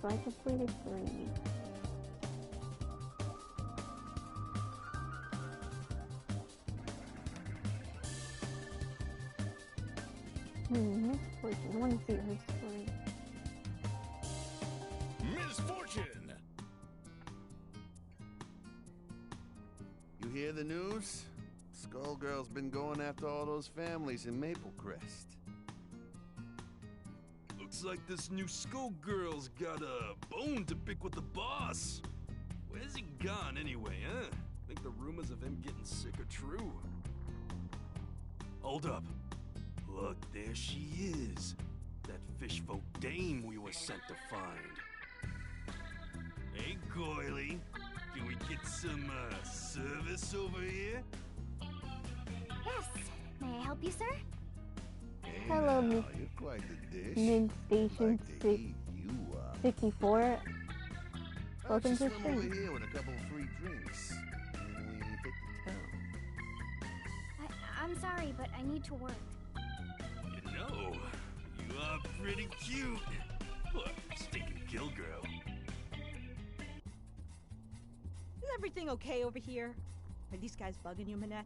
So I completed 3. Misfortune. I want to see her story. Misfortune! You hear the news? SkullGirls been going after all those families in Maple Crest. Looks like this new SkullGirls got a bone to pick with the boss. Where's he gone anyway, huh? Think the rumors of him getting sick are true? Hold up. Look, there she is. That fishfolk dame we were sent to find. Hey, Coily. Can we get some, service over here? Yes. May I help you, sir? Hey, Hello, now, Miss you're quite the dish. Mid-Station Like to eat you up. 64. Welcome to the Swim over stream. here with a couple of free drinks. And we hit the town. I'm sorry, but I need to work. You know, you are pretty cute. What, stinking kill girl. Is everything okay over here? Are these guys bugging you, Manette?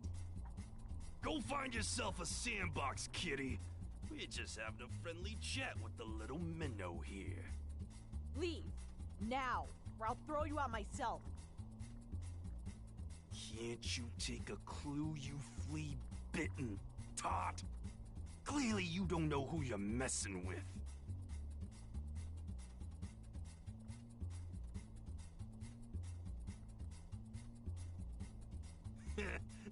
Go find yourself a sandbox, kitty. We're just having a friendly chat with the little minnow here. Leave. Now, or I'll throw you out myself. Can't you take a clue, you flea-bitten tot? Clearly you don't know who you're messing with.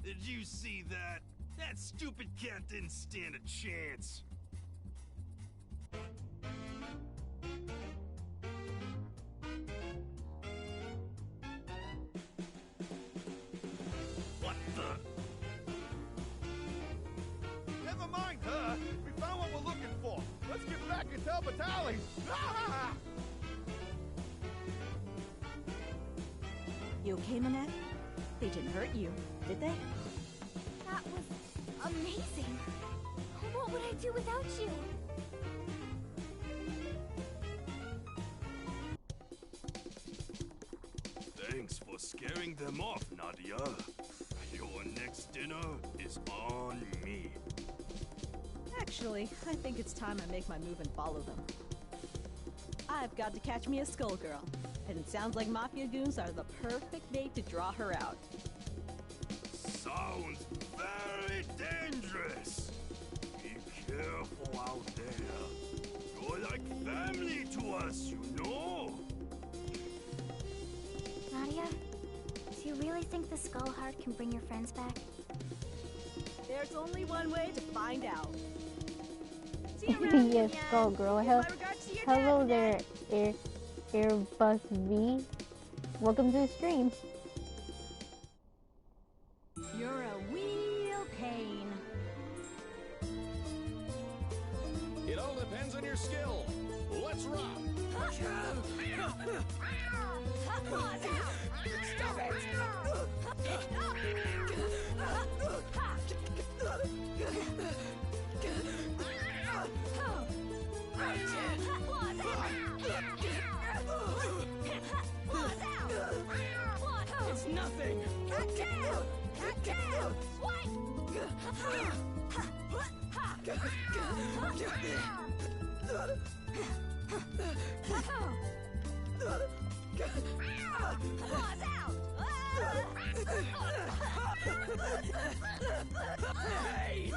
Did you see that? That stupid cat didn't stand a chance. What the? Never mind her. We found what we're looking for. Let's get back and tell Batali. Ah! You okay, Manette? They didn't hurt you, did they? That was amazing. What would I do without you? Thanks for scaring them off, Nadia. Your next dinner is on me. Actually, I think it's time I make my move and follow them. I've got to catch me a SkullGirl, and it sounds like Mafia goons are the perfect bait to draw her out. Sounds very dangerous. Be careful out there. You're like family to us, you know. Nadia, do you really think the Skull Heart can bring your friends back? There's only one way to find out. See you around, Yes, Yan. SkullGirl. Give my regards to your Hello dad, there, Airbus V. Welcome to the stream. You're a real pain. It all depends on your skill. Let's rock. Stop it! It's nothing. Hey!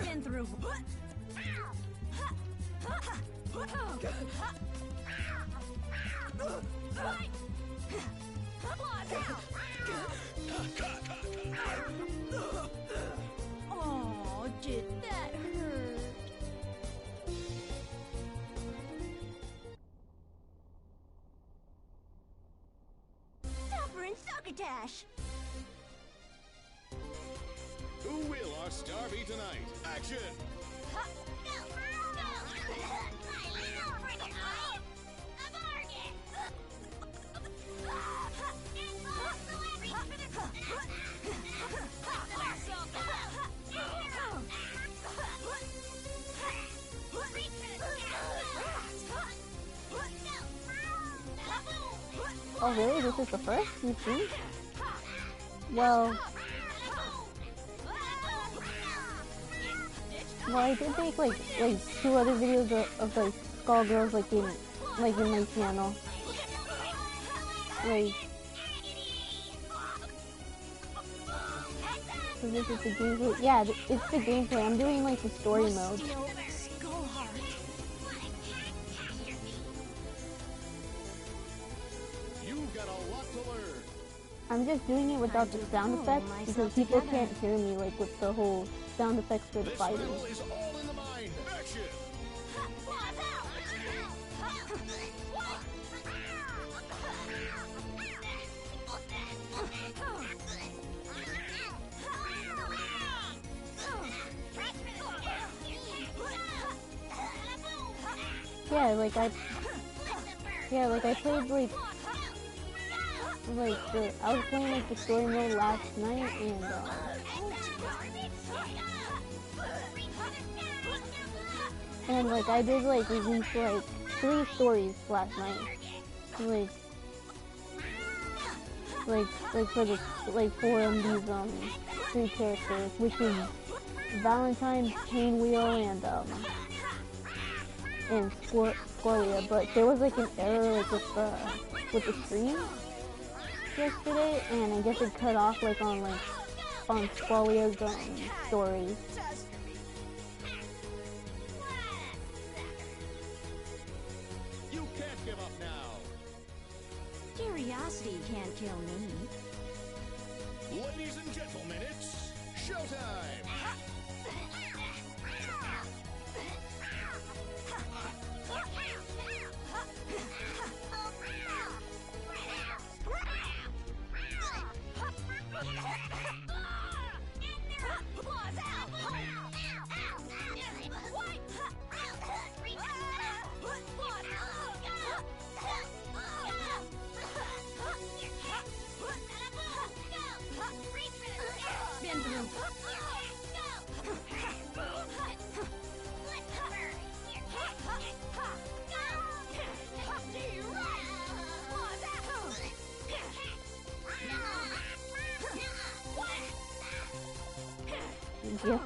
Been through. Oh, did that hurt? Stopper and Succotash! Who star be tonight? Action! Oh really? This is the first you've seen? Well, I did make like 2 other videos of like SkullGirls like in my channel. Like, so this is the gameplay. Yeah, it's the gameplay. I'm doing like the story mode. You've got a lot to learn. I'm just doing it without the sound effects because people can't hear me like with the whole sound effects for the This fighting. battle is all in the mind. Action! I played I was playing like the story mode last night and like I did like release like 3 stories last night. For the for these 3 characters, which is Valentine's, Chainwheel, and Scoria, but there was like an error like with the stream yesterday, and I guess it cut off like on Scolia's story. You can't give up now. Curiosity can't kill me. Ladies and gentlemen, it's showtime. Yes.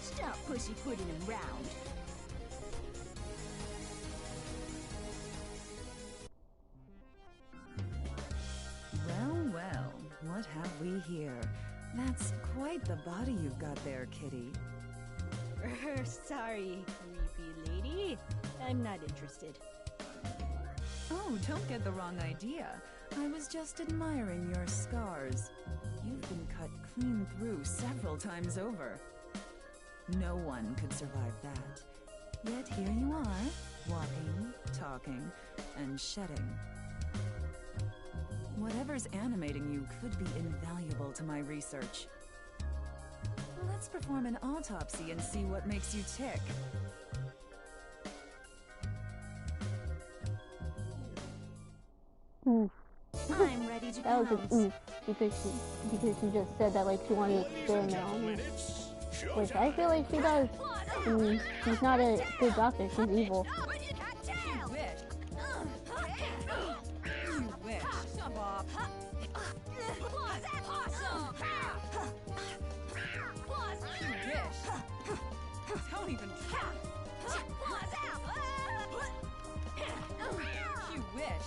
Stop pussyfooting around. Well, what have we here? That's quite the body you've got there, kitty. Sorry, creepy lady. I'm not interested. Oh, don't get the wrong idea. I was just admiring your scars. You've been cut clean through several times over. No one could survive that. Yet here you are, walking, talking, and shedding. Whatever's animating you could be invaluable to my research. Let's perform an autopsy and see what makes you tick. I'm ready to That was pounce. an oof because she just said that like she wanted to experiment on me. Which I feel like she does. I mean, she's not a good doctor, she's evil. You wish. You wish. Stop off. You wish. Don't even try. You wish.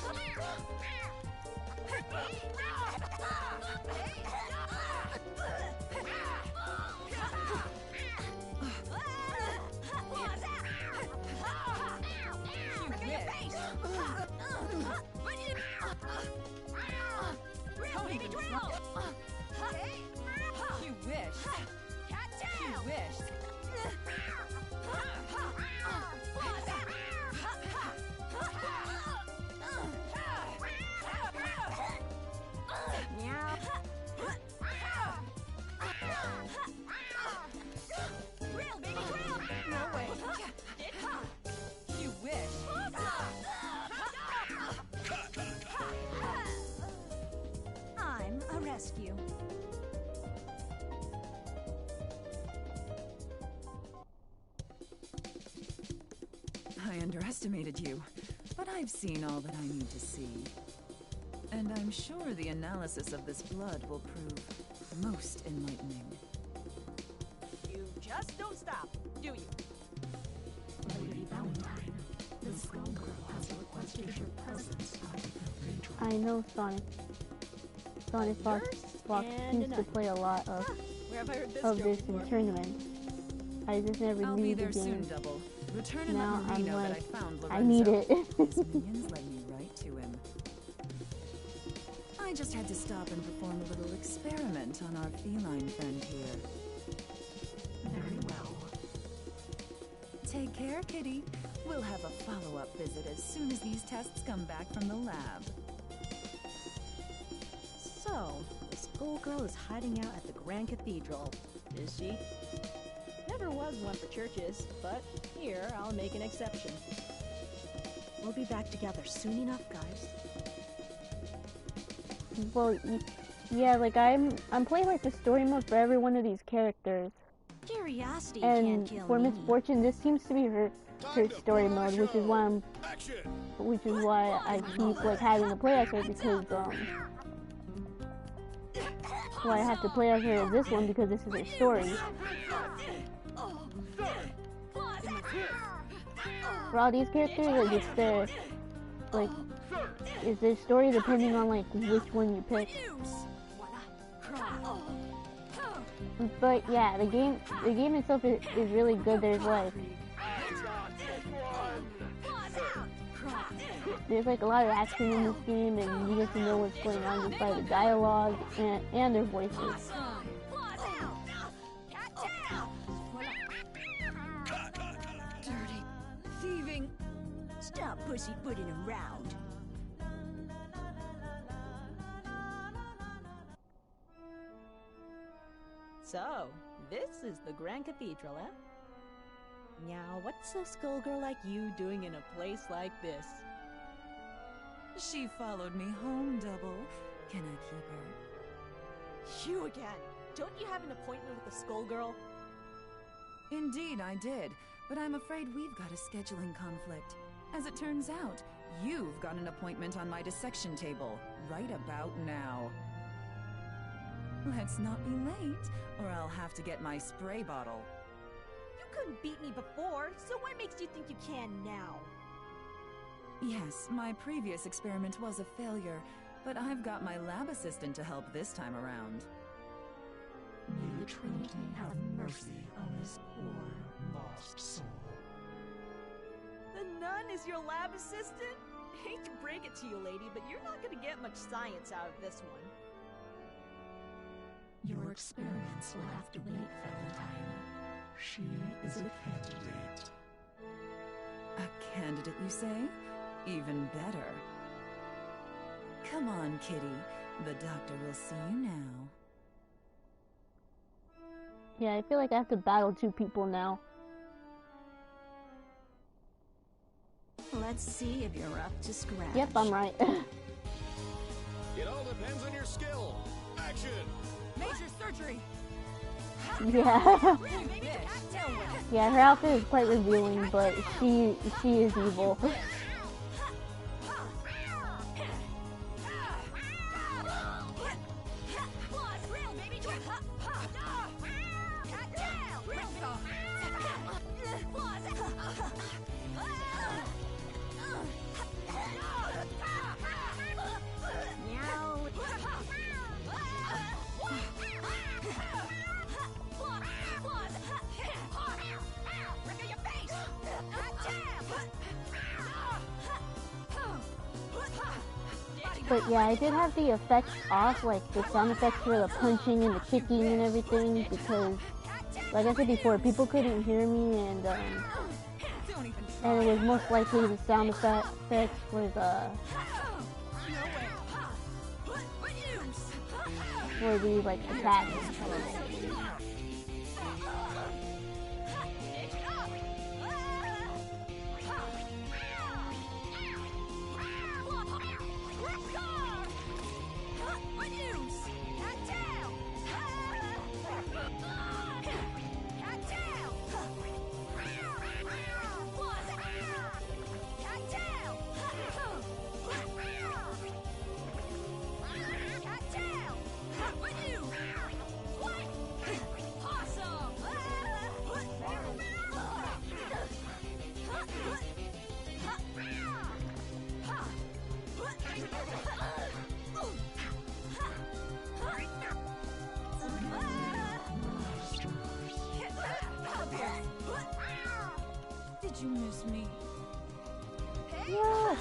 I underestimated you, but I've seen all that I need to see. And I'm sure the analysis of this blood will prove most enlightening. You just don't stop, do you? Lady Valentine, the SkullGirl has requested your presence at the cathedral. I know Sonic. Sonic Fox used to play a lot of Where have I heard this of joke this before? in tournaments. I just never I'll knew be the there soon, game. Double. Return and Now let Marie I'm know that like, I found Lorenzo. I need it. His minions led me right to him. I just had to stop and perform a little experiment on our feline friend here. Very well. Take care, Kitty. We'll have a follow-up visit as soon as these tests come back from the lab. So, the SkullGirl is hiding out at the Grand Cathedral, is she? Never was one for churches, but here I'll make an exception. We'll be back together soon enough, guys. Well, yeah, like I'm playing like the story mode for every one of these characters, Curiosity and can't kill for me. Misfortune, this seems to be her story mode, which is why I keep like having to play as her because why I have to play as her as this one because this is her story. For all these characters, like it's their story depending on like which one you pick. But yeah, the game itself is really good. There's like a lot of action in this game, and you get to know what's going on just by the dialogue and their voices. Dirty, thieving. Stop pussyfooting around. So, this is the Grand Cathedral, eh? Now, what's a SkullGirl like you doing in a place like this? She followed me home, Double. Can I keep her? You again! Don't you have an appointment with the SkullGirl? Indeed, I did, but I'm afraid we've got a scheduling conflict. As it turns out, you've got an appointment on my dissection table, right about now. Let's not be late, or I'll have to get my spray bottle. You couldn't beat me before, so what makes you think you can now? Yes, my previous experiment was a failure, but I've got my lab assistant to help this time around. May the Trinity have mercy on this poor, lost soul. The nun is your lab assistant? Hate to break it to you, lady, but you're not gonna get much science out of this one. Your experiments will have to wait, Valentine. She is a candidate. A candidate, you say? Even better. Come on, Kitty. The doctor will see you now. Yeah, I feel like I have to battle two people now. Let's see if you're up to scratch. Yep, I'm right. It all depends on your skill. Action! Major surgery! Yeah. Yeah, her outfit is quite revealing, but she is evil. But yeah, I did have the effects off, like the sound effects for the punching and the kicking and everything, because, like I said before, people couldn't hear me, and it was most likely the sound effects for the like attacks. you miss me? Yeah.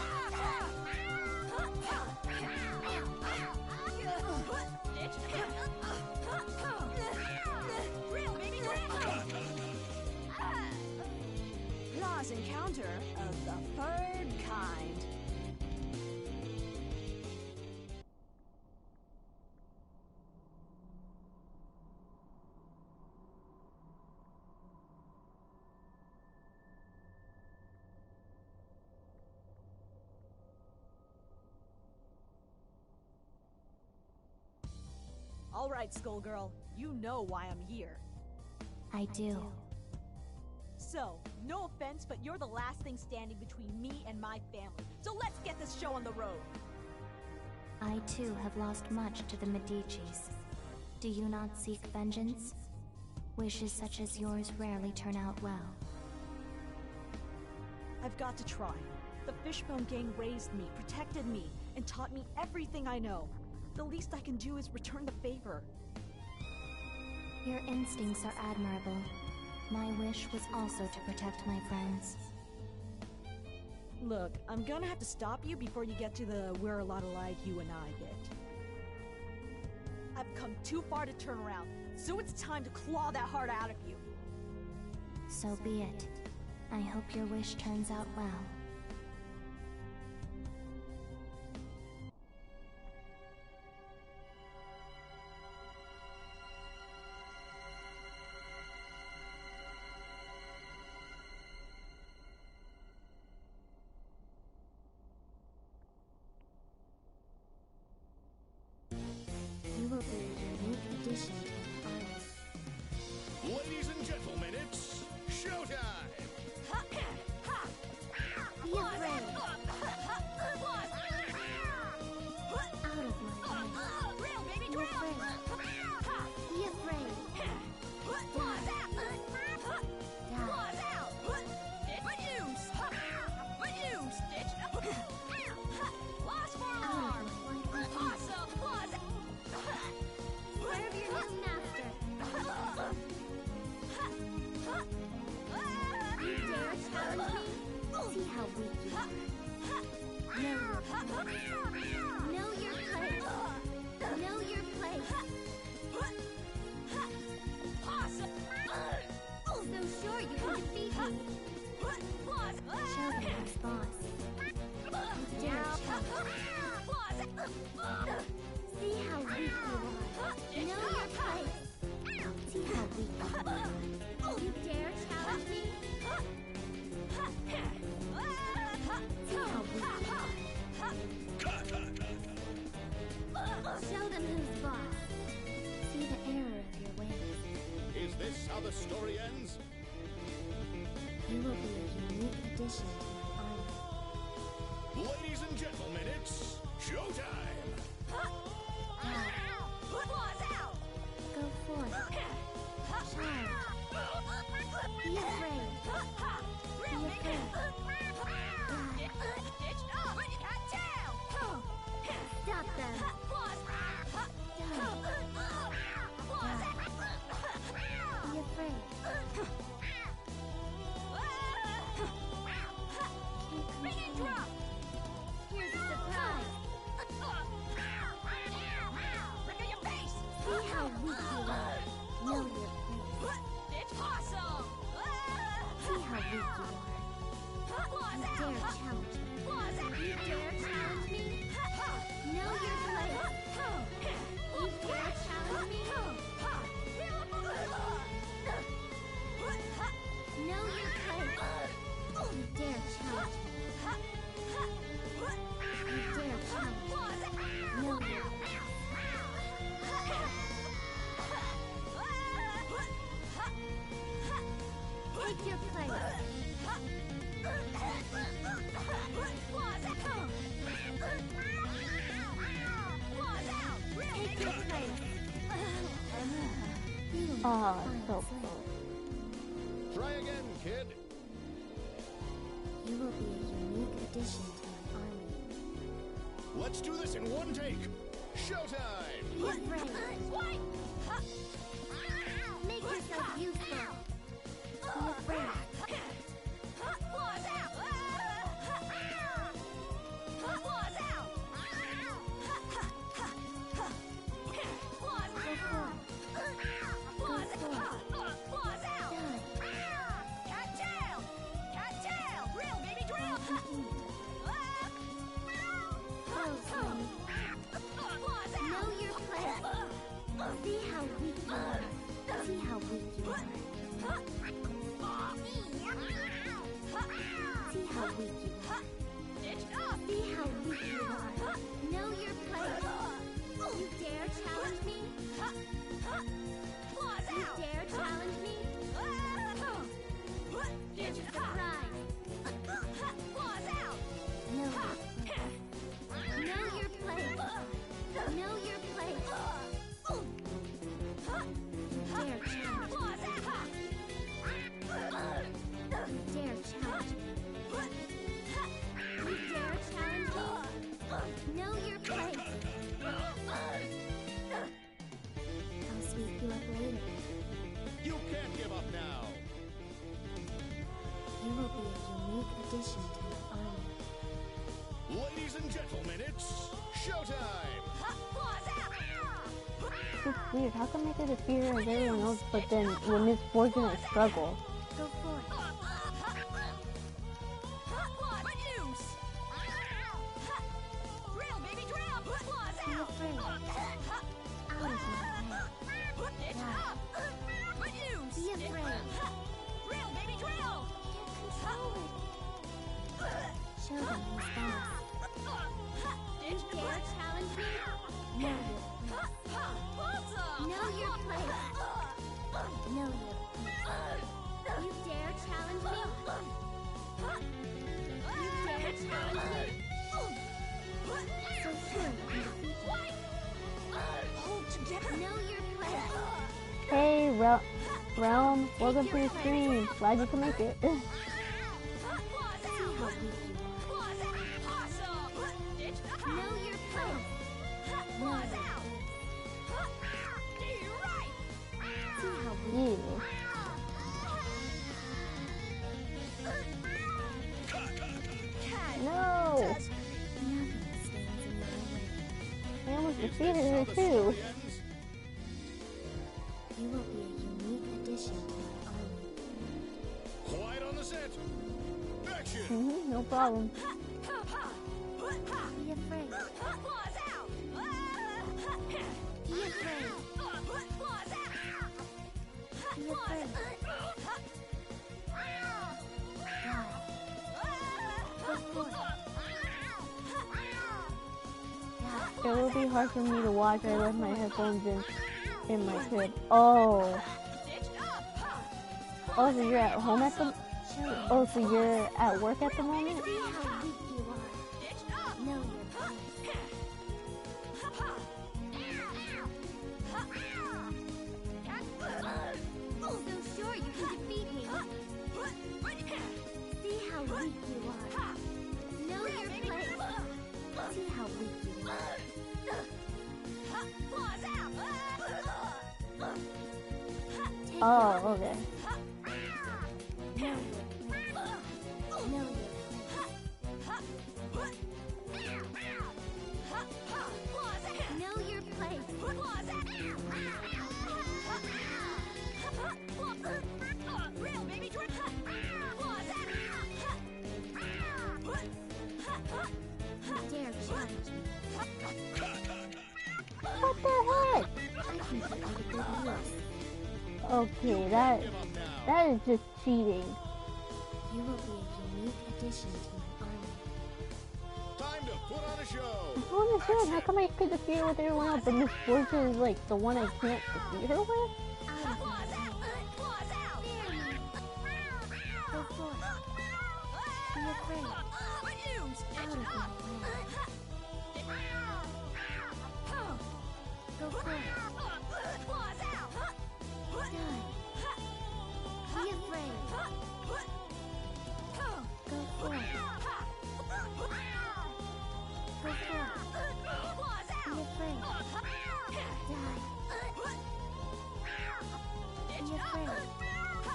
Claw's encounter of the third kind. All right, SkullGirl, you know why I'm here. I do. So, no offense, but you're the last thing standing between me and my family. So let's get this show on the road. I too have lost much to the Medicis. Do you not seek vengeance? Wishes such as yours rarely turn out well. I've got to try. The Fishbone Gang raised me, protected me, and taught me everything I know. The least I can do is return the favor. Your instincts are admirable. My wish was also to protect my friends. Look, I'm gonna have to stop you before you get to the we're a lot alike you and I bit. I've come too far to turn around, so it's time to claw that heart out of you. So be it. I hope your wish turns out well. You will be a unique addition to my army. Ladies and gentlemen, it's showtime! Be afraid. Out of my way. Be afraid. Be afraid. Serve your new master. You dare challenge me? See how weak you are. Know your place. Know your place. So sure you can defeat me. Show them who's boss. You dare challenge. See how weak you are. Know your place. See how weak you are. You dare challenge me? See how weak you are. Show them who's boss. See the error of your ways. Is this how the story ends? You will be a unique addition to my army. Ladies and gentlemen, it's showtime! Go forth. Shine. Be afraid. Be afraid. Stop them. Be afraid. Here's a surprise. See how weak you are. Know your place. See how weak you are. You dare challenge me. You dare challenge me? Know your place. You dare challenge me? Know your place. You dare challenge me. You dare challenge me. Know your place. Take your place. Take your place. Oh, so close. Try again, kid. You will be a unique addition to my army. Let's do this in one take. Showtime! Be afraid. Make yourself useful. Be afraid. weak you are. See how weak you are. Know your place. You dare challenge me? You dare challenge me? Here's a surprise. Know your place. Know your place. You dare challenge me? You dare challenge me? You dare challenge me? Know your place. I'll sweep you up later. You can't give up now. You will be a unique addition to my army. Ladies and gentlemen, it's showtime. It's weird. How come I could appear as everyone else, but then when Miss Fortune I struggle? Go for it. Be afraid. Out of my way. Be afraid. Control it. Show them who's boss. You dare challenge me? Know your place. Know your place. You dare challenge me? You dare challenge me? So sure you can defeat me. Know your place. Hey, Realm, welcome to the stream. Glad you can make it. See how weak you are. Know your place. Know your place. See how weak Yeah. No! nothing stands in my way. I almost defeated her too. You will be a unique addition to my army. Quiet on the set. Action. No problem. Be afraid. Be afraid. Be afraid. Go for it. It will be hard for me to watch. I left my headphones in my crib. Oh. Oh, so you're at home at the... Oh, so you're at work at the moment? See how weak you are. Know your place. So sure you can defeat me. See how weak you are. Know your place. See how weak you are. Take Oh, okay. Know your place. Know your place. Know your place. You dare challenge me? What the heck? I think you are the good news. Okay, that is just cheating. You will be a unique addition to my army. Time to put on a show. I don't understand. How come I could defeat with everyone else, but Miss Fortune is like the one I can't defeat her with? Out of my way. Fear me. Go for it. Be afraid. Out of my way. Go for it. Done. Be afraid. Go for it. Go for it. Be afraid. Die. Be afraid.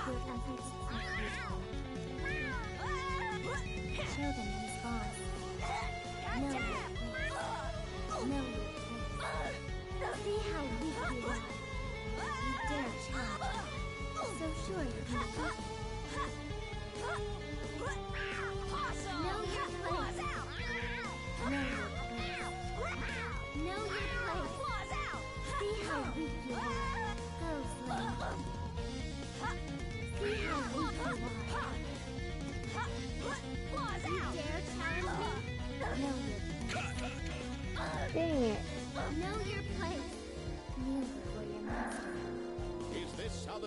Your efforts are futile. Show them who's boss. Know your place. Know your place. See how weak you are. You dare challenge. So sure you can defeat me.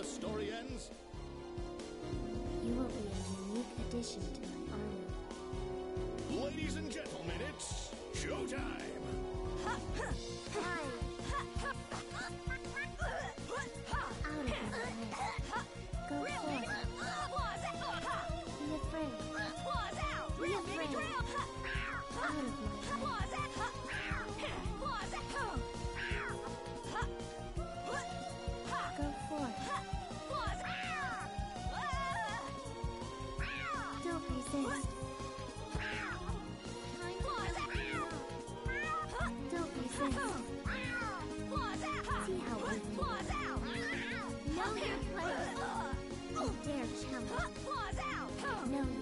the story ends? You will be a unique addition to my army. Ladies and gentlemen, it's showtime! Out of my way. Go forth. Be afraid. Be afraid. Out of my way. Go forth. Don't resist. Don't resist. See how we do. Know your place. You dare challenge. Know your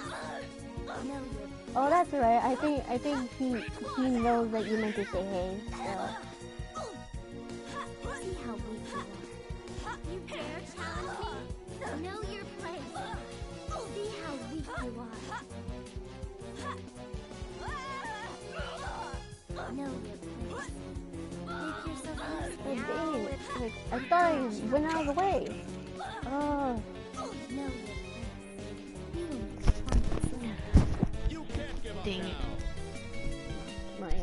place. Know your place. Oh, that's right. I think he knows that you meant to say hey. So. See how weak you are. You dare challenge me? Know your place. See how weak you are. Know your place. Make yourself Oh, useful. dang it. Like, I thought he went out of the way. Oh. Know your place. You will make fun. You can't give up Dang it. now. My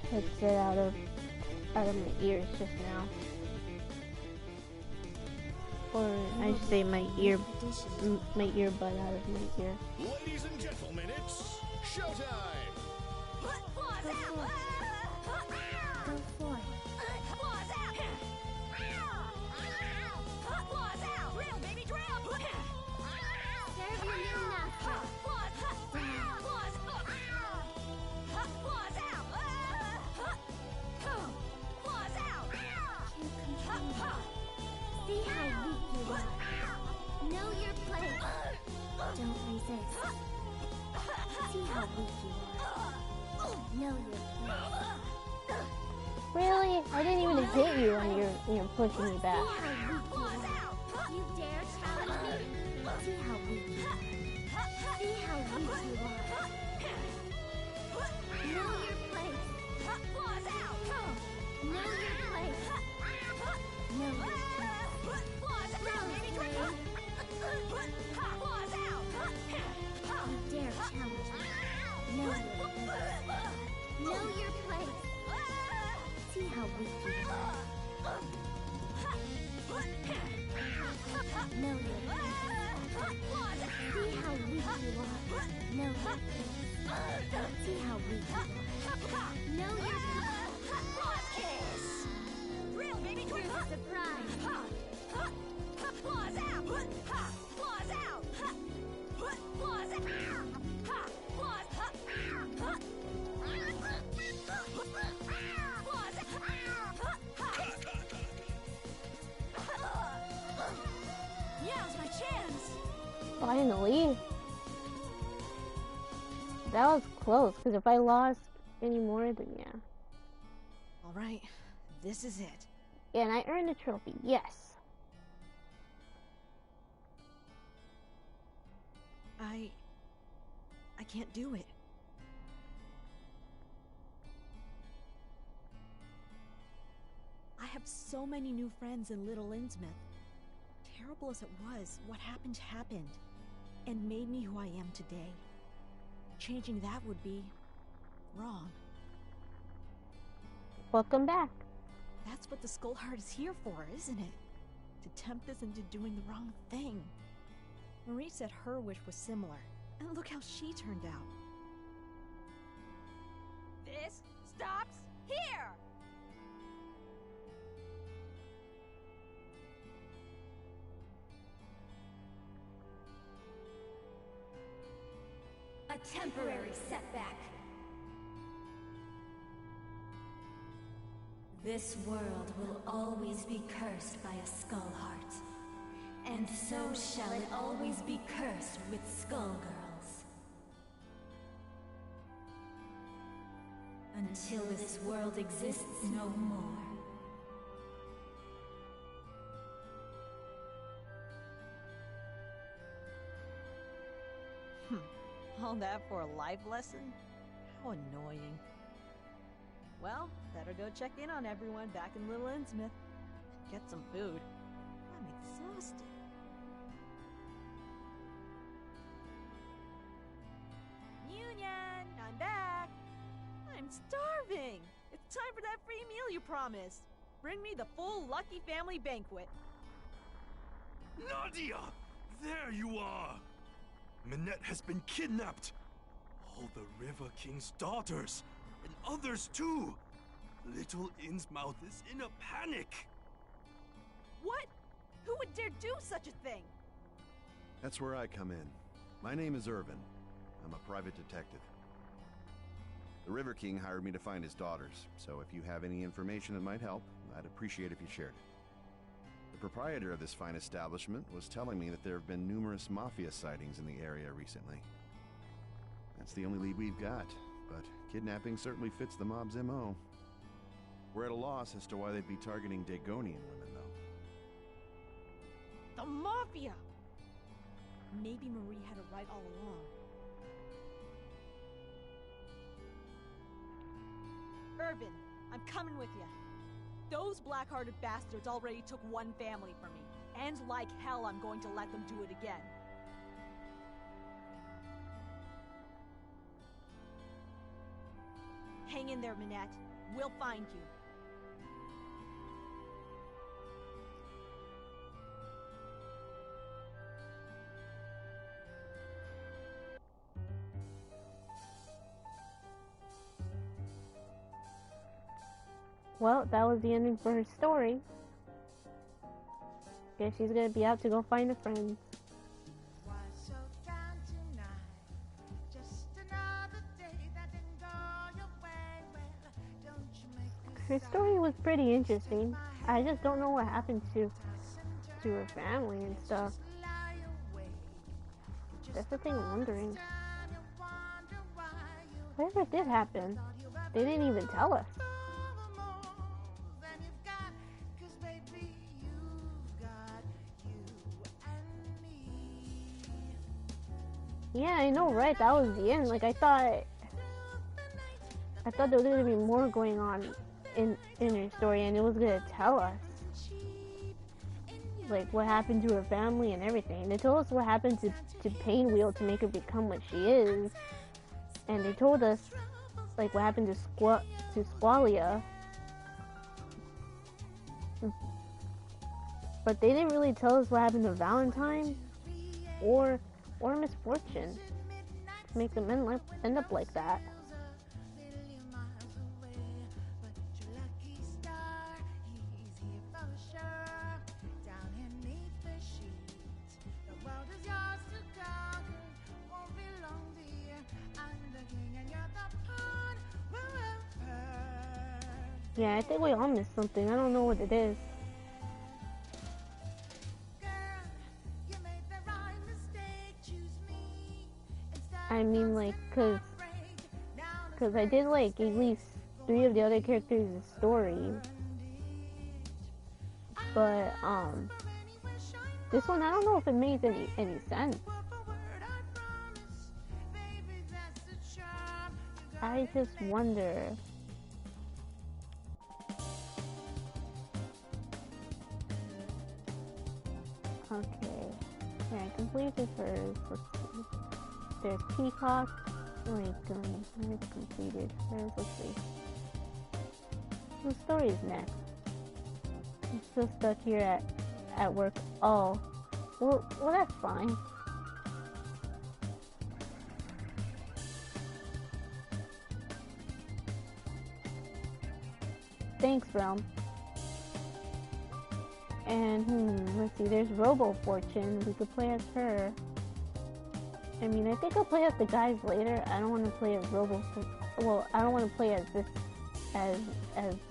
head set out of my ears just now. Or I should say my earbud out of my ear. Ladies and gentlemen, it's showtime! Go forth. Serve your new master. See how weak you are. Know your place. Don't resist. See how weak you are. Know your place. Really? I didn't even hit you when you're pushing me back. See how weak you are. You dare challenge me? See how weak you are. See how weak you are. Know your place. Know your place. Know your place. You dare challenge me? Know your place. Know your place. See how weak you are. Know your place. See how weak you are. Know your place. See how weak you are. Know your place. Here's a surprise. Now's my chance. Finally. That was close, because if I lost any more, then yeah. All right, this is it. And I earned a trophy, yes. I can't do it. I have so many new friends in Little Innsmouth. Terrible as it was, what happened happened, and made me who I am today. Changing that would be wrong. Welcome back. That's what the Skull Heart is here for, isn't it? To tempt us into doing the wrong thing. Marie said her wish was similar, and look how she turned out. This stops here! A temporary setback. This world will always be cursed by a Skull Heart. And so shall it always be cursed with SkullGirls. Until this world exists no more. All that for a life lesson? How annoying. Well, better go check in on everyone back in Little Innsmouth. Get some food. I'm exhausted. Union, I'm back. I'm starving! It's time for that free meal you promised. Bring me the full Lucky Family banquet. Nadia! There you are! Minette has been kidnapped! All the River King's daughters, and others too! Little Innsmouth is in a panic! What? Who would dare do such a thing? That's where I come in. My name is Irvin. I'm a private detective. The River King hired me to find his daughters, so if you have any information that might help, I'd appreciate if you shared it. The proprietor of this fine establishment was telling me that there have been numerous mafia sightings in the area recently. That's the only lead we've got, but kidnapping certainly fits the mob's MO. We're at a loss as to why they'd be targeting Dagonian women, though. The Mafia! Maybe Marie had it right all along. Irvin, I'm coming with you. Those black-hearted bastards already took one family from me. And like hell, I'm going to let them do it again. Hang in there, Minette. We'll find you. Well, that was the ending for her story. Guess she's gonna be out to go find a friend. Her story was pretty interesting. I just don't know what happened to her family and stuff. That's the thing I'm wondering. Whatever did happen, they didn't even tell us. Yeah, I know, right? That was the end. Like, I thought there was gonna be more going on in her story, and it was gonna tell us, like, what happened to her family and everything. They told us what happened to Painwheel to make her become what she is, and they told us, like, what happened to Squalia. But they didn't really tell us what happened to Valentine or Misfortune to make them end up like that. Yeah, I think we all missed something. I don't know what it is. I mean, like, cause I did, like, at least 3 of the other characters' stories. But, this one, I don't know if it makes any sense. I just wonder. Okay. Yeah, I completed first. Let's see. There's Peacock. It's completed. Let's see. The story is next. I'm still stuck here at work. Oh. Well, that's fine. Thanks, Realm. And, let's see, there's Robo Fortune. We could play as her. I mean, I think I'll play as the guys later. I don't want to play as I don't want to play as this, as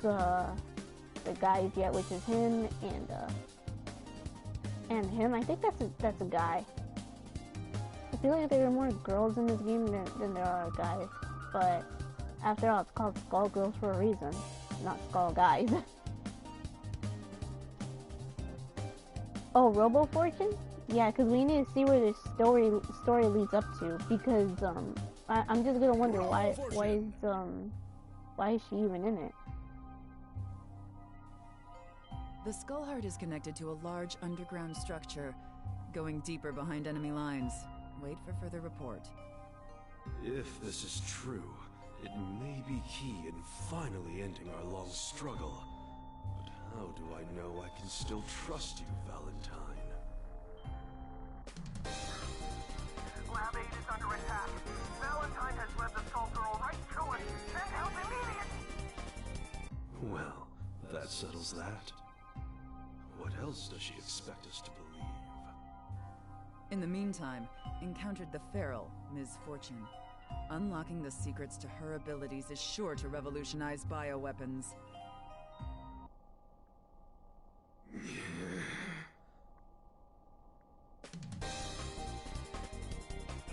the guys yet, which is him and him. I think that's a guy. I feel like there are more girls in this game than there are guys. But, after all, it's called SkullGirls for a reason, not Skull Guys. Oh, Robo Fortune? Yeah, because we need to see where this story leads up to. Because I'm just gonna wonder why is she even in it? The Skull Heart is connected to a large underground structure, going deeper behind enemy lines. Wait for further report. If this is true, it may be key in finally ending our long struggle. But how do I know I can still trust you, Valentine? Lab 8 is under attack. Valentine has led the SkullGirl right to us. Send help immediately! Well, that settles that. What else does she expect us to believe? In the meantime, encountered the feral, Ms. Fortune. Unlocking the secrets to her abilities is sure to revolutionize bioweapons.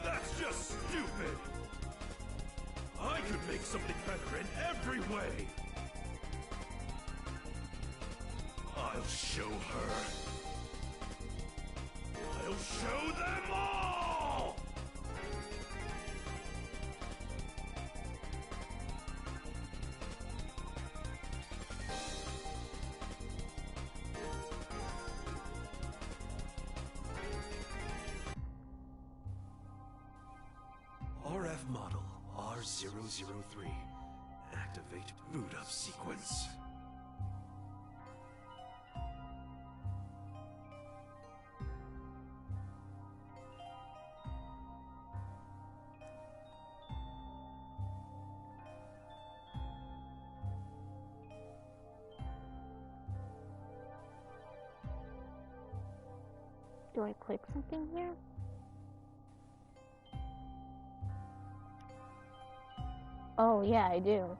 That's just stupid! I could make something better in every way! I'll show her. I'll show them all! RF model R003. Activate boot up sequence. Do I click something here? Oh yeah, I do.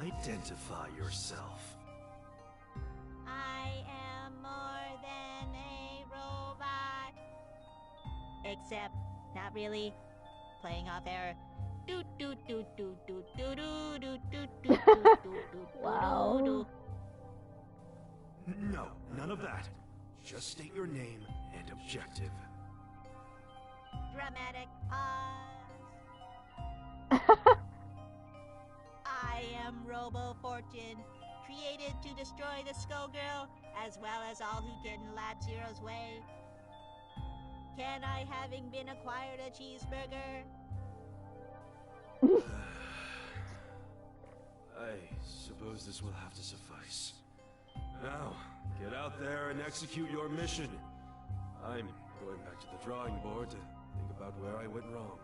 Identify yourself. I am more than a robot. Except, not really. Playing off air. Wow. No, none of that. Just state your name and objective. Dramatic pause. I am Robo Fortune, created to destroy the SkullGirl, as well as all who get in Lab Zero's way. Can I, having been acquired a cheeseburger? I suppose this will have to suffice. Now, get out there and execute your mission. I'm going back to the drawing board to think about where I went wrong.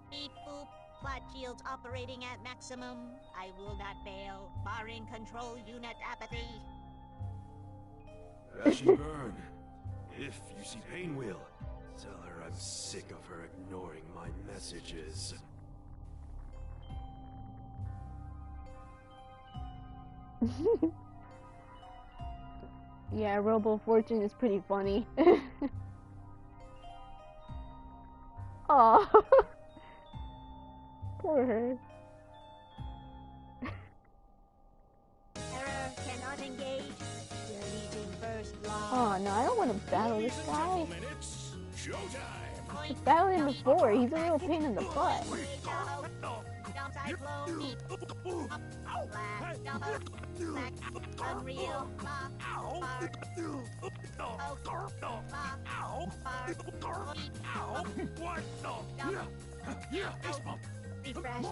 Beep boop. Plot shields operating at maximum. I will not fail, barring control unit apathy. Crash and burn. If you see Painwheel, tell her I'm sick of her ignoring my messages. Yeah, Robo Fortune is pretty funny. Aw. Poor her. Error cannot engage. Deleting first law. Oh no, I don't want to battle this guy. Showtime! I've battled him before. He's a real pain in the butt. Unreal. What the? Refresh.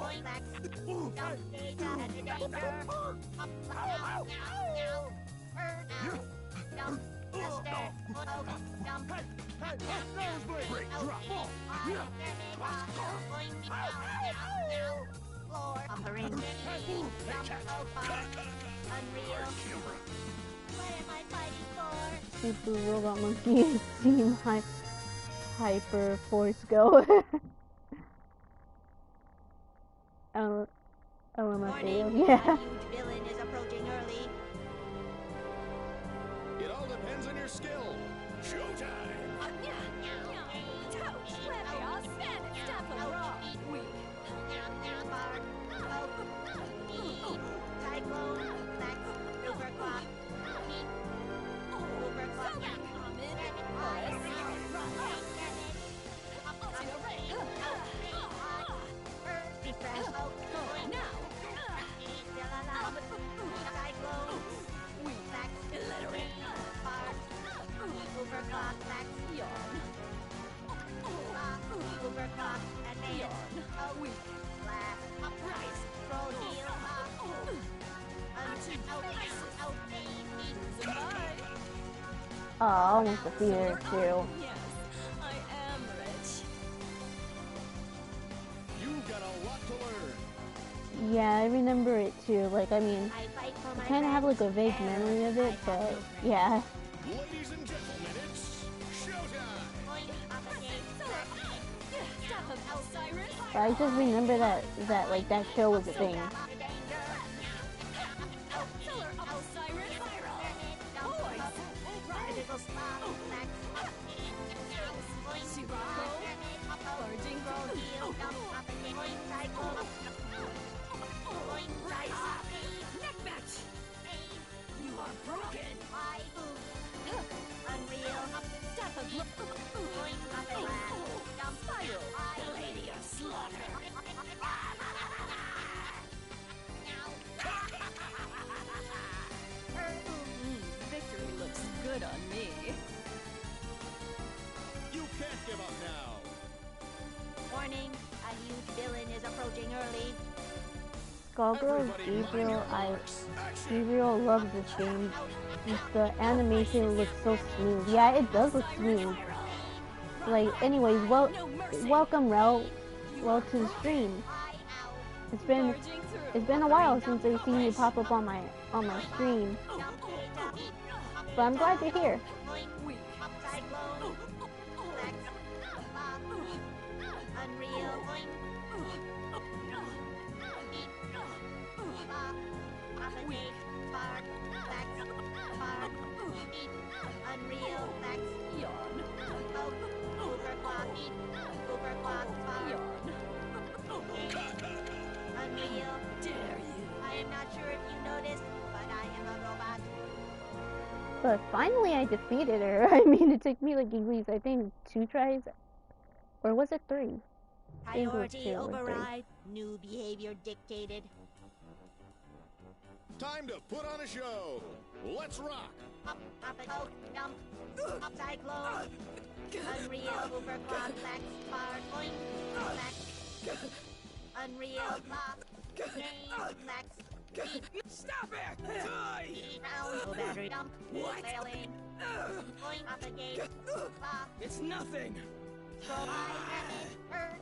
Break, drop, Operating. Unreal. What am I fighting for? Super Robot Monkey and Team Hyper Force Go. LMFAO, Warning, yeah. a huge villain is approaching early. It all depends on your skill. Showtime! Touch! Leviosa! Stop him raw! Weak! Cyclone, Flex, Overclock, Overclock, Refresh, Now! Cyclone, Flex, Overclock, Flex, Yawn! Overclock, Advance, Yawn! Weak! Blast, Rise, Roll Heal, Oh, I almost defeated her too. Yes, I am rich. You've got a lot to learn. Yeah, I remember it too. Like, I mean, I fight for my I kind of have like a vague friends. memory of it, but yeah. Ladies and gentlemen, it's showtime! Stop him, Osiris! But I just remember that like that show was a thing. Killer Osiris! Boys! Shirako! Forging Neck match! You are broken! Unreal. Stop him! Spiral! Lady of Slaughter! Victory looks good on me. You can't give up now! Warning, a huge villain is approaching early. SkullGirls, Gabriel loves this game. The animation looks so smooth. Yeah, it does look smooth. Like, anyways, welcome, Rel, to the stream. It's been a while since I've seen you pop up on my stream, but I'm glad you're here. Unreal. Propagate. Spark. Flex. Spark. Unreal. Flex. Yawn. Overclock. Overclock. Spark. Unreal. Dare you? I am not sure if you noticed, but I am a robot. But finally, I defeated her. I mean, it took me like at least, I think, 2 tries, or was it 3? I think it was 2 Priority or 3. override. New behavior dictated. Time to put on a show! Let's rock! Up, dump. Cyclone. Unreal. Overclock. Flex. Spark. Point. Flex. Unreal. Lock. Game. Flex. Stop it! Down. No battery. Dump. Failing. Point. Propagate. Lock. It's nothing!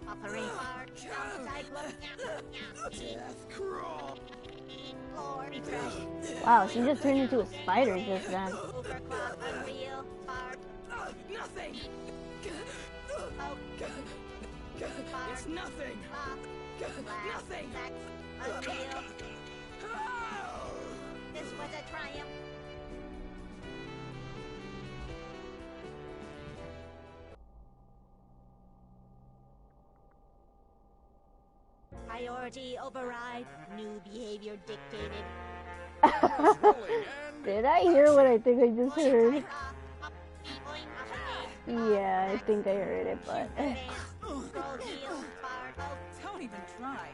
Operate part. Cyclone. Death crawl! Floor. Refresh. Wow, she just turned into a spider just then. Overclock. Unreal. Spark. Nothing! Spark. It's nothing! Lock. Nothing! Flex. Unreal. This was a triumph. Priority override. New behavior dictated. Did I hear what I think I just heard? Yeah, I think I heard it, but... Don't even try.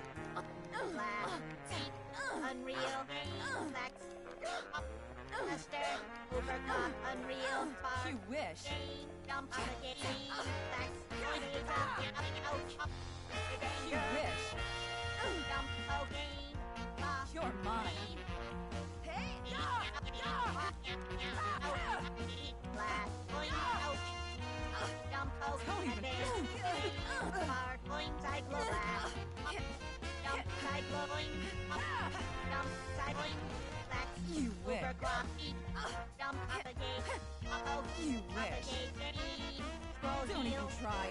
Unreal. Flex. Lester. Overclock. Unreal. Spark. You wish. Dump on the game. Flex. You wish. Dump. Okay. You're mine. Blast. Point. Ouch. Dump. Don't even. Spark. Point. Cyclo. Blast. Dump. Cyclo. Dump. Cyclo. Flex. You wish. Overclock. Dump. Propagate. You wish. Don't even try.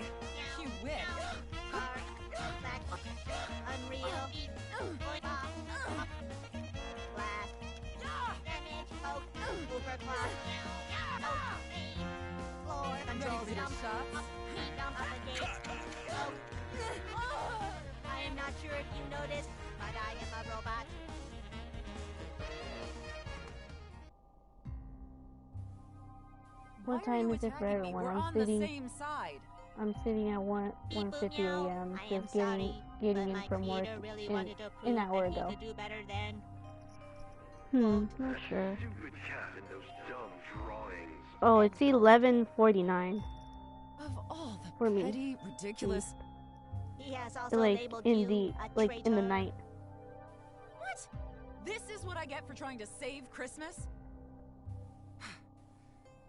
You wish. Spark. Flex. Unreal. Blast. Damage. Overclock. shots. I am not sure if you noticed, but I am a robot. What time is it for everyone? We're on the same side. I'm sitting at 1:50 a.m. just getting in from work an hour ago. Not sure. Oh, it's 11:49. Of all the For me. petty, ridiculous. He has also Like labeled in you the a in the traitor. night. What? This is what I get for trying to save Christmas?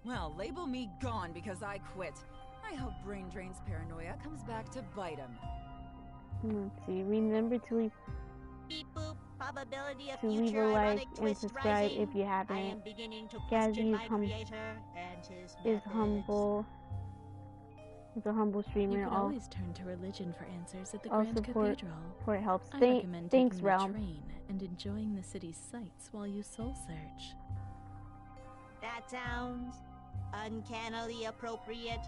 Well, label me gone because I quit. I hope Brain Drain's paranoia comes back to bite him. Let's see. Remember to leave Beep boop. Probability of a future like ironic and twist subscribe rising. if you I haven't. am beginning to Gazzy question my is creator and his Is methods. humble. He's a humble You streamer. can All always turn to religion for answers at the all Grand support Cathedral. helps. I Thanks, recommend taking the Realm. train and enjoying the city's sights while you soul search. That sounds uncannily appropriate.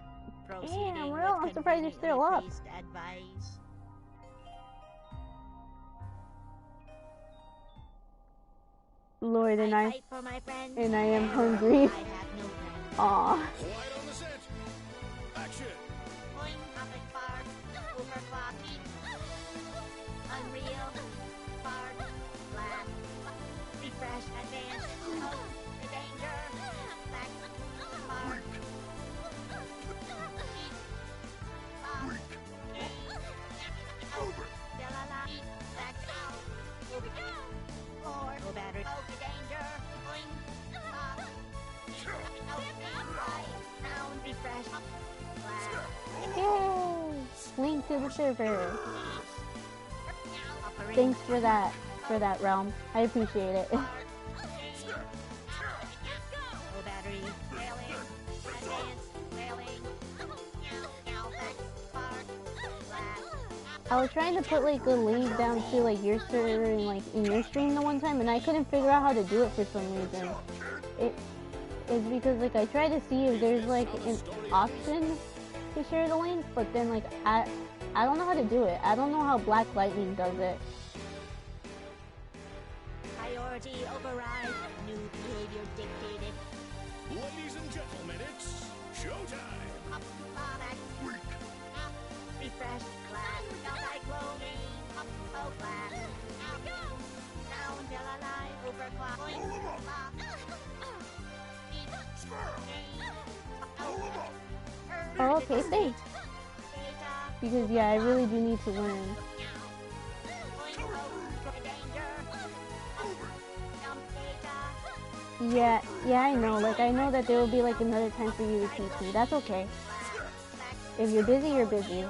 Proceeding Damn, with Realm, I'm surprised you're still up. conveniently paced advice. Lord, and I fight for my friends. and I am and hungry. I have no friends. Aw. Quiet on the set. Action. Boing, topic bar, over clock, unreal, bar, blast, refresh, advance, oh, the danger, back, bar, over, back out, over, or, no battery, oh, the danger, boing, pop, sound, refresh, blast. Yay! Link to the server. Thanks for that, Realm. I appreciate it. Battery, railing, advance, railing, I was trying to put like a link down to like your server and like in your stream the one time, and I couldn't figure out how to do it for some reason. It's because like I tried to see if there's like an option to share the link, but then like I don't know how to do it. I don't know how Black Lightning does it. priority override, new behavior dictated. Ladies and gentlemen, it's showtime. Refresh, class, cyclone, oh class, down till alive, overclock, Oh, okay, thanks. Because yeah, I really do need to learn. Yeah, I know. Like, I know that there will be like another time for you to teach me. That's okay. If you're busy, you're busy.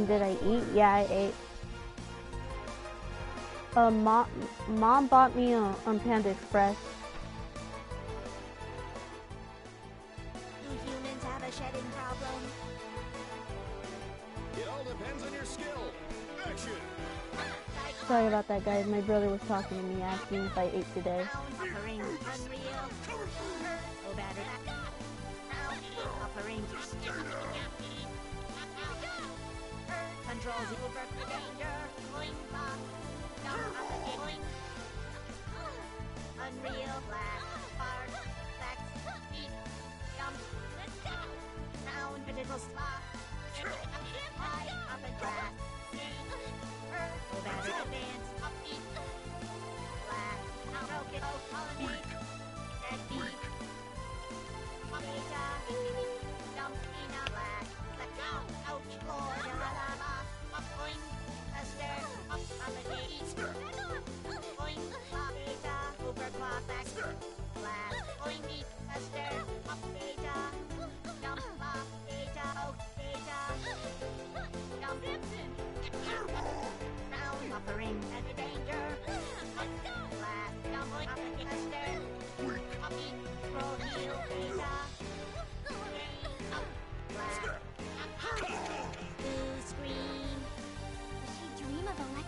Did I eat? Yeah, I ate. Mom bought me on Panda Express. Do humans have a shedding problem? It all depends on your skill. Action. Sorry about that, guys. My brother was talking to me, asking if I ate today. Uppering, unreal. Oh, battery. Uppering. Controls over danger. Boing, pop. Jump up again. Boing. Unreal, blast, spark, flex, speed, jump, sound, critical spot. High, up and blast. Oh, battery, advance, upbeat. Blast, out, rocket, oh, colony. Red beat. Data.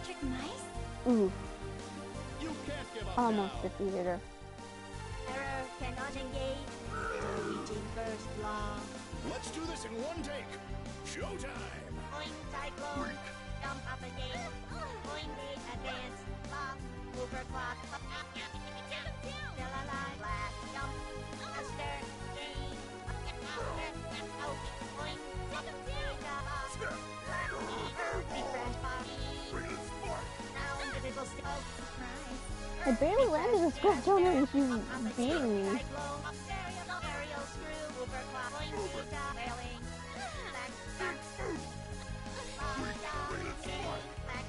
electric mice? Oof. You can't give up Almost now. defeated her. Error cannot engage. Reaching first law. Let's do this in one take. Showtime. Point cyclone. Jump up again. Point gate advance. Lock. Overclock. Still alive. Blast. Jump. Aster. Gain. Out. Point. Refresh body. Now individual scope. I barely landed a scratch on her and she's beating me. Aerial screw. Overclock. Point beta. Failing. Back.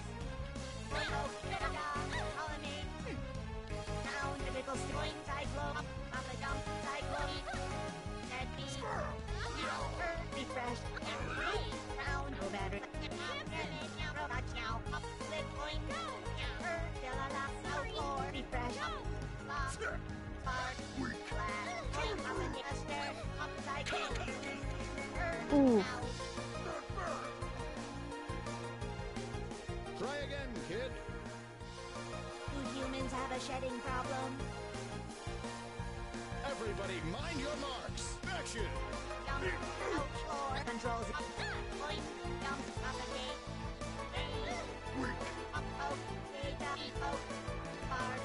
Now individual point cyclone. Up a jump. Cyclone. Dead beat. Refresh. Down. No battery. Robot now. Split point. Still alive. Encore. Refresh. Lock. Spark. Blast. Point. Up and Aster. Up cyclone. Ooh. Try again, kid. Do humans have a shedding problem? Everybody, mind your marks. Action. Jump. Out. Floor. Controls. Point. Jump. Up a gate. Up. Out. Data. Out. Spark.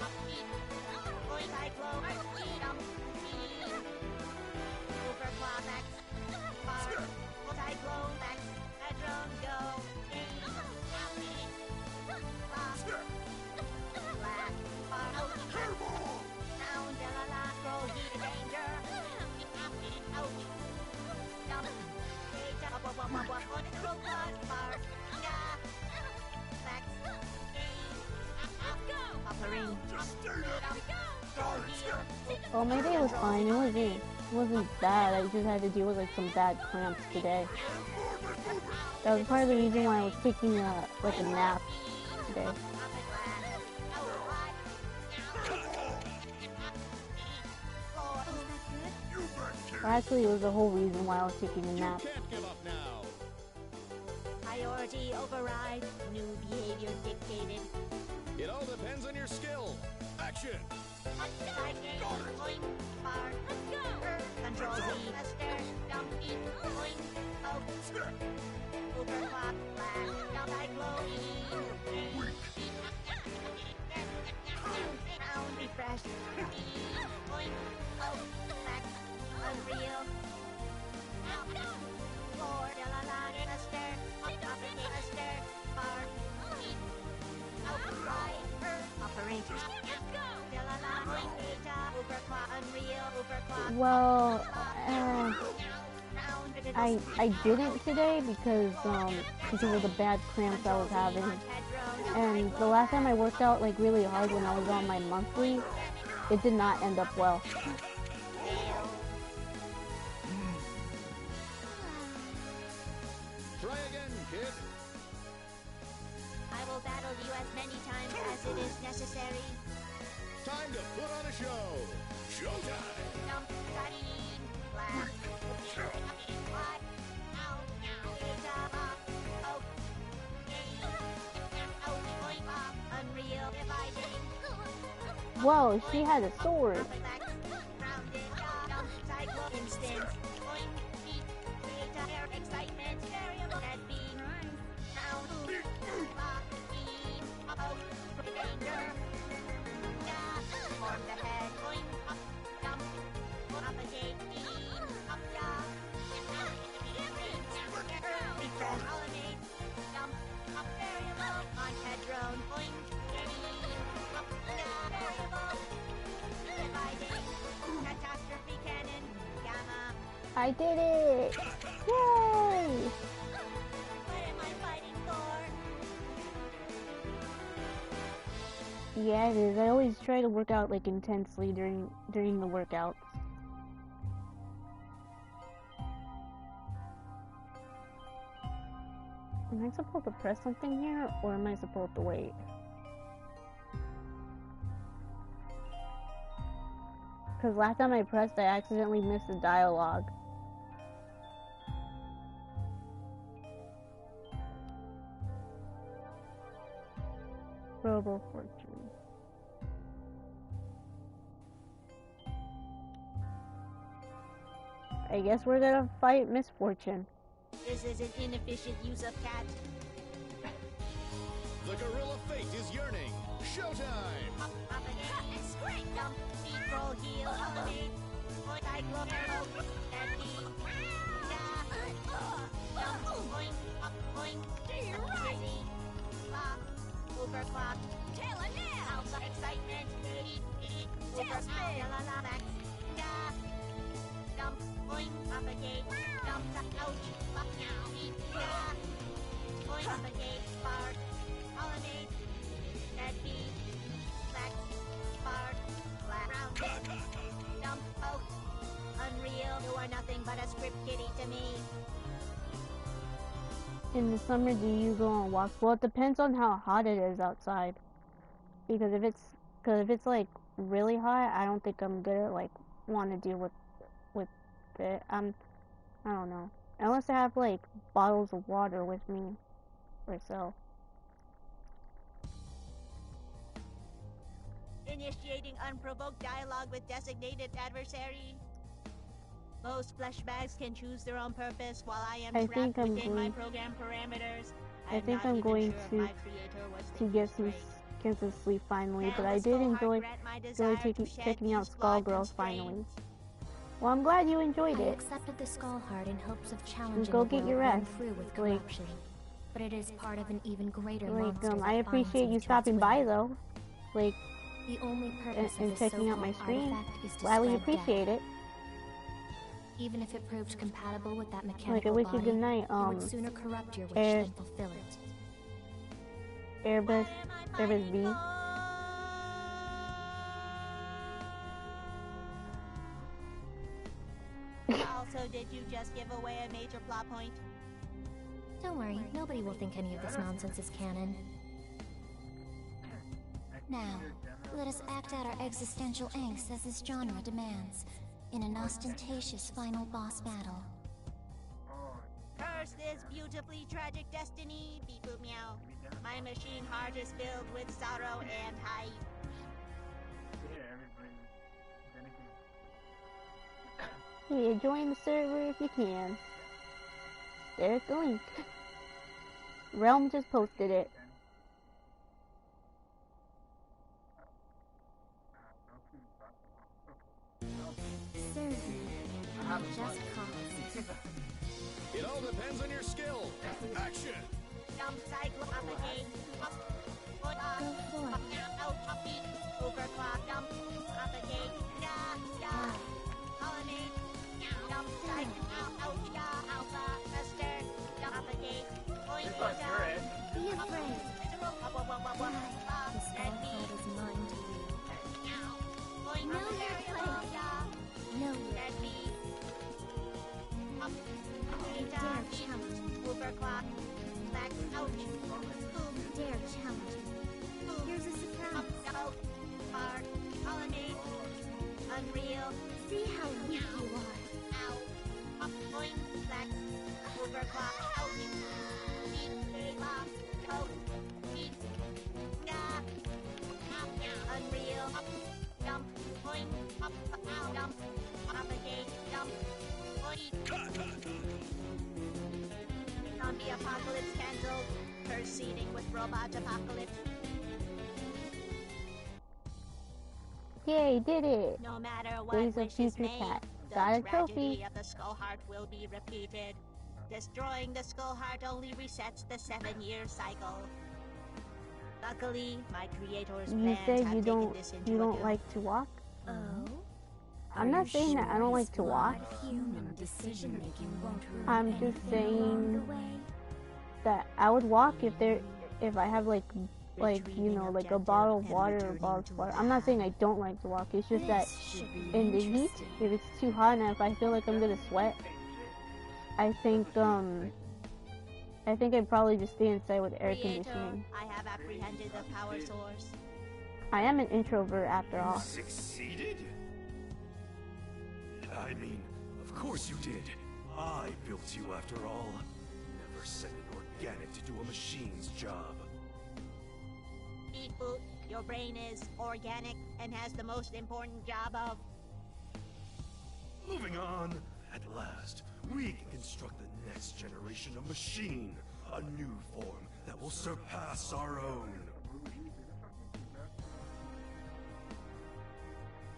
Up. Beat. Point. Cyclone. Jump. Beat. Overclock. Max. Spark. Cyclone. Max. Headroom. Go. Gain. Beat. Lock. Blast. Spark. Sound. Delala. Roll. Heat. Danger. Out. Jump. Data. Up. Control. Spark. Yeah. Max. Gain. Offering. Well, my day was fine. It wasn't bad. I just had to deal with like some bad cramps today. That was part of the reason why I was taking a nap today. Or actually, it was the whole reason why I was taking a nap. Can't give up now. Priority override. New behavior dictated. It all depends on your skill. Action. Point. Spark. Control Z. Aster. Jump. Beat. Point. Out. Overclock. Blast. Jump. Cyclone. Sound. Refresh. Point. Out. Max. Unreal. Floor. Delala. Aster. Up and Aster. Spark. Beat. Outside. Operator. Delala. Point. Data. Overclock. Unreal. Overclock. Well, I didn't today because of the bad cramps I was having. And the last time I worked out like really hard when I was on my monthly, it did not end up well. Try again, kid. I will battle you as many times as it is necessary. Time to put on a show. Showtime. Jump, cutting, blast, fly, out, data, out, gain, out, point, unreal, dividing, Whoa, she had a sword. rounded, jump, cycle, instant, point, beat, data, air, excitement, variable, dead beam, sound, lock, beam, out, danger, form the head, point, up, jump, up a gate, beam, up, refresh, colonnade, jump, up, variable, on head drone, point, beam, up, variable, dividing, catastrophe cannon, gamma, I did it! Yay! what am I fighting for? Yeah, it is. I always try to work out like intensely during the workouts. Am I supposed to press something here, or am I supposed to wait? Because last time I pressed, I accidentally missed the dialogue. Robo Fortune. I guess we're gonna fight Misfortune. This is an inefficient use of cat. The gorilla fate is yearning. Showtime! Up again. Scrape dump. Control heal. Eliminate. Point cyclo arrow. And knee. Dump. Point. Up. Point. Crazy. Clock. Over clock. Tail and nail. Alpha excitement. Over spin. Max. Dump. Point. Up again. Dump. Ouch. Up now. Point. Up again. Spark. Holiday. Dead bee. Flex. Spark. Flat round. Dump. Poke. Unreal. You are nothing but a script kitty to me. In the summer, do you go on walks? Well, it depends on how hot it is outside. Because if it's like really hot, I don't think I'm gonna like want to deal with it. I don't know. Unless I have like bottles of water with me or so. Initiating unprovoked dialogue with designated adversary. Most flesh bags can choose their own purpose, while I am trapped within my program parameters. I think I'm going to get some sleep finally, but I did enjoy checking out SkullGirls finally. Well, I'm glad you enjoyed I it. accepted the skull heart in hopes of challenging Go a get world your run rest. through with corruption. But it is part of an even greater monster that I appreciate binds you me to stopping its by will. though. Like, The only purpose and of this checking out my so-called stream. artifact is to Gladly spread appreciate death. it. Even if it proved compatible with that Like, I mechanical wish you body, good night. it would sooner corrupt your wish Air- than fulfill it. Airbus V. Also, did you just give away a major plot point? Don't worry, nobody will think any of this nonsense is canon. Now, let us act out our existential angst as this genre demands, in an ostentatious final boss battle. Curse this beautifully tragic destiny, beep boop meow. My machine heart is filled with sorrow and hype. Yeah, join the server if you can. There's the link. Realm just posted it. Serve me, not just cause. It all depends on your skill. Action! Dump cycle up again. Up. Put up. Go for it. Up now. Out. Up beat. Overclock. Dump. Up again. Yeah. Colony. Dump cycle. Out. Yeah. Alpha. Tester. Dump up again. Point. Be afraid. The skull heart is mine to wield. Point. Know your place. Know your Dead bee. Up. You dare challenge me. Overclock. Back. Ouch. You dare challenge me. Here's a surprise. Up. Out. Bar. Colony. Unreal. See how weak you are. Ow. Up. Point. Flex. Overclock. Ouch. Beat. Lock. Out. Beat. Nah. Unreal. Up. Dump. Point. Up. Ow. Dump. Up again. Dump. Point. Zombie apocalypse cancelled. Proceeding with robot apocalypse. Yay, did it! No matter Days what of wish is Future made, Cat. the Got a tragedy trophy. of the Skull Heart will be repeated. Destroying the Skull Heart only resets the 7-year cycle. Luckily, my creator's You plans said have you taken this into don't account. like to walk? Oh? I'm not saying that I don't like to walk. Human decision-making won't ruin I'm just anything along the saying way. that I would walk if I have like you know, like a bottle of water or a bottle of water. I'm not saying I don't like to walk. It's just that in the heat, if it's too hot and if I feel like I'm gonna sweat, I think I'd probably just stay inside with air Creator, conditioning. I have apprehended the power source. I am an introvert after all. Succeeded? I mean, of course you did. I built you after all. Never sent an organic to do a machine's job. Beat Your brain is organic and has the most important job of... Moving on. At last, we can construct the next generation of machine. A new form that will surpass our own.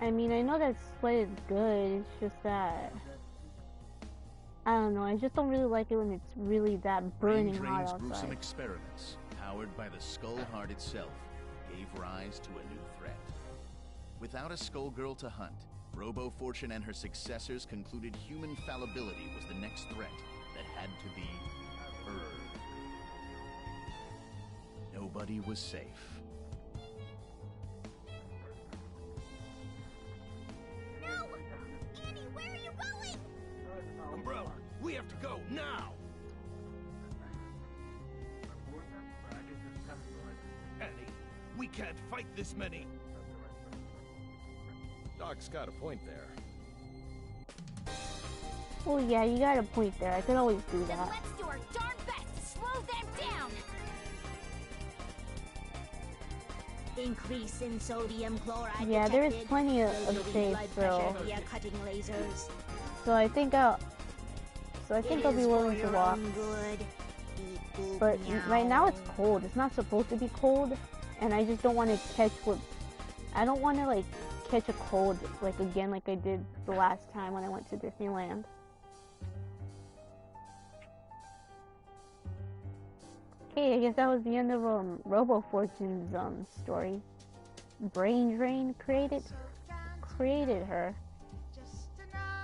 I mean, I know that Split is good, it's just that... I don't know, I just don't really like it when it's really that burning hot outside. Gruesome experiments, powered by the Skull Heart itself, gave rise to a new threat. Without a Skullgirl to hunt, Robo Fortune and her successors concluded human fallibility was the next threat that had to be heard. Nobody was safe. No! Annie, where are you going? Umbrella, we have to go now! Annie, we can't fight this many! Doc's got a point there. Oh yeah, you got a point there. I could always do Then that. let's do our darn best to slow them down! Increase in sodium chloride Yeah, there is detected. plenty of Lowering safe, blood so pressure via cutting lasers. I think I'll be willing to walk. Good. Beep, boop, But right now it's meow. cold. It's not supposed to be cold, and I just don't want to catch what. I don't want to like catch a cold like again like I did the last time when I went to Disneyland. Okay, I guess that was the end of Robo Fortune's story. Brain Drain created her.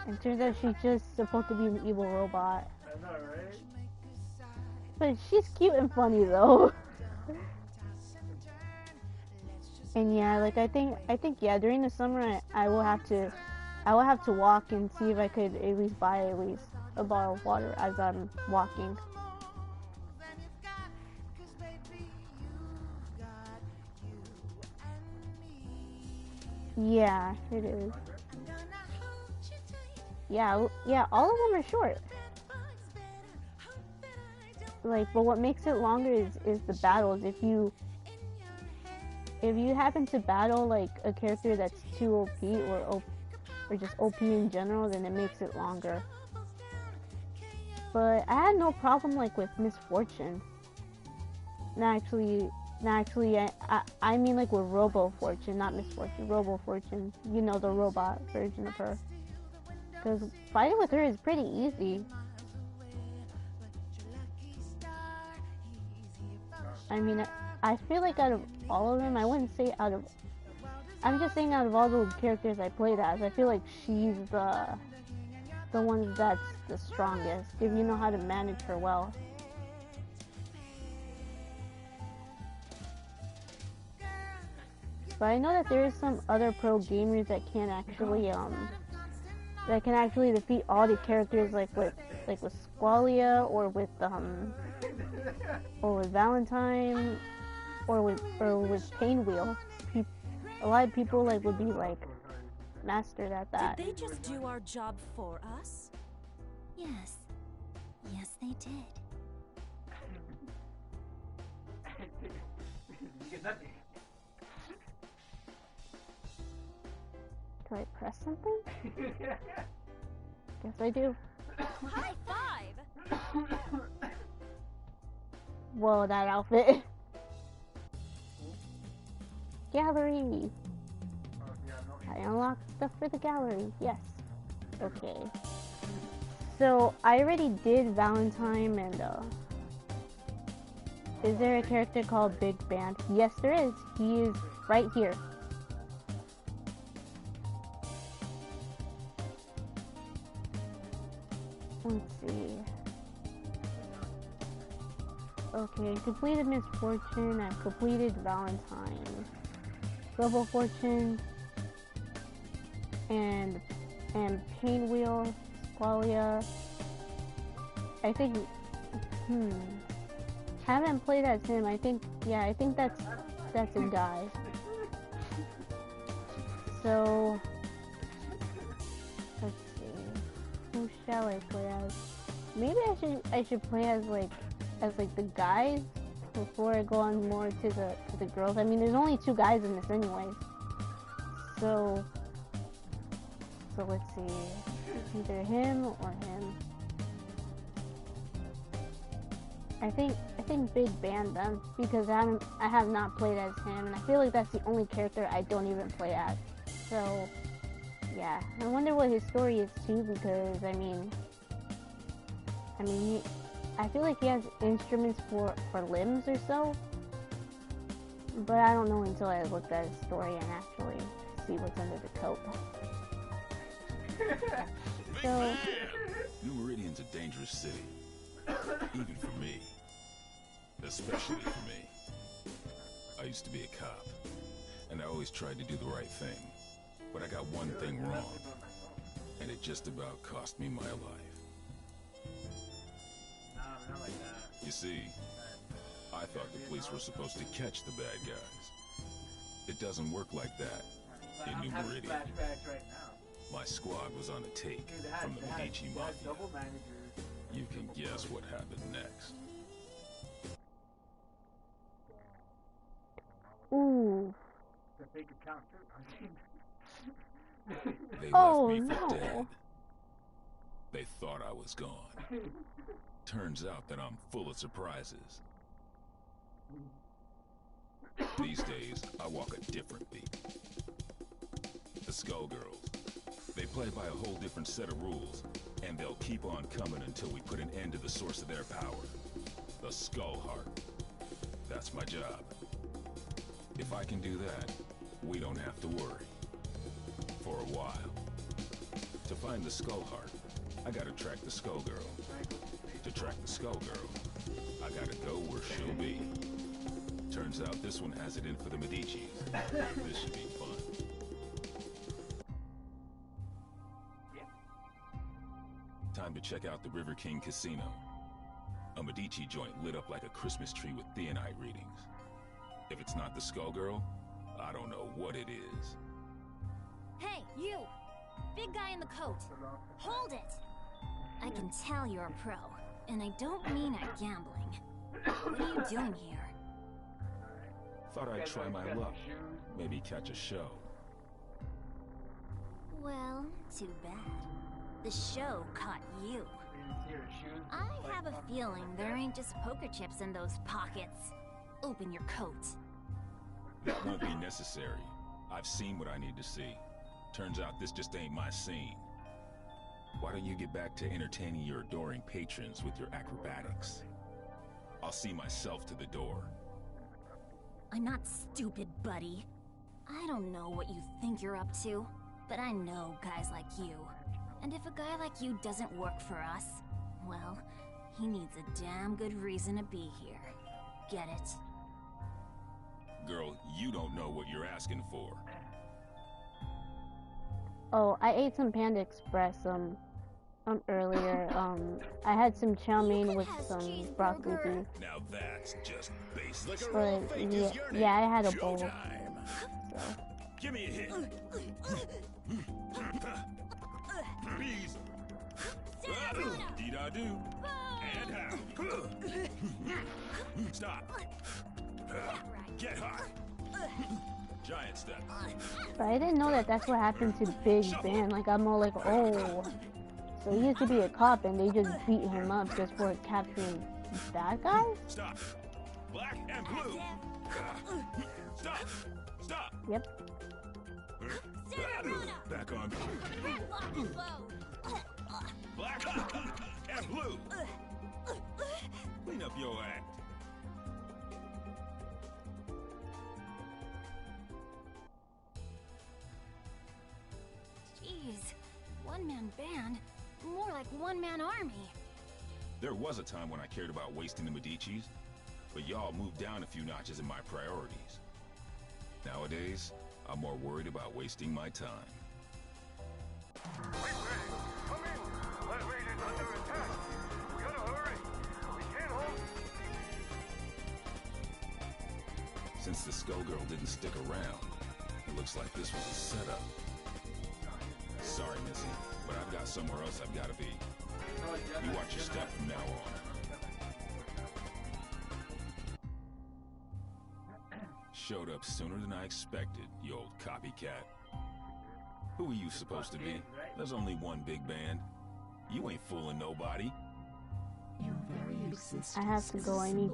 And turns out she's just supposed to be an evil robot. I know, right? But she's cute and funny though. And yeah, like I think yeah, during the summer I will have to walk and see if I could at least buy a bottle of water as I'm walking. Yeah, it is. Yeah, all of them are short. Like, but what makes it longer is the battles. If you happen to battle like a character that's too OP or just OP in general, then it makes it longer. But I had no problem like with Misfortune. No, actually, I mean like with Robo Fortune, not Misfortune. Robo Fortune, you know, the robot version of her. Because fighting with her is pretty easy. I mean, I feel like out of all of them, I wouldn't say out of... I'm just saying out of all the characters I played as, I feel like she's the one that's the strongest, if you know how to manage her well. But I know that there is some other pro gamers that can actually defeat all the characters like with Squalia or with Valentine or with Painwheel. A lot of people like would be like mastered at that. Did they just do our job for us? Yes. Yes, they did. Do I press something? Guess I do. High five! Whoa, that outfit. Gallery. I unlocked stuff for the gallery. Yes. Okay. So I already did Valentine and is there a character called Big Band? Yes, there is. He is right here. Let's see. Okay, completed Misfortune. I've completed Valentine. Robo Fortune. And Painwheel. Squalia. I think... Haven't played as him. I think that's a guy. So... let's see. Who shall I play as? Maybe I should play as like the guys, before I go on more to the girls. I mean, there's only 2 guys in this anyways. So let's see. It's either him or him. I think Big banned them because I have not played as him, and I feel like that's the only character I don't even play as. So yeah, I wonder what his story is too, because I mean, I feel like he has instruments for limbs or so, but I don't know until I look at his story and actually see what's under the coat. So, New Meridian's a dangerous city, even for me, especially for me. I used to be a cop, and I always tried to do the right thing, but I got one thing wrong, and it just about cost me my life. You see, I thought the police were supposed to catch the bad guys. It doesn't work like that in New Meridian. My squad was on a take from the Medici Mafia. You can guess what happened next. ooh. They Oh, left me for no. dead. They thought I was gone. Turns out that I'm full of surprises. These days, I walk a different beat. The SkullGirls. They play by a whole different set of rules, and they'll keep on coming until we put an end to the source of their power. The Skull Heart. That's my job. If I can do that, we don't have to worry. For a while. To find the Skull Heart, I gotta track the SkullGirl. To track the SkullGirl, I gotta go where she'll be. Turns out this one has it in for the Medicis. This should be fun. Time to check out the River King Casino. A Medici joint lit up like a Christmas tree with theonite readings. If it's not the SkullGirl, I don't know what it is. Hey, you! Big guy in the coat. Hold it! I can tell you're a pro, and I don't mean at gambling. What are you doing here? Thought I'd try my luck. Maybe catch a show. Well, too bad. The show caught you. I have a feeling there ain't just poker chips in those pockets. Open your coat. That won't be necessary. I've seen what I need to see. Turns out this just ain't my scene. Why don't you get back to entertaining your adoring patrons with your acrobatics? I'll see myself to the door. I'm not stupid, buddy. I don't know what you think you're up to, but I know guys like you. And if a guy like you doesn't work for us, well, he needs a damn good reason to be here. Get it? Girl, you don't know what you're asking for. Oh, I ate some Panda Express earlier. I had some chow mein with some broccoli beef. Now that's just basic. But yeah, I had a bowl. So. Give me a hit. Please. Dee-da-do. And how? Stop. Get hot. Giant step. But I didn't know that that's what happened to Big Ben. Like, I'm all like, oh. So he used to be a cop and they just beat him up just for capturing bad guys? Stop. Black and blue. Stop. Stop. Yep. Back on. Black and blue. Clean up your act. Jeez, one-man band? More like one-man army. There was a time when I cared about wasting the Medicis, but y'all moved down a few notches in my priorities. Nowadays, I'm more worried about wasting my time. Come in! That raid is under attack! We gotta hurry! We can't hold... Since the SkullGirl didn't stick around, it looks like this was a setup. Sorry, Missy, but I've got somewhere else I've gotta be. You watch your step from now on. Showed up sooner than I expected, you old copycat. Who are you supposed to be? There's only one big band. You ain't fooling nobody. I have to go. I need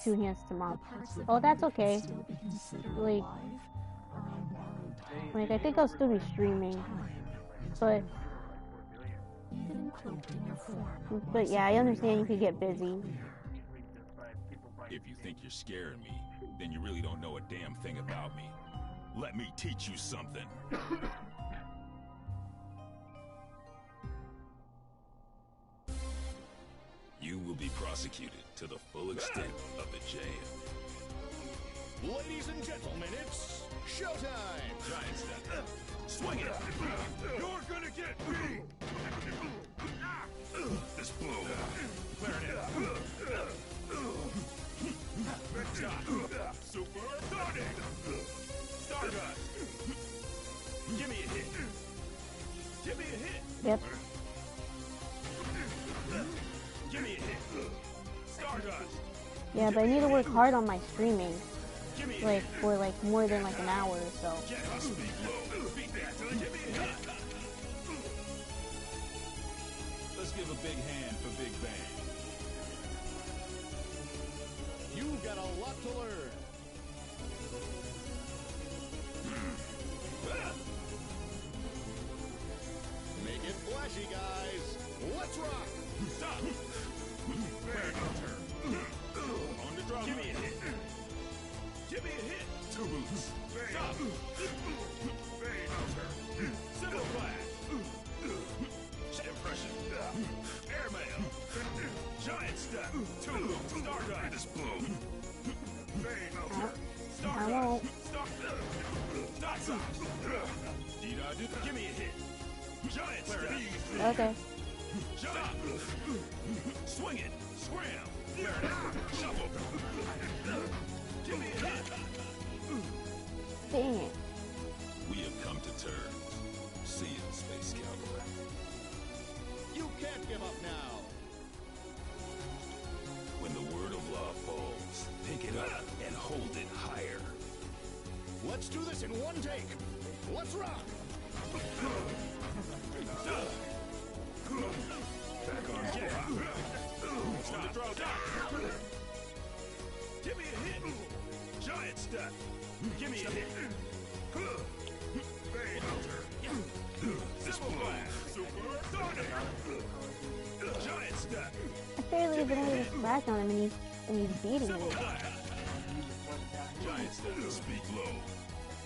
2 hands to mop. Oh, that's okay. Like I think I'll still be streaming, but yeah, I understand you could get busy. If you think you're scaring me, then you really don't know a damn thing about me. Let me teach you something. You will be prosecuted to the full extent of the jam. Ladies and gentlemen, it's showtime! Giant step. Swing it! You're gonna get me! This blow. Clarinet. Stop. Super Sonic! Stardust! Give me a hit! Give me a hit! Yep. Give me a hit! Stardust! Yeah, but I need to work hard on my streaming. Like, for like more than like an hour or so. Get hustle. Beat that. Give me a hit! Let's give a big hand for Big Bang. You've got a lot to learn. Make it flashy, guys. Let's rock. Stop. On the drum. Give me a hit. Give me a hit. 2 boots. Stop. Symbol flash. Impression. Airmail. Giant step. 2 boots. Stardust. This blow. I won't. Stop sign. Give me a hit. Giant step. Okay. Stop. Swing it. Scram. Shuffle. Give me a hit. Dang it. We have come to terms. See you, Space Cowboy. You can't give up now. When the word of law falls, pick it up and hold it higher. Let's do this in one take. Let's rock. Back on jet. Stop. Give me a hit. Giant step. Give me a hit. Symbol blast. Super Sonic. Giant step. I barely even made a scratch on him and he's beating me. Giant step. Speak low.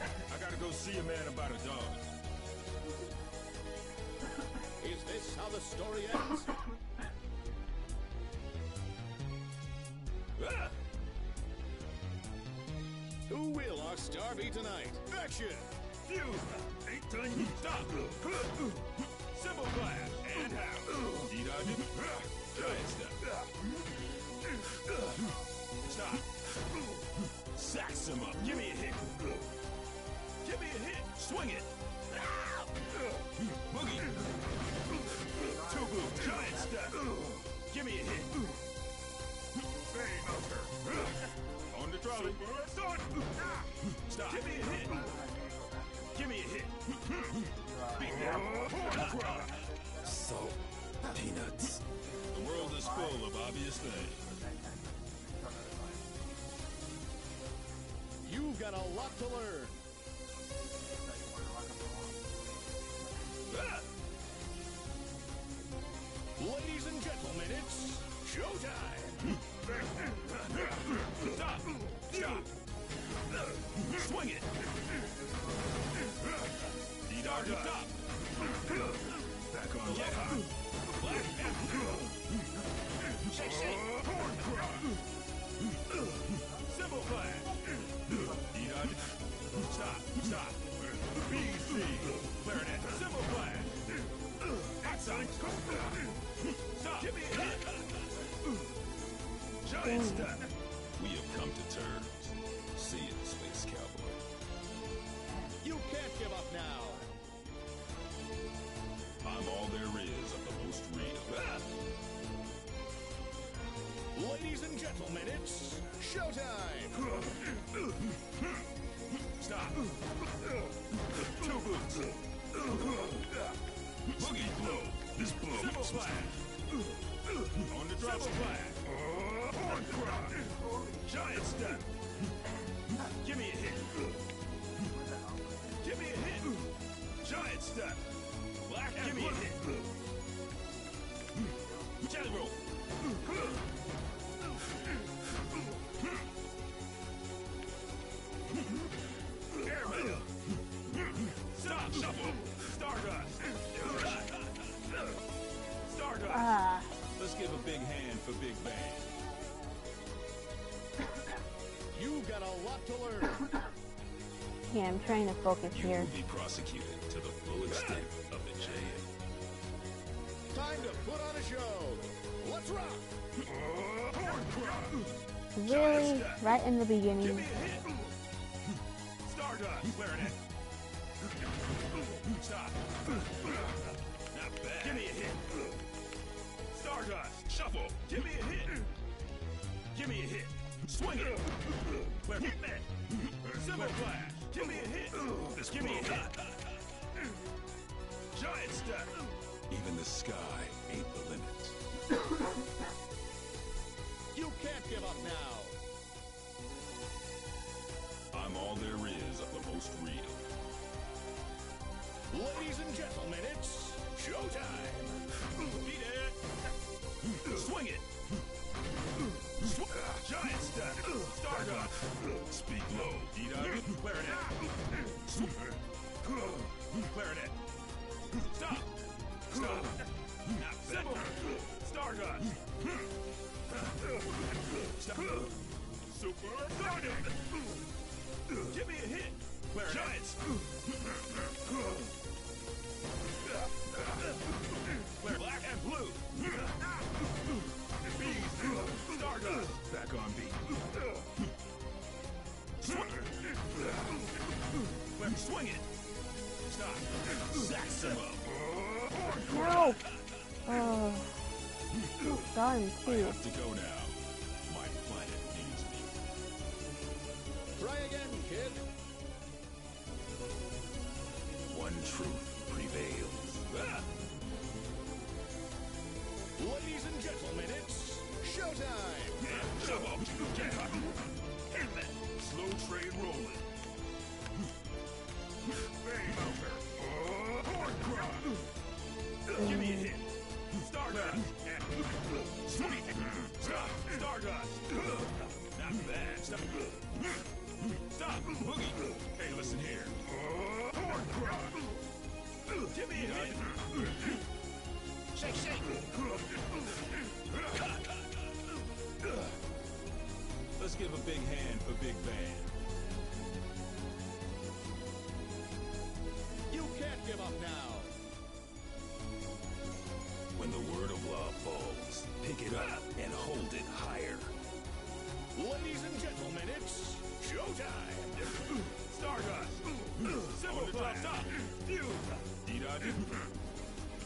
I gotta go see a man about a dog. Is this how the story ends? Who will our star be tonight? Action! Fuse! Ain't done yet. Stop! Symbol blast! And how? D-dodge. Giant step. Stop! Sax him up. Give me a hit. Give me a hit. Swing it. Boogie. 2 boot. Giant step. Give me a hit. On the trolley. Stop. Give me a hit. Give me a hit. Beat that. Salt. Peanuts. The world is full of obvious things. You've got a lot to learn. Ladies and gentlemen, it's showtime! Stop! Stop! Swing it! D-dog stop! Back on jet hot! Black apple! Shake! Horn cry! Symbol flash! D-dog stop! BC! Clarinet! Symbol flash! Outside! Stop! Give me a hit! Giant step! We have come to terms. See you, Space Cowboy. You can't give up now. Two boots. Boogie blow. This blow. Simple flash. On the drop flash. Horn cry. Giant step. Give me a hit. Give me a hit. Giant step. Black and give me a hit. Jelly roll. Airmail. Stop. Shuffle. Stardust. Stardust. Let's give a big hand for Big Bang. You've got a lot to learn. Yeah, I'm trying to focus You here. will be prosecuted to the full extent of the JA. Time to put on a show. Let's rock. Really? Right in the beginning. Stardust. Clarinet. Stop. Not bad. Give me a hit. Stardust. Shuffle. Give me a hit. Give me a hit. Swing it. Hitman. Simple flash. Give me a hit. Give me a hit. Giant step. Even the sky ain't the limit. You can't give up now. I'm all there is of the most real. Ladies and gentlemen, it's showtime. Beat it. Swing it. Giant step. Stardust. Speak low. D-Dog. Clarinet. Clarinet. Stop. Stop. Not simple. Stardust. Stop. Super Sonic. Give me a hit. Clarinet. Giants. Black and blue. Bees. Stardust. Back on beat. Swing it. Stop. Saximo. No! Oh. Darn, I too. have to go now. My planet needs me. Try again, kid. One truth prevails. Ladies and gentlemen, it's showtime. Shove up. Slow train rolling. Bang over. Horn cry. Give me a hit. Stardust. Sweet. Stop. Stardust. Not bad. Stop. Stop. Boogie. Hey, listen here. Horn cry. Give me a hit. Shake, shake. Let's give a big hand for Big Bang. You can't give up now. When the word of law falls, pick it up and hold it higher. Ladies and gentlemen, it's showtime. Stardust. Simple flash. Stop. Fuse. D-Dog.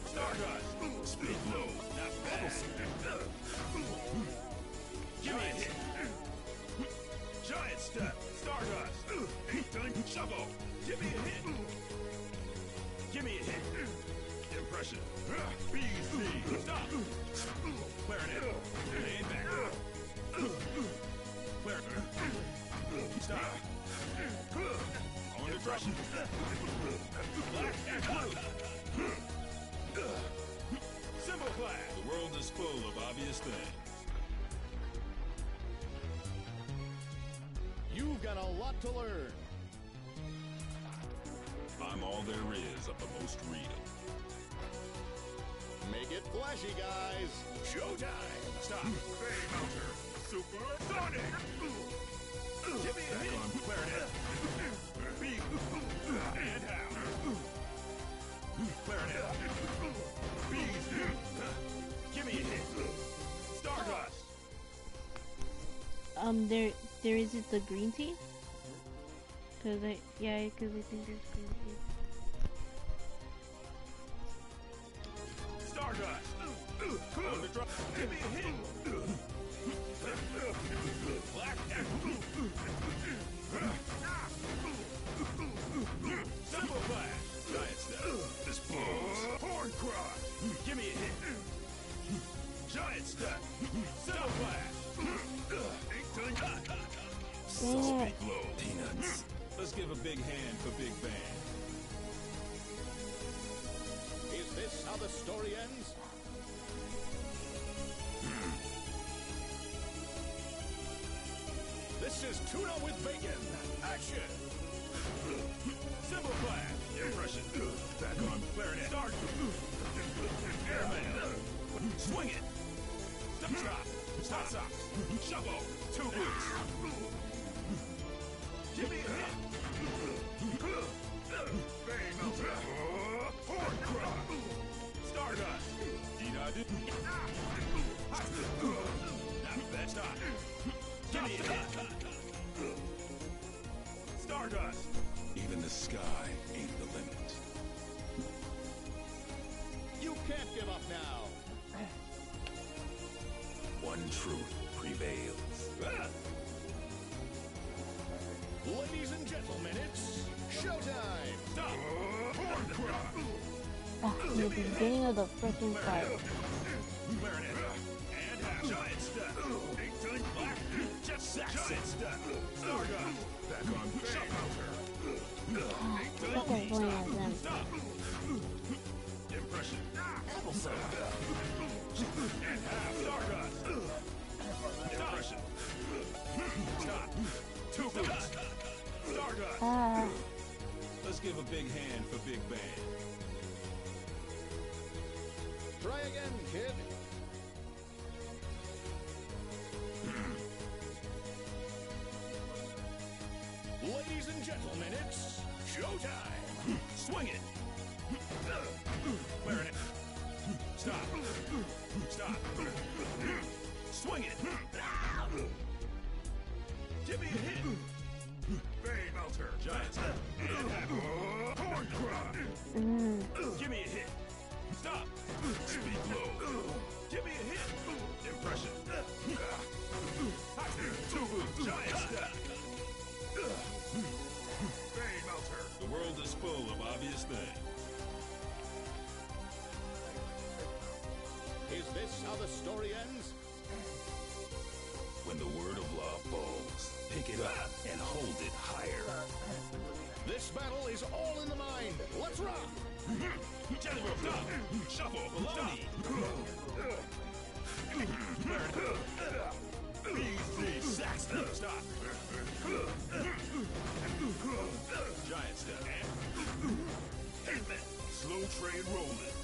Stardust. Speak low. Not bad. Give me a hit. Giant step. Stardust. Done. Shovel. Give me a hit. Give me a hit. Impression. BC. Stop. Clarinet. Lay back. Clarinet. Stop. On depression. Black and blue. Symbol flash. The world is full of obvious things. You've got a lot to learn. I'm all there is of the most real. Make it flashy, guys. Showtime. Stop. Bay Mounter. Super Sonic. Give me a hit. On Clarinet. Beat. And how. Clarinet. Bees. Give me a hit. Stardust. There is it the green tea? Cause I think there's green tea. Stardust. On the drop. Give me a hit. Black and blue. Dang it. Speak low, peanuts. Let's give a big hand for Big Bang. Is this how the story ends? This is tuna with bacon. Action! Simple plan. Impression. Back on clarinet. Start. Airman. Swing it. Stop. Stop. Shuffle. 2 boots. Give me a hit. Bang melter. Horn cry. Stardust. D-da-do. Not bad. Stop. Give me a hit. Stardust. Even the sky ain't the limit. You can't give up now. One truth prevails. Ladies and gentlemen, it's showtime. Stop. Horn cry. In the beginning of the freaking fight. Clarinet. And half giant step. 18 black. Just giant step. Stardust. Back on bang melter. Fucking playing as them. Stop. Impression. Apple cider. And half Stardust. Impression. Stop. 2 boots. Stardust. Let's give a big hand for Big Bang. Try again, kid. Ladies and gentlemen, it's showtime. Swing it. Clarinet. Stop. Stop. Swing it. Give me a hit. Bang melter. Giant step. Horn cry. Give me a hit. Stop. Speak low. Give me a hit. Impression. 2 boots. Giant step. Bang melter. The world is full of obvious things. Is this how the story ends? When the word of law falls, pick it up and hold it higher. This battle is all in the mind. Let's rock! General, stop! Shuffle, baloney! Easy, Saxton, stop! Giant step. Slow train rolling.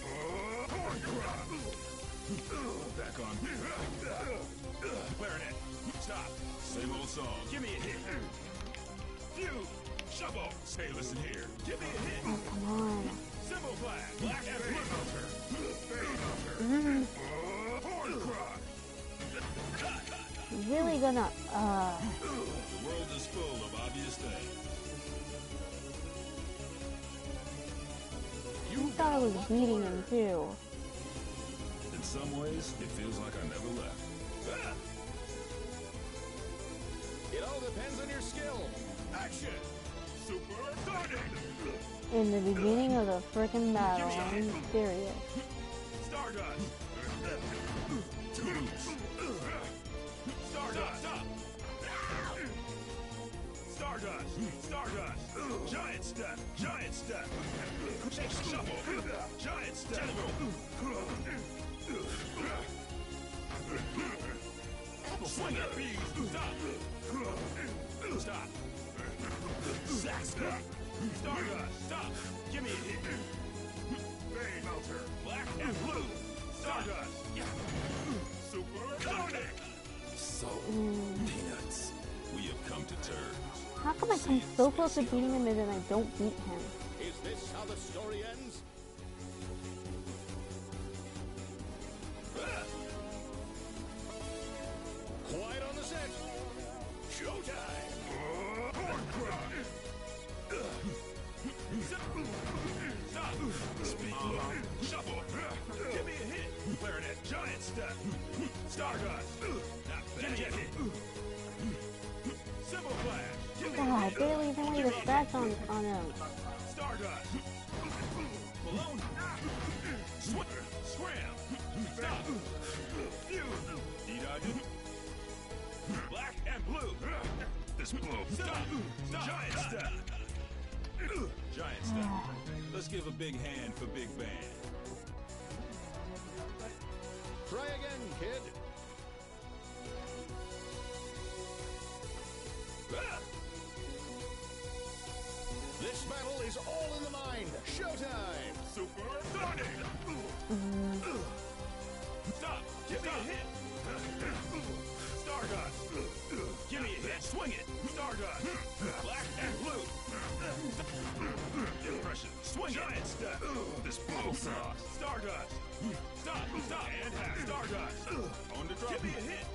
Horn cry! Back on. Clarinet, stop. Same old song. Give me a hit. Few. Shuffle. Say, listen here. Give me a hit. Oh, come on. Symbol flag. Black and blue melter. Horn cry. Really gonna, The world is full of obvious things. I thought I was beating him too. In some ways, it feels like I never left. It all depends on your skill. Action! Super starting! In the beginning of the frickin' battle, I'm serious. Stardust! 2 boots. Stardust! Stardust! Stardust! Giant step! Giant step! Shuffle! Giant step! Swing it! Stop! Stop! Saxton! Stardust! Stop! Give me a hit! Bang melter! Black and blue! Stardust! Super Sonic! So, peanuts, we have come to terms. How come I come so close to beating him and then I don't beat him? Is this how the story ends? Quiet on the set. Showtime. Horn cry. Stop. Speak low. Shuffle. Give me a hit. Clarinet. Giant step. Stardust. Not bad. Give me a hit. Symbol flash. God, I barely even laid a scratch on him. Stardust. Balloon. Scram. Stop. Fuse. D-dodge. Black and blue. This blow. Stop! Stop! Giant step! Giant step. Let's give a big hand for Big Bang. Try again, kid. This battle is all in the mind. Showtime! Super Sonic! Stop! Give me a hit! Stardust! Give me a hit! Swing it! Stardust! Black and blue! Impression! Swing it! Giant step! This blow sauce! Stardust! Stop! Stop! And half! Stardust! On the drop! Give me a hit!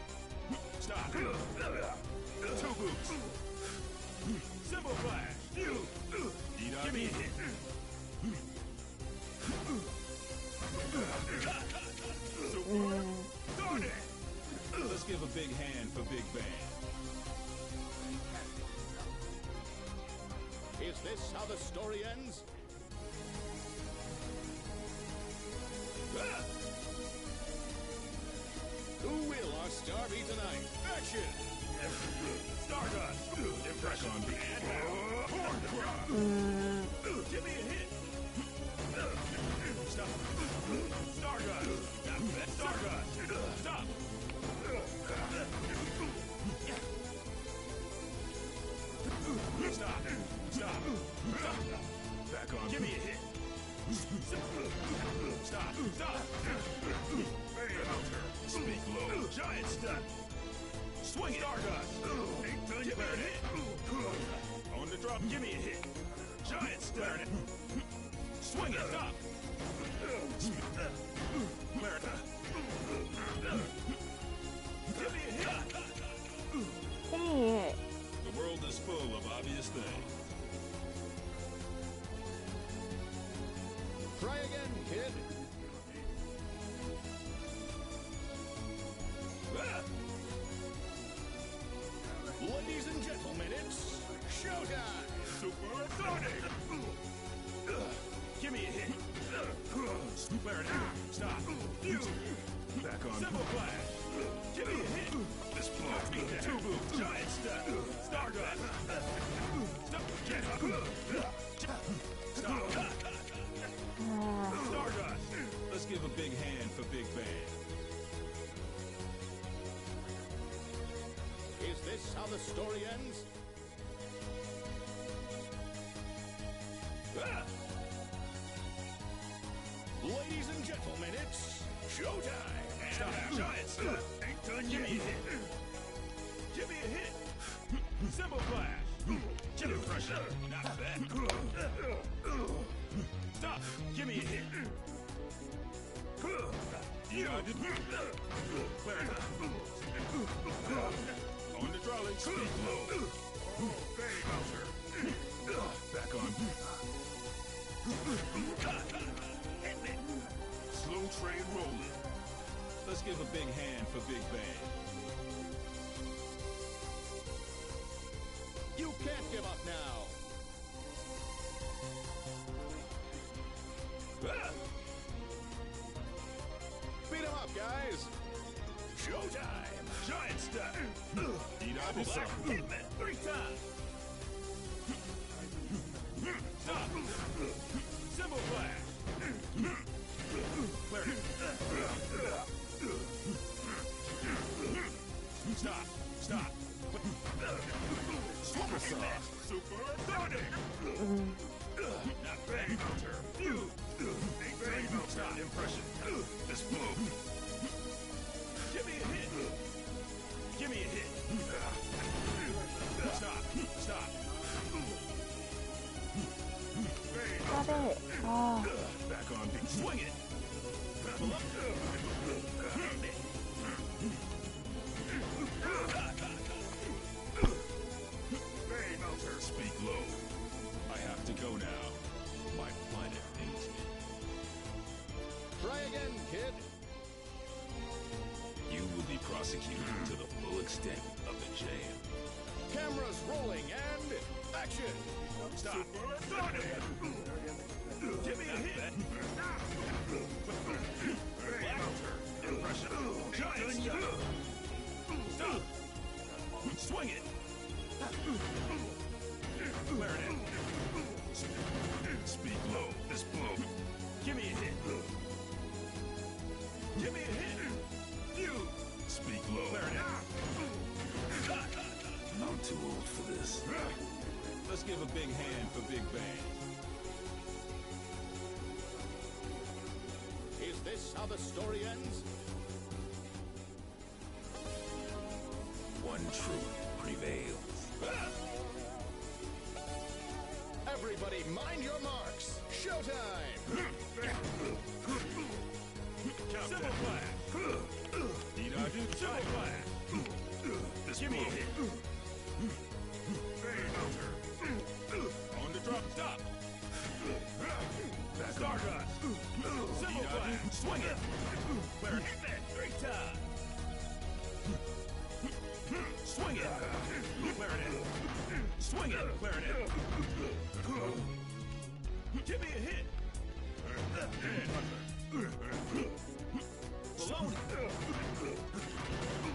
Stop! Two boots! Symbol flash! Give me a hit! Super Sonic! Let's give a big hand for Big Bang. Is this how the story ends? Who will our star be tonight? Action! Stardust! Impress on the Horn Crop! Give me a hit! Stop! Stardust! Stardust! Stop! Stop! Stop! Stop! Back on. Give me a hit! Stop! Stop! Speak low! Giant step! Swing it! Stardust! Give me a hit! On the drop, give me a hit! Giant step! Swing it! Stop! Give me a hit! Dang it. The world is full of obvious things. Try again, kid. Ladies and gentlemen, it's showtime! Super Sonic! Give me a hit! Stop! Back on. Symbol flash! Give me a hit! This blows me down. Two boots! Giant step! Stardust! Stop! Get up! Stop! Stardust! Let's give a big hand for Big Bang. Is this how the story ends? Ladies and gentlemen, it's showtime! Stop! Giant step! Ain't done yet! Give me a hit! Give me a hit! Symbol flash! Give me pressure! Not bad! Stop! Give me a hit! On the trolley! Speed low! Bang Bowser! Back on! Slow train rolling! Let's give a big hand for Big Bang. You can't give up now! Beat him up, guys! Showtime! Giant step! Eat apple sauce! Hitman! 3 times! Stop! Symbol flash! Stop! Stop! Super sauce! Super Sonic! Not bad, Hunter! Stop! Impression! This blow! Give me a hit! Give me a hit! Stop! Stop! Stop it. Oh. Back on big swing it! Speak low. I have to go now. My planet needs me. Try again, kid. You will be prosecuted to the full extent of the jail. Cameras rolling and action! Stop! Sonic! Give me a hit! Impression! Giant step! Stop! Swing it! Clarinet. Speak low. This blow. Give me a hit. Give me a hit. You. Speak low. Clarinet. I'm too old for this. Let's give a big hand for Big Bang. Is this how the story ends? One truth prevails. Everybody mind your marks. Showtime! Civil flag. Need I do civil flag? Give me a hit. On the drop, stop. Stardust. Civil flag. Swing it. Claire, hit that 3 times. Swing it. Clarinet. Swing it. Clarinet. Give me a hit. Baloney.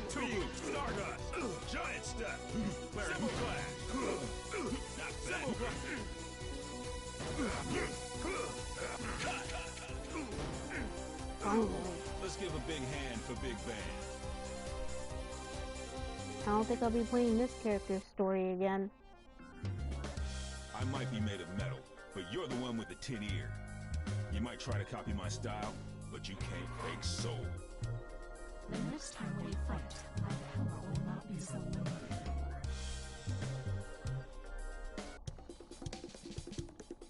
Two loops. Stardust. Giant step. Civil flag. Not civil flag. Let's give a big hand for Big Bang. I don't think I'll be playing this character's story again. I might be made of metal, but you're the one with the tin ear. You might try to copy my style, but you can't fake soul. The next time we fight, my power will not be so limited.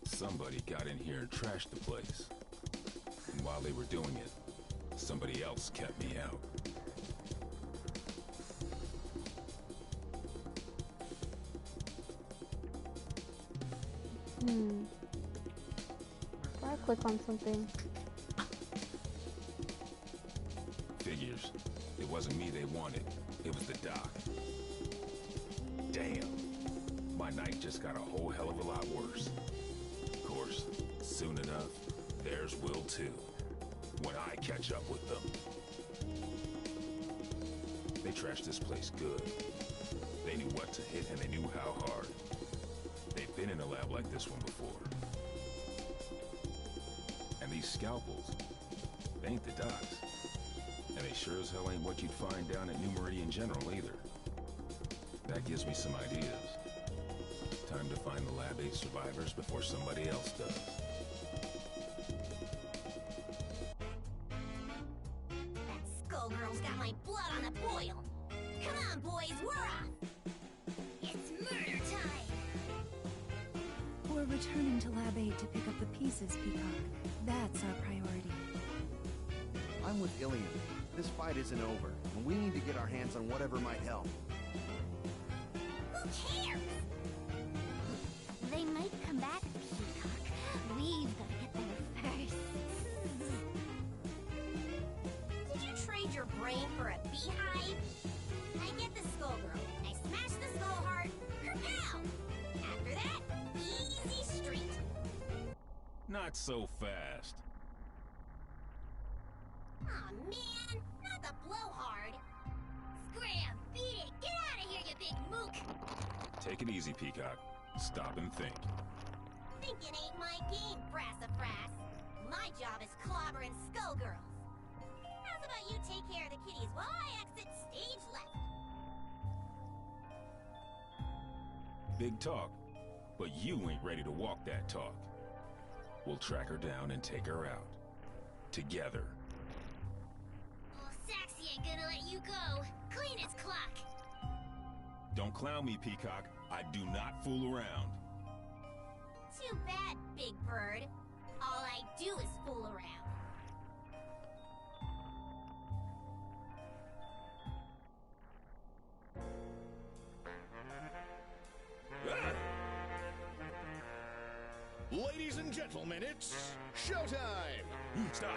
Somebody got in here and trashed the place. And while they were doing it, somebody else kept me out. Why I click on something? Figures. It wasn't me they wanted. It was the doc. Damn. My night just got a whole hell of a lot worse. Of course, soon enough, theirs will too. When I catch up with them. They trashed this place good. They knew what to hit and they knew how hard. They've been in a lab like this one before. And these scalpels, they ain't the docs. And they sure as hell ain't what you'd find down at New Meridian General either. That gives me some ideas. Time to find the Lab 8 survivors before somebody else does. That SkullGirl's got my blood on the boil. Come on, boys, we're off. It's murder time. We're returning to Lab 8 to pick up the pieces, Peacock. That's our priority. I'm with Ilian. This fight isn't over, and we need to get our hands on whatever might help. Who cares? They might come back, Peacock. We've got to get there first. Did you trade your brain for a beehive? I get the SkullGirl. I smash the skull heart. Kerpow! After that, easy street. Not so fast. Aw, man, not the blowhard. Scram, beat it. Get out of here, you big mook. Take it easy, Peacock. Stop and think. Thinking ain't my game, Brassafrass. My job is clobbering SkullGirls. How's about you take care of the kitties while I exit stage left? Big talk, but you ain't ready to walk that talk. We'll track her down and take her out. Together. Oh, Saxy ain't gonna let you go. Clean his clock. Don't clown me, Peacock. I do not fool around. Too bad, Big Bird. All I do is fool around. Ladies and gentlemen, it's showtime! Stop!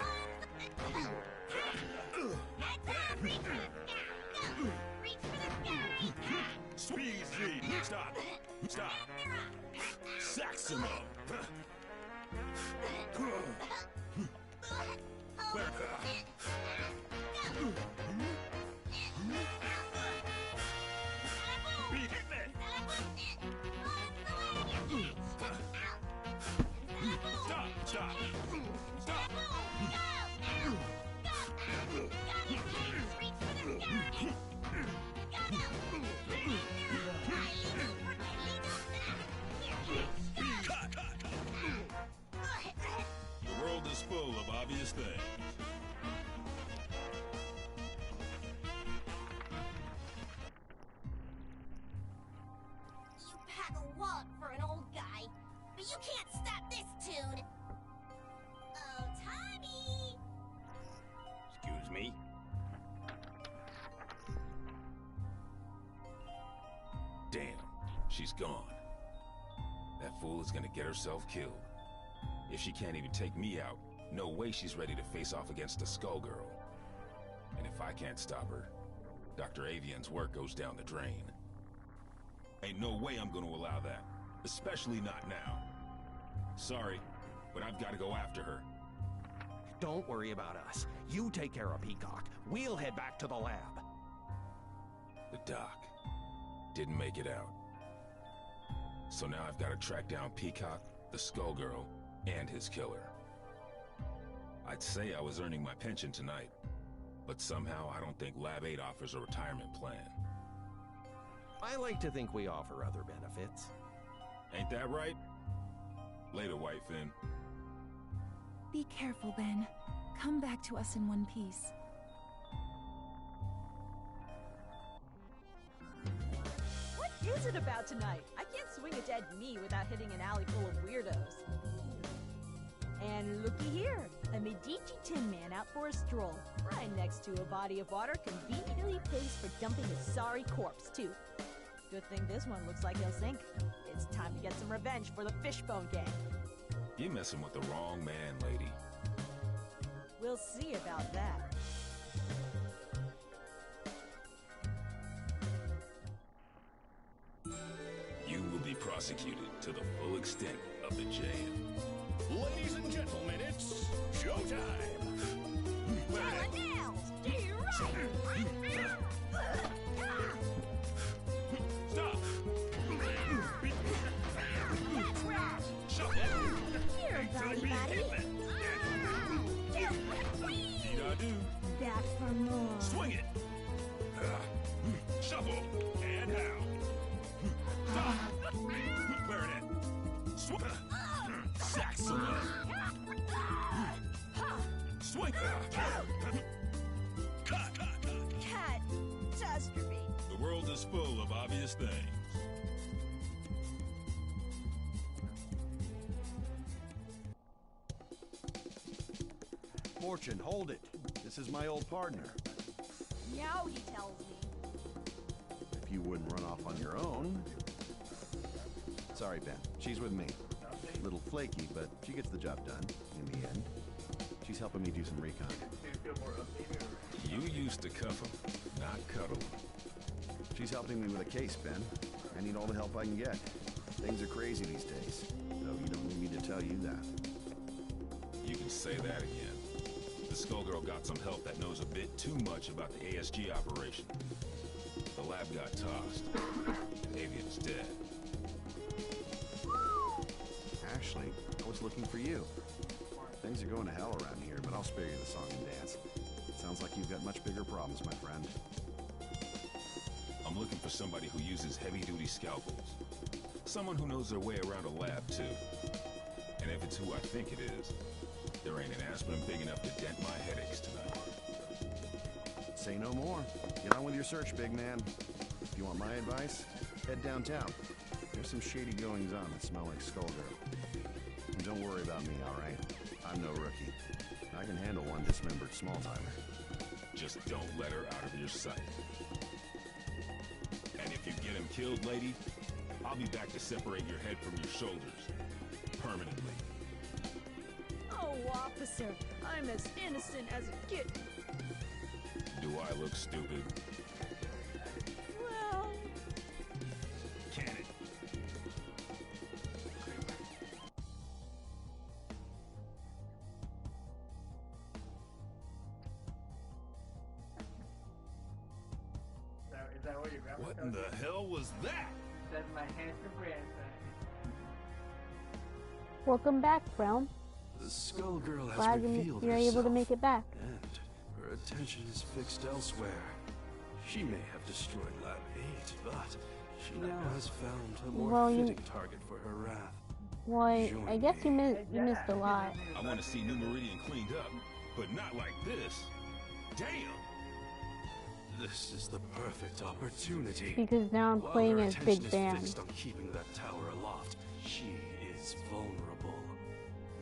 Reach for the sky! Go! Reach for the sky! Speed feed! Stop! Stop! Sax him up! Where? Be hit me! you pack a wallet for an old guy, but you can't stop this tune. Oh, Tommy! Excuse me? Damn, she's gone. That fool is gonna get herself killed. If she can't even take me out, no way she's ready to face off against a Skullgirl. And if I can't stop her, Dr. Avian's work goes down the drain. Ain't no way I'm gonna allow that. Especially not now. Sorry, but I've gotta go after her. Don't worry about us. You take care of Peacock. We'll head back to the lab. The doc didn't make it out. So now I've gotta track down Peacock, the Skullgirl, and his killer. I'd say I was earning my pension tonight, but somehow I don't think Lab 8 offers a retirement plan. I like to think we offer other benefits. Ain't that right? Later, Whitefin. Be careful, Ben. Come back to us in one piece. What is it about tonight? I can't swing a dead knee without hitting an alley full of weirdos. And looky here, a Medici Tin Man out for a stroll, right next to a body of water conveniently placed for dumping a sorry corpse, too. Good thing this one looks like he'll sink. It's time to get some revenge for the Fishbone Gang. You're messing with the wrong man, lady. We'll see about that. You will be prosecuted to the full extent of the jam. Ladies and gentlemen, it's showtime! Stop! Shut Here, buddy. Dee-da-do. Back for more. Swing it! Shuffle! And how? Stop! Clarinet! Saxophone! Swing! Catastrophe! The world is full of obvious things. Fortune, hold it. This is my old partner. Now he tells me. If you wouldn't run off on your own. Sorry, Ben. She's with me. A little flaky, but she gets the job done in the end. She's helping me do some recon. You used to cuff him, not cuddle him. She's helping me with a case, Ben. I need all the help I can get. Things are crazy these days, though you don't need me to tell you that. You can say that again. The Skullgirl got some help that knows a bit too much about the ASG operation. The lab got tossed. Avian's dead. Ashley, I was looking for you. Things are going to hell around here, but I'll spare you the song and dance. Sounds like you've got much bigger problems, my friend. I'm looking for somebody who uses heavy-duty scalpels. Someone who knows their way around a lab, too. And if it's who I think it is, there ain't an aspirin big enough to dent my headaches tonight. Say no more. Get on with your search, big man. If you want my advice, head downtown. There's some shady goings-on that smell like SkullGirl. And don't worry about me, all right? I'm no rookie. I can handle one dismembered small-timer. Just don't let her out of your sight. And if you get him killed, lady, I'll be back to separate your head from your shoulders. Permanently. Oh, officer, I'm as innocent as a kid. Do I look stupid? Well... Can it? Is that what your grandma What in the hell was that? That's my handsome grandson. Welcome back, Brown. The Skullgirl has Glad revealed you're herself, able to make it back. and her attention is fixed elsewhere. She may have destroyed Lab 8, but she now has found a more fitting target for her wrath. Well, I guess you missed a lot. I want to see New Meridian cleaned up, but not like this. Damn! This is the perfect opportunity. Because now I'm While playing her as attention Big is Dan. fixed on keeping that tower aloft, she is vulnerable.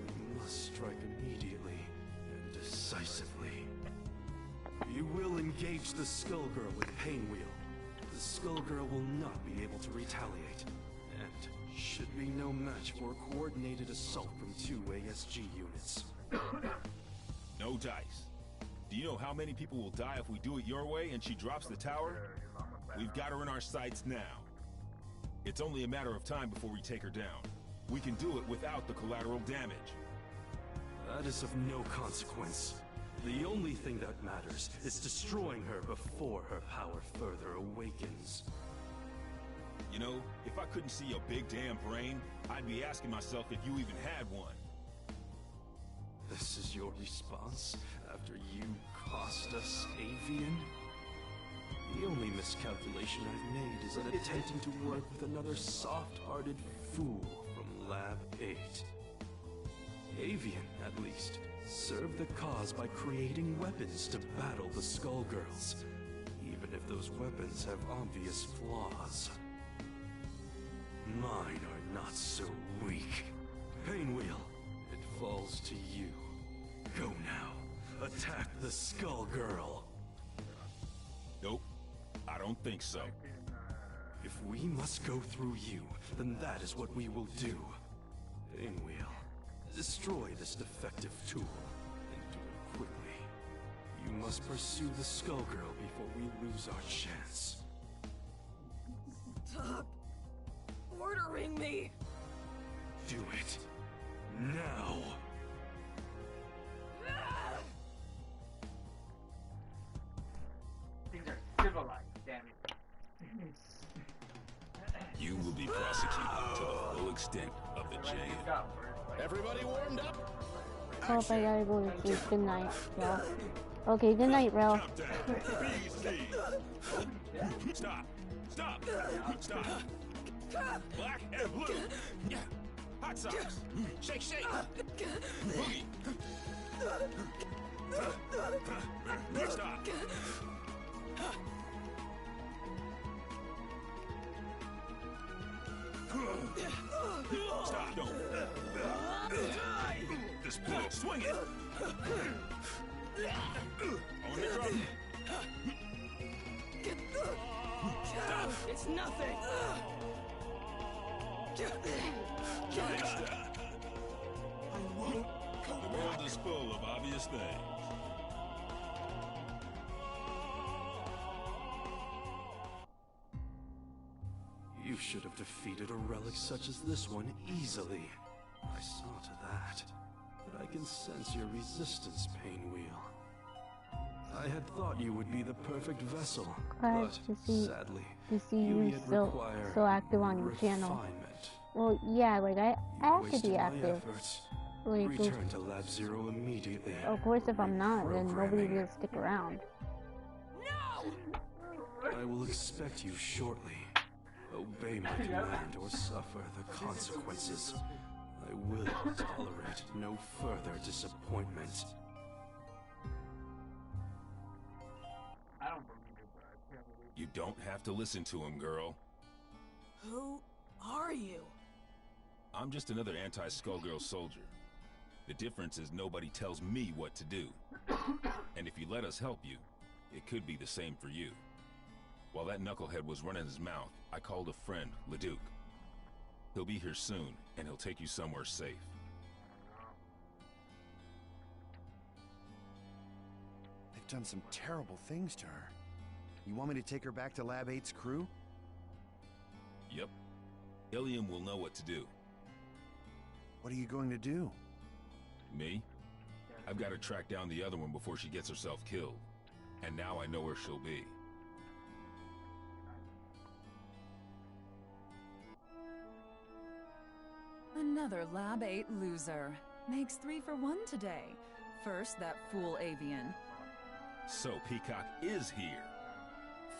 We must strike immediately and decisively. You will engage the Skullgirl with Painwheel. The Skullgirl will not be able to retaliate, and should be no match for a coordinated assault from 2 ASG units. No dice. Do you know how many people will die if we do it your way and she drops the tower? We've got her in our sights now. It's only a matter of time before we take her down. We can do it without the collateral damage. That is of no consequence. The only thing that matters is destroying her before her power further awakens. You know, if I couldn't see your big damn brain, I'd be asking myself if you even had one. This is your response after you cost us Avian? The only miscalculation I've made is in attempting to work with another soft-hearted fool from Lab 8. Avian, at least, served the cause by creating weapons to battle the Skullgirls, even if those weapons have obvious flaws. Mine are not so weak. Painwheel, it falls to you. Go now. Attack the Skullgirl. Nope. I don't think so. If we must go through you, then that is what we will do. Painwheel, destroy this defective tool, and do it quickly. You must pursue the Skullgirl before we lose our chance. Stop ordering me! Do it. Now! These are civilized, damn it. You will be prosecuted to the full extent of the jail. Everybody warmed up? Oh, I gotta go to sleep. Good night, Rel. Okay, good night, Rel. Stop! Stop! Stop! Black and blue! Hot socks! Shake, shake! Boogie! Stop! Stop! Don't! This blow! Swing it! On the drum! Stop! It's nothing! I won't! The world is full of obvious things. You should have defeated a relic such as this one easily. I saw to that. But I can sense your resistance, Painwheel. I had thought you would be the perfect vessel, Glad but to see you you yet still require so active on your channel. refinement. Well, yeah, like I have to Wasted be my active. efforts. Like, Return to Lab Zero immediately. of course, if I'm not, then nobody Programming. will stick around. I will expect you shortly. Obey my command or suffer the consequences. I will tolerate no further disappointment. I don't believe it, but I can't believe You don't have to listen to him, girl. Who are you? I'm just another anti-Skullgirl soldier. The difference is nobody tells me what to do. And if you let us help you, it could be the same for you. While that knucklehead was running his mouth, I called a friend, Leduc. He'll be here soon, and he'll take you somewhere safe. They've done some terrible things to her. You want me to take her back to Lab 8's crew? Yep. Ilium will know what to do. What are you going to do? Me? I've got to track down the other one before she gets herself killed. And now I know where she'll be. Another Lab 8 loser. Makes 3 for 1 today. First, that fool Avian. So Peacock is here.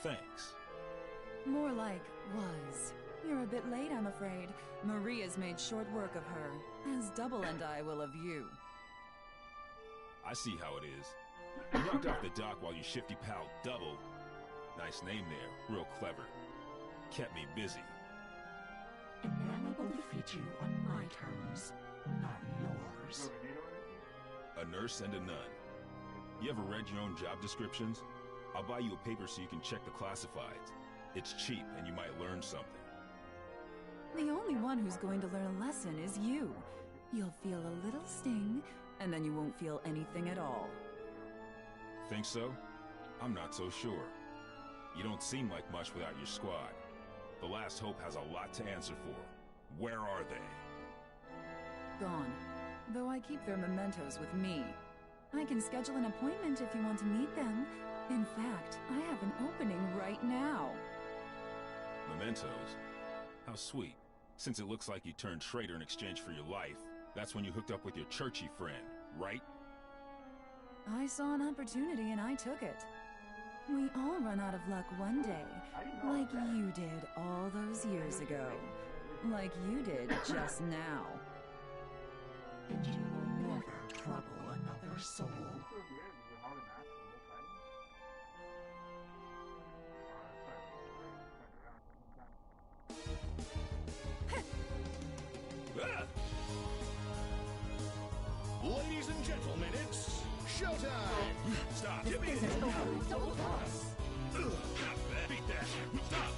Thanks. More like was. You're a bit late, I'm afraid. Maria's made short work of her, as Double and I will of you. I see how it is. You knocked off the dock while your shifty pal Double Nice name there, real clever. Kept me busy. And now I will defeat you on my terms, not yours. A nurse and a nun. You ever read your own job descriptions? I'll buy you a paper so you can check the classifieds. It's cheap and you might learn something. The only one who's going to learn a lesson is you. You'll feel a little sting, and then you won't feel anything at all. Think so? I'm not so sure. You don't seem like much without your squad. The Last Hope has a lot to answer for. Where are they? Gone. Though I keep their mementos with me. I can schedule an appointment if you want to meet them. In fact, I have an opening right now. Mementos? How sweet. Since it looks like you turned traitor in exchange for your life, that's when you hooked up with your churchy friend, right? I saw an opportunity and I took it. We all run out of luck one day, like you did all those years ago. Like you did just now. And you will never trouble another soul. Ladies and gentlemen, it's showtime! Stop! Give me a hit! Beat that! Stop!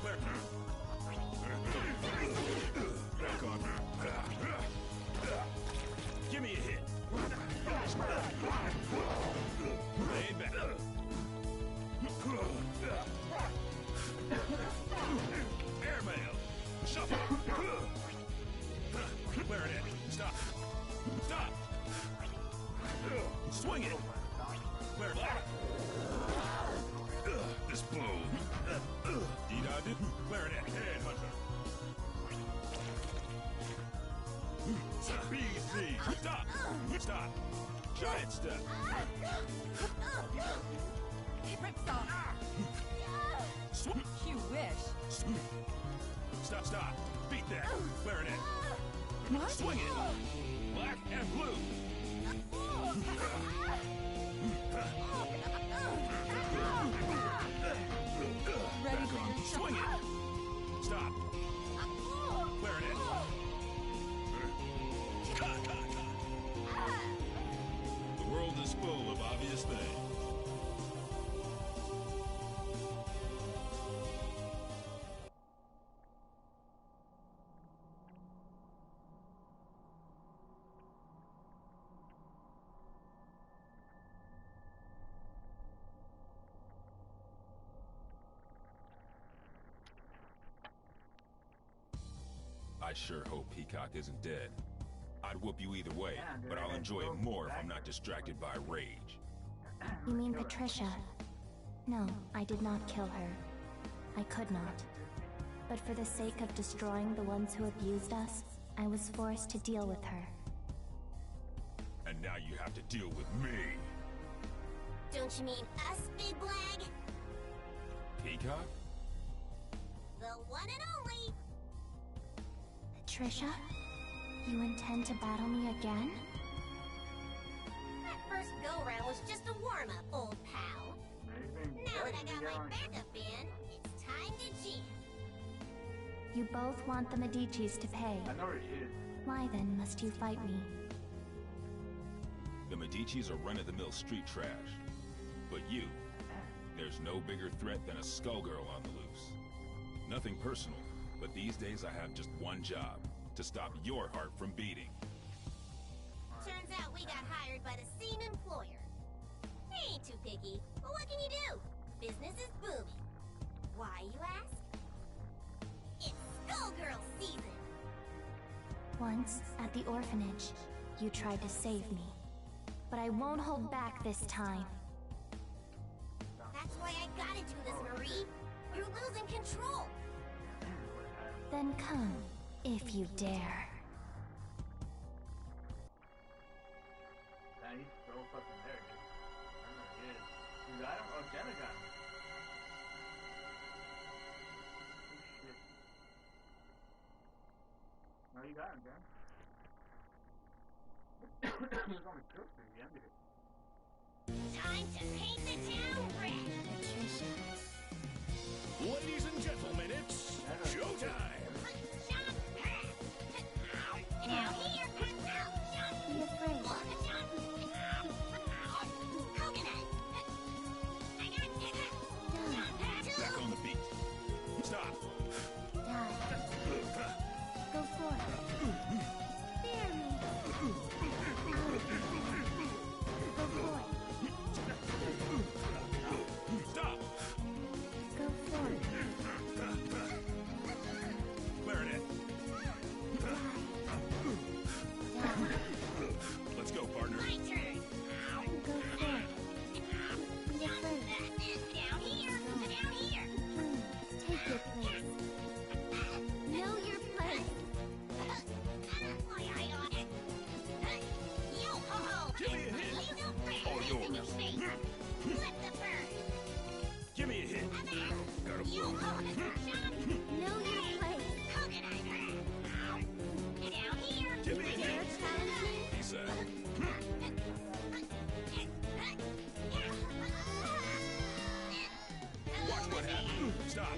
Clear. Back on. Give me a hit! Lay back. Airmail! Shuffle! Clarinet! Stop! Stop! Swing it! Clarinet! This blow! D-dodged it? Clarinet! Headhunter! BZ! Stop! Stop! Giant step! You wish. Stop, stop! Beat that! Clarinet! What? Swing it! Black and blue! Ready, Granny? Swing it! Stop! Clarinet! The world is full of obvious things. I sure hope Peacock isn't dead. I'd whoop you either way, but I'll enjoy it more if I'm not distracted by rage. You mean Patricia? No, I did not kill her. I could not. But for the sake of destroying the ones who abused us, I was forced to deal with her. And now you have to deal with me. Don't you mean us, Big Blag? Peacock? The one and only! Patricia? You intend to battle me again? That first go-round was just a warm-up, old pal. Now that I got my backup in, it's time to jam. You both want the Medicis to pay. I know it is. Why then must you fight me? The Medicis are run-of-the-mill street trash. But you, there's no bigger threat than a Skullgirl on the loose. Nothing personal, but these days I have just one job, to stop your heart from beating. Turns out we got hired by the same employer. They ain't too picky, but what can you do? Business is booming. Why, you ask? It's SkullGirls season! Once, at the orphanage, you tried to save me. But I won't hold back this time. That's why I gotta do this, Marie. You're losing control. Then come, if you dare. Nah, he's so fucking there, dude. I know he is. Dude, I don't know if Jenna got him. Oh, shit. No, you got him, Jen. He was on the cook, so he ended it. Time to paint the town red. Patricia. Ladies and gentlemen, it's showtime! Now here, be afraid. Back on the beat. Stop. Die. Go for it. Dare me. Go for it. Stop. Go for it. Clarinet. Let's go, partner. My turn. Go for it. Be afraid. Down here. Down here. Take your place. Know your place. Give me a hit. All yours. Flip the bird. Give me a hit. Got a Know your place. Down here. Give me a Dare hit. challenge me? He said. Watch what happens. Stop.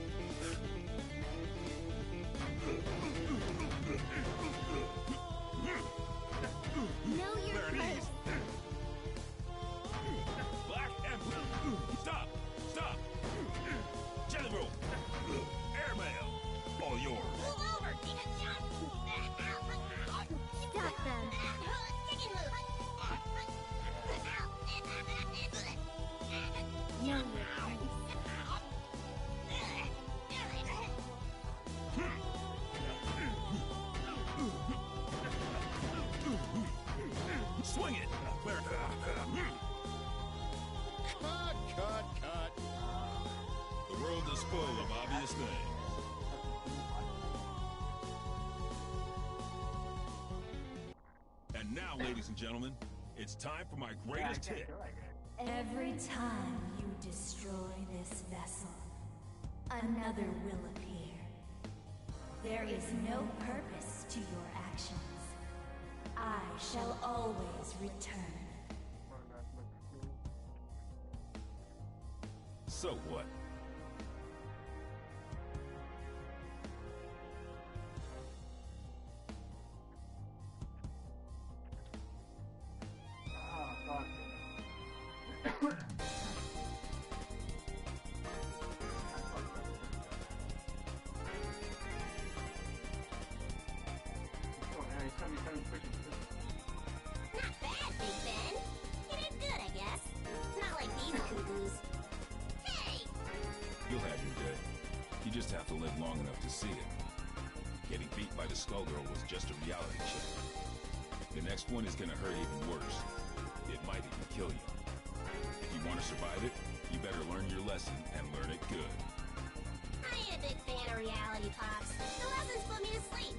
Know your There it place. is. Black and blue. Stop. Stop. Jelly roll. Airmail. All yours. Move over. Stop them. Know your place. Swing it. Clear. Cut. The world is full of obvious things. And now, ladies and gentlemen, it's time for my greatest hit. Every time you destroy this vessel, another will appear. There is no purpose to your actions. I shall always return. So what? Not bad, Big Ben. You did good, I guess. Not like these cuckoos. Hey! You'll have your day. You just have to live long enough to see it. Getting beat by the Skullgirl was just a reality check. The next one is gonna hurt even worse. It might even kill you. If you want to survive it, you better learn your lesson and learn it good. I ain't a big fan of reality, Pops. The lessons put me to sleep.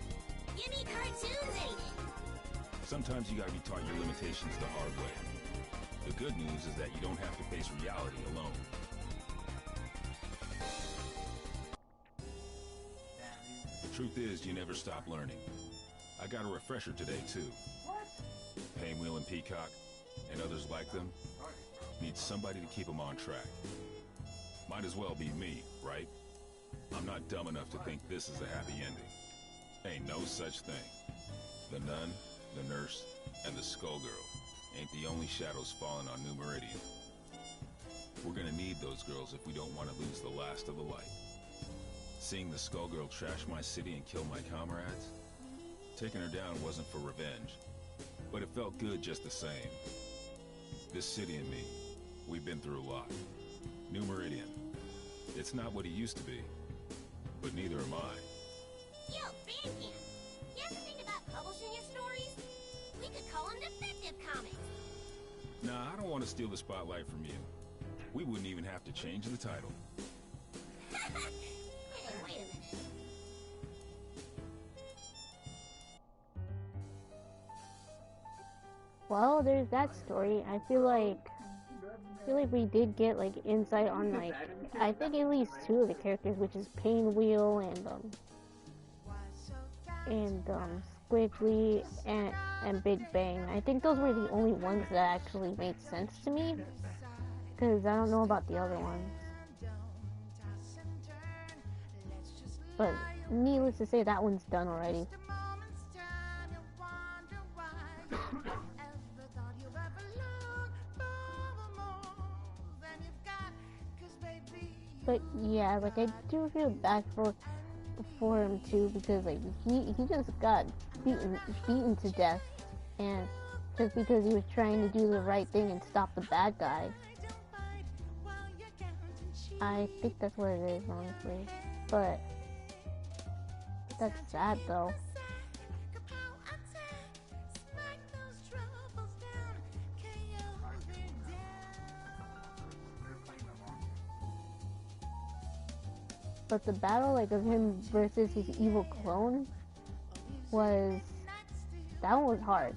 Give me cartoons any day. Sometimes you gotta be taught your limitations the hard way. The good news is that you don't have to face reality alone. The truth is, you never stop learning. I got a refresher today, too. Painwheel and Peacock, and others like them, need somebody to keep them on track. Might as well be me, right? I'm not dumb enough to think this is a happy ending. Ain't no such thing. The nun, the nurse, and the Skullgirl ain't the only shadows falling on New Meridian. We're gonna need those girls if we don't want to lose the last of the light. Seeing the Skullgirl trash my city and kill my comrades? Taking her down wasn't for revenge, but it felt good just the same. This city and me, we've been through a lot. New Meridian, it's not what it used to be, but neither am I. Yo, Bandcamp! You ever think about publishing your stories? We could call them Defective Comics. Nah, I don't want to steal the spotlight from you. We wouldn't even have to change the title. Hey, wait a minute. Well, there's that story. I feel like we did get like insight on like I think at least two of the characters, which is Painwheel and Squiggly and Big Bang. I think those were the only ones that actually made sense to me. because I don't know about the other ones. But needless to say, that one's done already. But yeah, like I do feel bad for him too, because like he just got beaten to death, and just because he was trying to do the right thing and stop the bad guy. I think that's what it is, honestly. But that's sad though. But the battle, like, of him versus his evil clone that one was hard.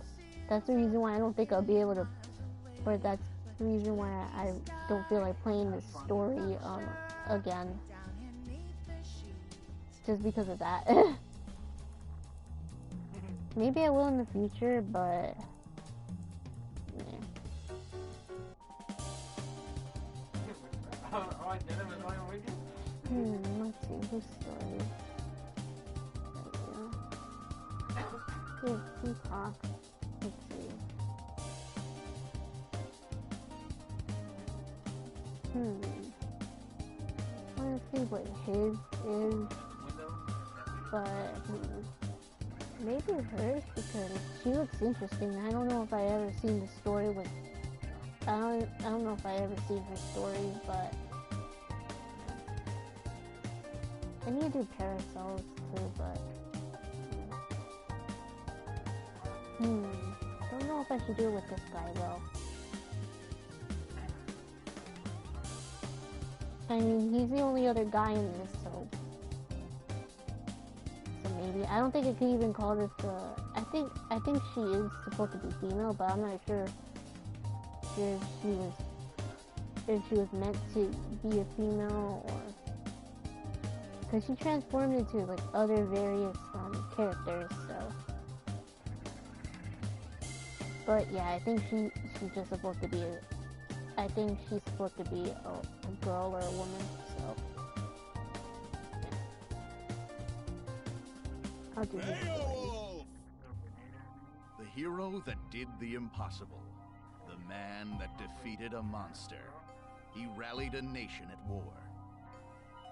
That's the reason why I don't think I'll be able to, or that's the reason why I don't feel like playing this story again. Just because of that. Maybe I will in the future, but let's see, whose story? Peacock. Let's see. I want to see what his is, but maybe hers, because she looks interesting. I don't know if I ever seen the story with. I don't know if I ever seen her story, but I need to do parasols too, but don't know if I should do it with this guy though. I mean, he's the only other guy in this, so maybe. I don't think it could even call this I think she is supposed to be female, but I'm not sure if she was meant to be a female, or because she transformed into like other various characters, so. But yeah, I think she's just supposed to be I think she's supposed to be a girl or a woman, so yeah. I'll do this. The hero that did the impossible. The man that defeated a monster. He rallied a nation at war.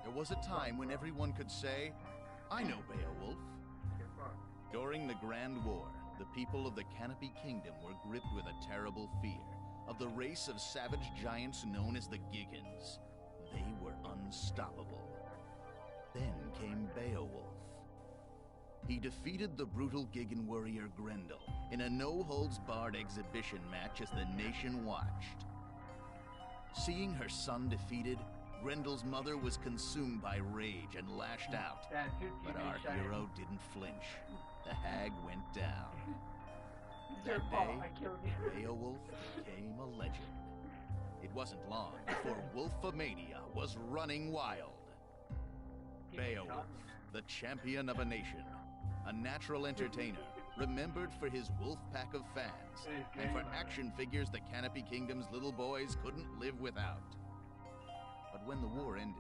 There was a time when everyone could say, I know Beowulf. During the Grand War, the people of the Canopy Kingdom were gripped with a terrible fear of the race of savage giants known as the Giggans. They were unstoppable. Then came Beowulf. He defeated the brutal Giggan warrior Grendel in a no-holds-barred exhibition match as the nation watched. Seeing her son defeated, Grendel's mother was consumed by rage and lashed out. But our hero didn't flinch. The hag went down. That day, Beowulf became a legend. It wasn't long before Wolfomania was running wild. Beowulf, the champion of a nation, a natural entertainer, remembered for his wolf pack of fans, and for action figures the Canopy Kingdom's little boys couldn't live without. But when the war ended,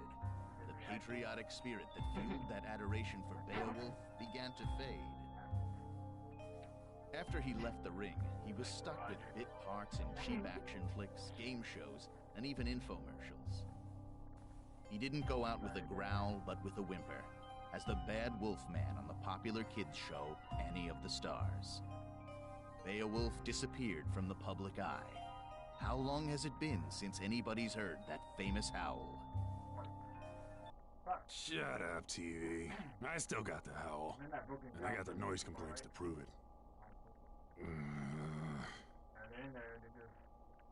the patriotic spirit that fueled that adoration for Beowulf began to fade. After he left the ring, he was stuck with bit parts in cheap action flicks, game shows, and even infomercials. He didn't go out with a growl, but with a whimper, as the bad wolf man on the popular kids show, Annie of the Stars. Beowulf disappeared from the public eye. How long has it been since anybody's heard that famous howl? Shut up, TV. I still got the howl. And I got the noise complaints to prove it.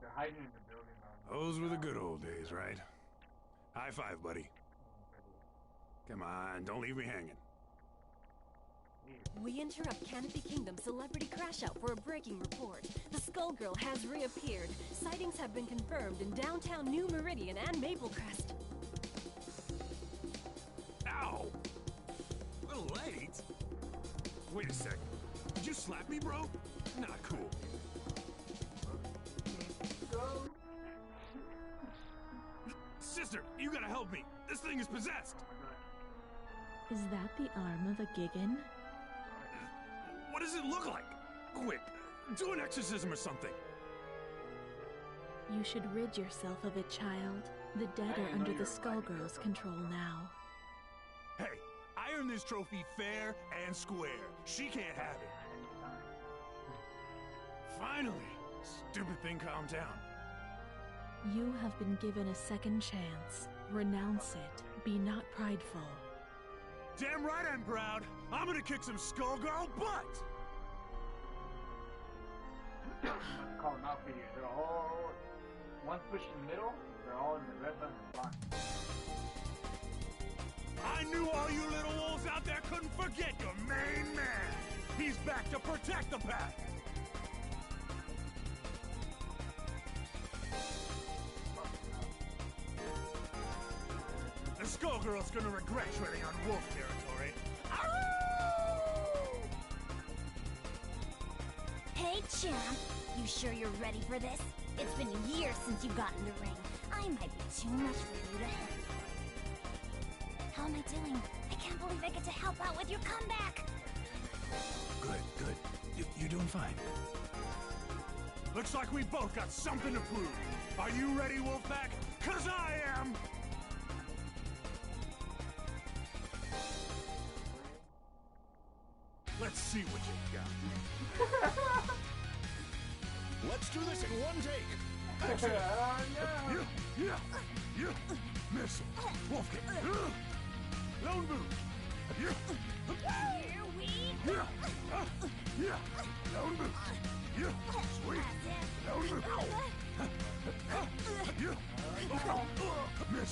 They're hiding in the building. Those were the good old days, right? High five, buddy. Come on, don't leave me hanging. We interrupt Canopy Kingdom Celebrity Crash Out for a breaking report. The Skullgirl has reappeared. Sightings have been confirmed in downtown New Meridian and Maplecrest. Ow! A little late? Wait a sec. Did you slap me, bro? Not cool. Master, you gotta help me. This thing is possessed. Is that the arm of a Gigan? What does it look like? Quick, do an exorcism or something. You should rid yourself of it, child. The dead are under the SkullGirls' control now. Hey, I earned this trophy fair and square. She can't have it. Finally, stupid thing calmed down. You have been given a second chance. Renounce it. Be not prideful. Damn right I'm proud. I'm gonna kick some SkullGirl butt. Call them out for you. They're all one push in the middle. They're all in the red button block. I knew all you little wolves out there couldn't forget your main man. He's back to protect the pack. The SkullGirl's gonna regret treading on wolf territory. Hey, champ. You sure you're ready for this? It's been years since you got in the ring. I might be too much for you to handle. How am I doing? I can't believe I get to help out with your comeback. Good. You're doing fine. Looks like we both got something to prove. Are you ready, Wolfpack? 'Cause I am! Let's see what you've got. Let's do this in one take. Action! Yeah. Missile. Wolf kick. Lone move. Here we go. Yeah. Lone move. Yeah. Sweet. Lone move. Yeah. Miss.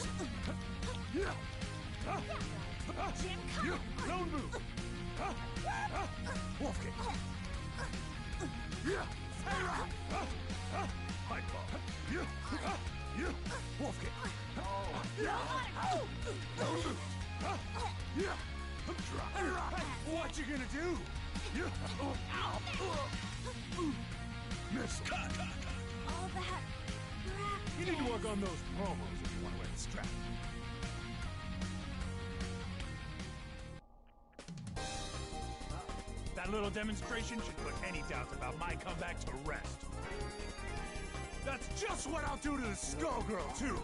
Yeah. Yeah. Lone move. Wolf kick. Yeah. High ball. Yeah. Wolf kick. Yeah. Lone move. Yeah. Drop. What you gonna do? Yeah. Miss. All that You need to work on those promos if you want to wear the strap. That little demonstration should put any doubts about my comeback to rest. That's just what I'll do to the SkullGirl, too.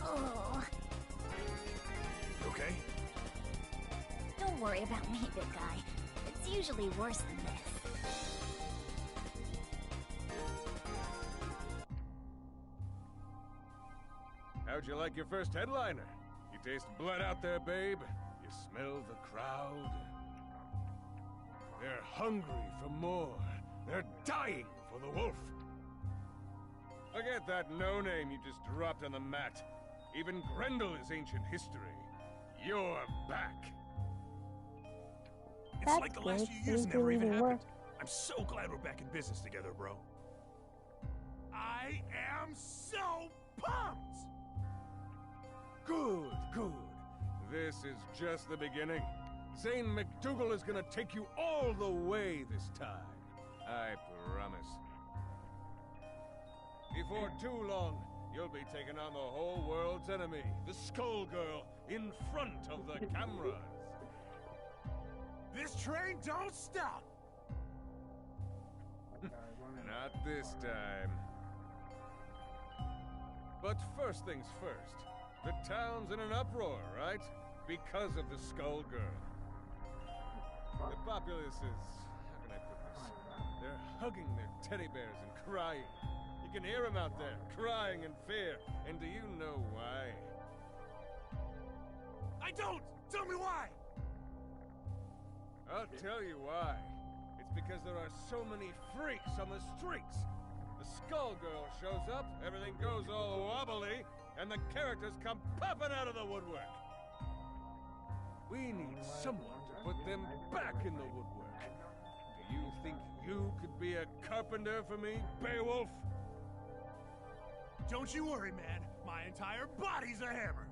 Oh. Okay? Don't worry about me, big guy. It's usually worse than this. How'd you like your first headliner? You taste blood out there, babe? You smell the crowd? They're hungry for more. They're dying for the wolf. Forget that no-name you just dropped on the mat. Even Grendel is ancient history. You're back. It's That's like the last good. few years These never really even do happened. work. I'm so glad we're back in business together, bro. I am so pumped! Good. This is just the beginning. Zane McDougal is gonna take you all the way this time. I promise. Before too long, you'll be taking on the whole world's enemy, the SkullGirl, in front of the cameras. This train don't stop! Not this time. But first things first. The town's in an uproar, right? Because of the SkullGirl. The populace is... how can I put this? They're hugging their teddy bears and crying. You can hear them out there, crying in fear. And do you know why? I don't! Tell me why! I'll tell you why. It's because there are so many freaks on the streets. The SkullGirl shows up, everything goes all wobbly, and the characters come popping out of the woodwork. We need someone to put them back in the woodwork. Do you think you could be a carpenter for me, Beowulf? Don't you worry, man. My entire body's a hammer.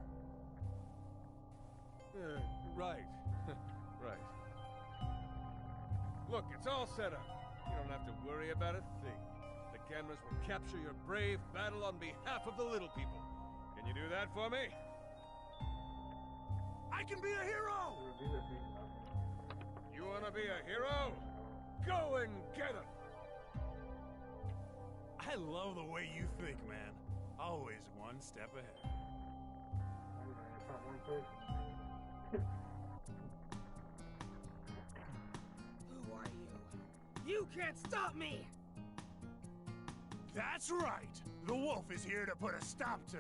Right. Right. Look, it's all set up. You don't have to worry about a thing. The cameras will capture your brave battle on behalf of the little people. Can you do that for me? I can be a hero! You wanna be a hero? Go and get him! I love the way you think, man. Always one step ahead. Who are you? You can't stop me! That's right! The wolf is here to put a stop to...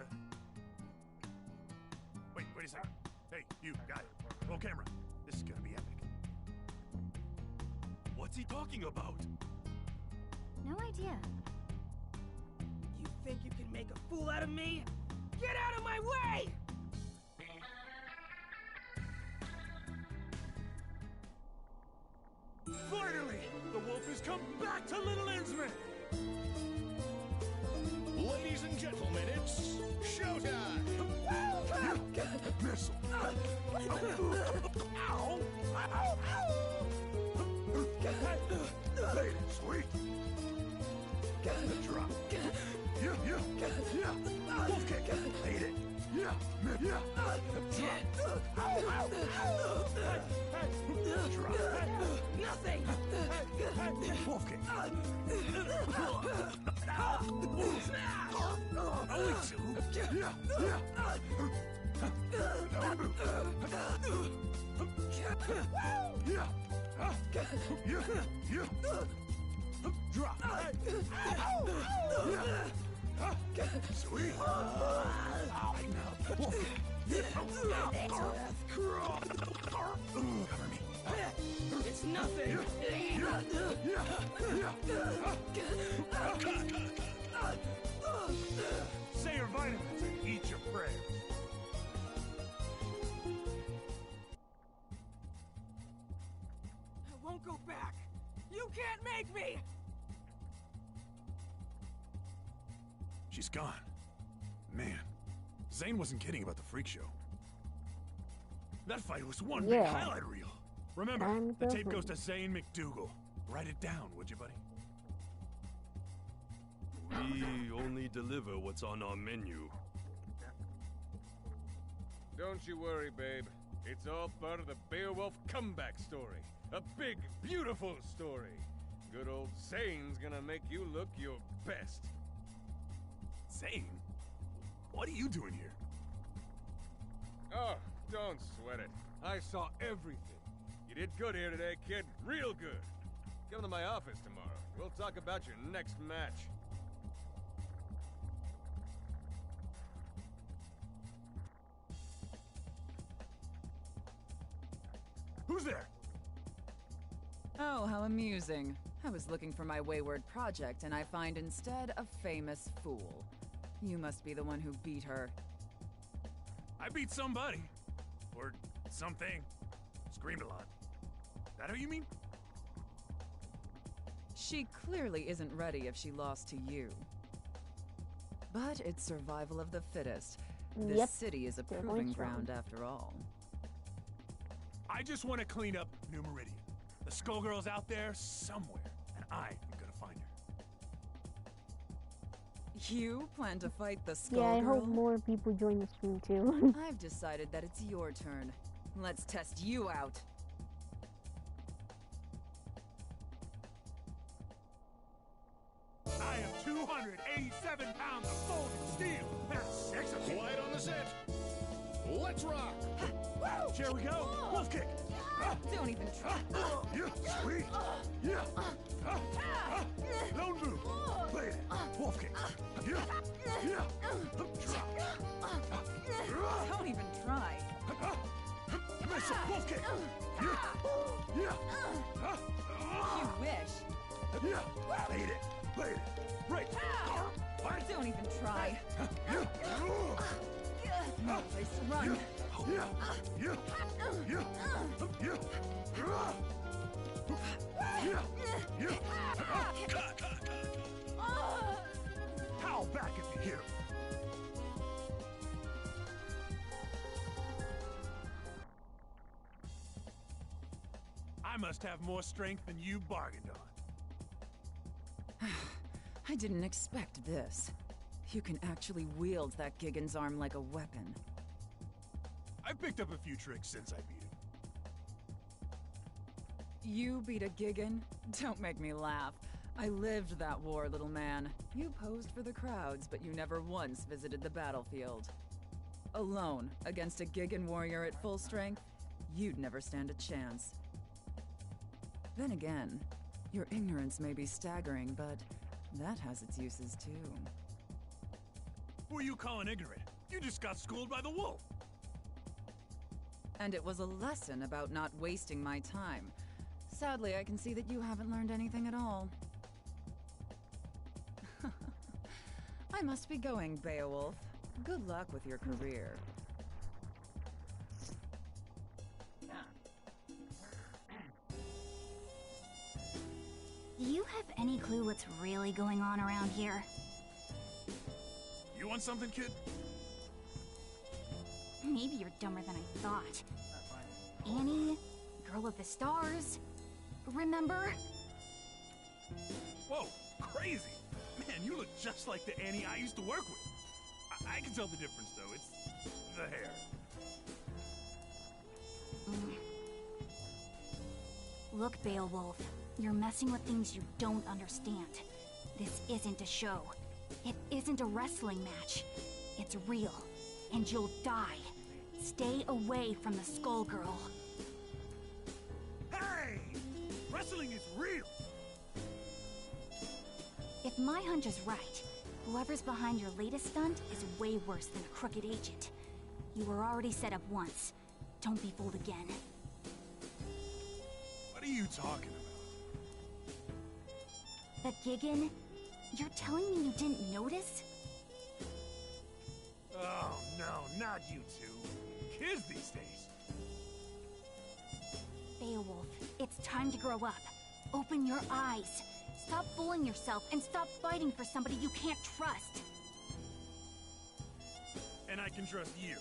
Wait a second. Hey, you, guy. Roll camera. This is gonna be epic. What's he talking about? No idea. You think you can make a fool out of me? Get out of my way! Finally! The wolf has come back to Little Innsmouth! Ladies and gentlemen, it's showtime! Missile! Ow! Made it, sweet! The drop! Yeah! Wolf kick! Made it! Yeah! Drop! Nothing! Wolf kick! Drop! Sweet! Cover me. It's nothing! Say your vitamins and eat your prayers. I won't go back! You can't make me! She's gone. Man, Zane wasn't kidding about the freak show. That fight was one big highlight reel. Remember, the tape goes to Zane McDougal. Write it down, would you, buddy? We only deliver what's on our menu. Don't you worry, babe. It's all part of the Beowulf comeback story. A big, beautiful story. Good old Zane's gonna make you look your best. Zane? What are you doing here? Oh, don't sweat it. I saw everything. You did good here today, kid. Real good. Come to my office tomorrow. We'll talk about your next match. Who's there? Oh, how amusing. I was looking for my wayward project, and I find instead a famous fool. You must be the one who beat her. I beat somebody. Or something. Screamed a lot. That who you mean? She clearly isn't ready if she lost to you. But it's survival of the fittest. This city is a proving ground after all. I just want to clean up New Meridian. The SkullGirl's out there somewhere, and I'm gonna find her. You plan to fight the SkullGirl? Yeah, I hope more people join the stream too. I've decided that it's your turn. Let's test you out. I am 287 pounds of folded steel. That's 6 of them. Quiet on the set. Let's rock. Here we go. Wolf kick. Don't even try. Yeah, sweet. Yeah. Lone move. Play it. Wolf kick. Yeah. Drop. Don't even try. Missile. Wolf kick. Yeah. You wish. Yeah. Played it. Played it. Right. What? Don't even try. No place to run. Howl back if you hear me. I must have more strength than you bargained on. I didn't expect this. You can actually wield that Gigan's arm like a weapon. I've picked up a few tricks since I beat him. You beat a Gigan? Don't make me laugh. I lived that war, little man. You posed for the crowds, but you never once visited the battlefield. Alone, against a Gigan warrior at full strength, you'd never stand a chance. Then again, your ignorance may be staggering, but that has its uses too. Who are you calling ignorant? You just got schooled by the wolf. And it was a lesson about not wasting my time. Sadly, I can see that you haven't learned anything at all. I must be going, Beowulf. Good luck with your career. Do you have any clue what's really going on around here? You want something, kid? Maybe you're dumber than I thought. Annie, Girl of the Stars, remember? Whoa, crazy! Man, you look just like the Annie I used to work with. I can tell the difference, though. It's the hair. Look, Beowulf, you're messing with things you don't understand. This isn't a show. It isn't a wrestling match. It's real, and you'll die. Stay away from the SkullGirl. Hey! Wrestling is real! If my hunch is right, whoever's behind your latest stunt is way worse than a crooked agent. You were already set up once. Don't be fooled again. What are you talking about? The Gigan? You're telling me you didn't notice? Oh, no, not you two. Kids these days. Beowulf, it's time to grow up. Open your eyes. Stop fooling yourself and stop fighting for somebody you can't trust. And I can trust you.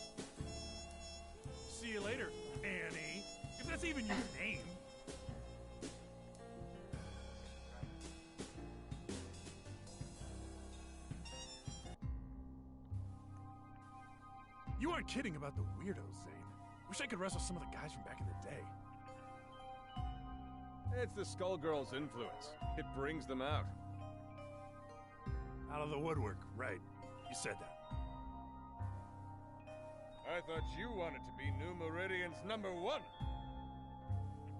See you later, Annie. If that's even your name. You aren't kidding about the weirdos, Zane. Wish I could wrestle some of the guys from back in the day. It's the SkullGirls' influence. It brings them out. Out of the woodwork, right. You said that. I thought you wanted to be New Meridian's #1.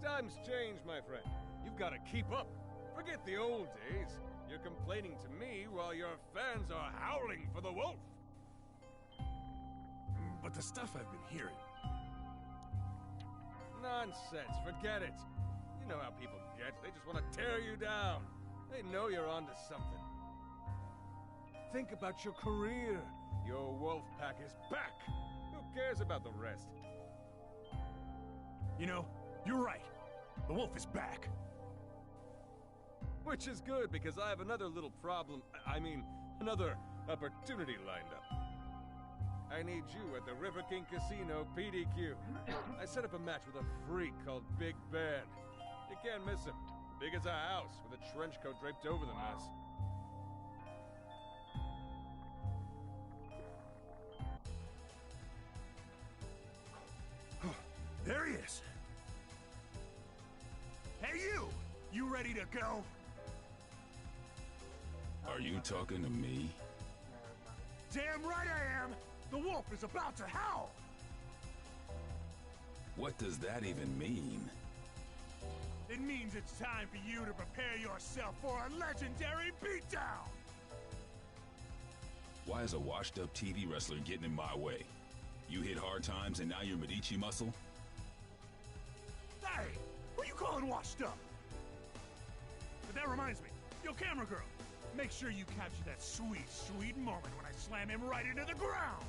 Times change, my friend. You've got to keep up. Forget the old days. You're complaining to me while your fans are howling for the wolf. But the stuff I've been hearing... Nonsense. Forget it. You know how people get. They just want to tear you down. They know you're onto something. Think about your career. Your wolf pack is back. Who cares about the rest? You know, you're right. The wolf is back. Which is good, because I have another little problem. I mean, another opportunity lined up. I need you at the River King Casino PDQ. I set up a match with a freak called Big Ben. You can't miss him. Big as a house, with a trench coat draped over the mess. There he is. Hey, you! You ready to go? Are you talking to me? Damn right I am! The wolf is about to howl! What does that even mean? It means it's time for you to prepare yourself for a legendary beatdown! Why is a washed-up TV wrestler getting in my way? You hit hard times and now you're Medici muscle? Hey! Who you calling washed up? But that reminds me, yo, camera girl, make sure you capture that sweet, sweet moment when I slam him right into the ground!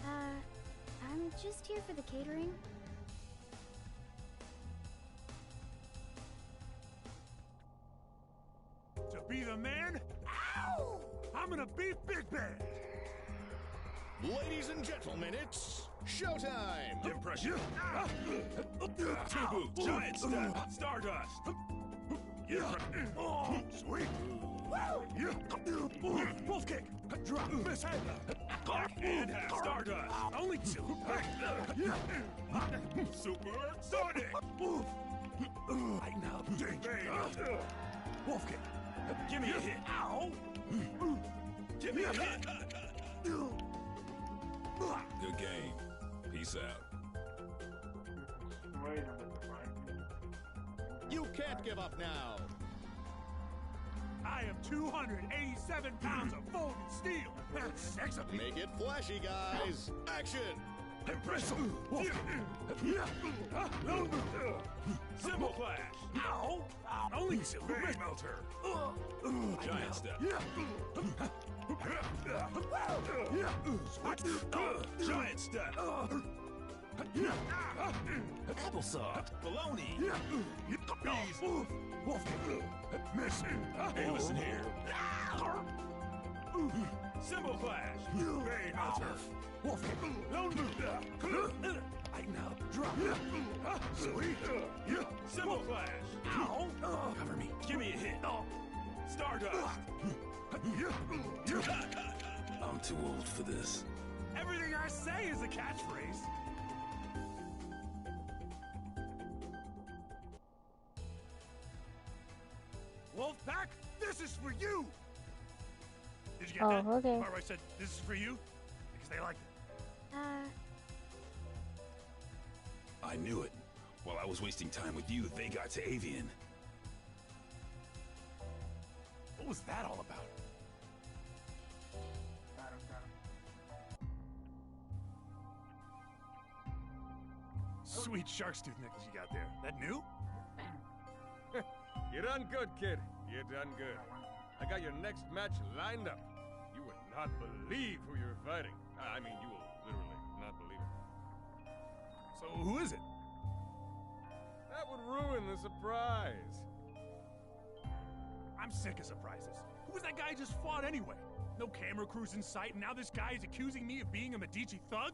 I'm just here for the catering. To be the man, ow! I'm gonna beat Big Ben! Ladies and gentlemen, it's showtime! Give pressure. Two boots, giant step, stardust. Yeah. Sweet. Wolf kick! Drop, miss head! And half Stardust! Only two! Super Sonic! Lighten up, Ding! Wolf kick! Give me a hit! Ow! Give me a hit! Good game. Peace out. You can't give up now. I am 287 pounds of folded steel. Sex appeal. Make it flashy, guys. Action! Impressive. Symbol Clash. Ow! Only two. Vein Melter. Giant Step. Giant Step. Applesauce. Baloney. Bees. Wolf kick. Miss. Hey, listen here. Symbol Clash. Vein Melter. Wolf kick. Lighten up. Drop. Sweet. Symbol Clash. Ow. Cover me. Give me a hit. Stardust. I'm too old for this. Everything I say is a catchphrase. Wolfpack, this is for you! Did you get that? Okay. Part where I said, this is for you? Because they liked it. I knew it. While I was wasting time with you, they got to Avian. What was that all about? Sweet shark's tooth necklace you got there. That new? You done good, kid. You done good. I got your next match lined up. You would not believe who you're fighting. I mean, you will literally not believe it. So who is it? That would ruin the surprise. I'm sick of surprises. Who was that guy I just fought anyway? No camera crews in sight, and now this guy is accusing me of being a Medici thug?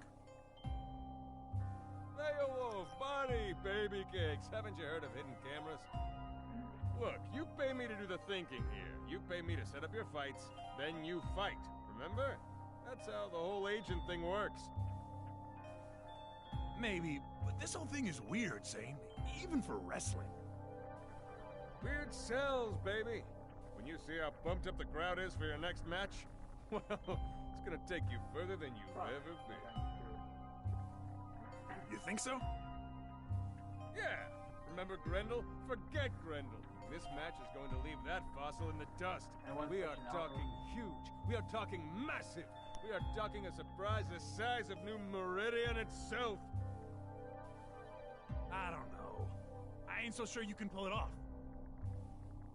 Beowulf, Bonnie, baby cakes. Haven't you heard of hidden cameras? Look, you pay me to do the thinking here. You pay me to set up your fights, then you fight. Remember? That's how the whole agent thing works. Maybe, but this whole thing is weird, Zane. Even for wrestling. Weird sells, baby. When you see how pumped up the crowd is for your next match, well, it's gonna take you further than you've ever been. You think so? Yeah. Remember Grendel? Forget Grendel. This match is going to leave that fossil in the dust. We are talking huge. We are talking massive. We are talking a surprise the size of New Meridian itself. I don't know. I ain't so sure you can pull it off.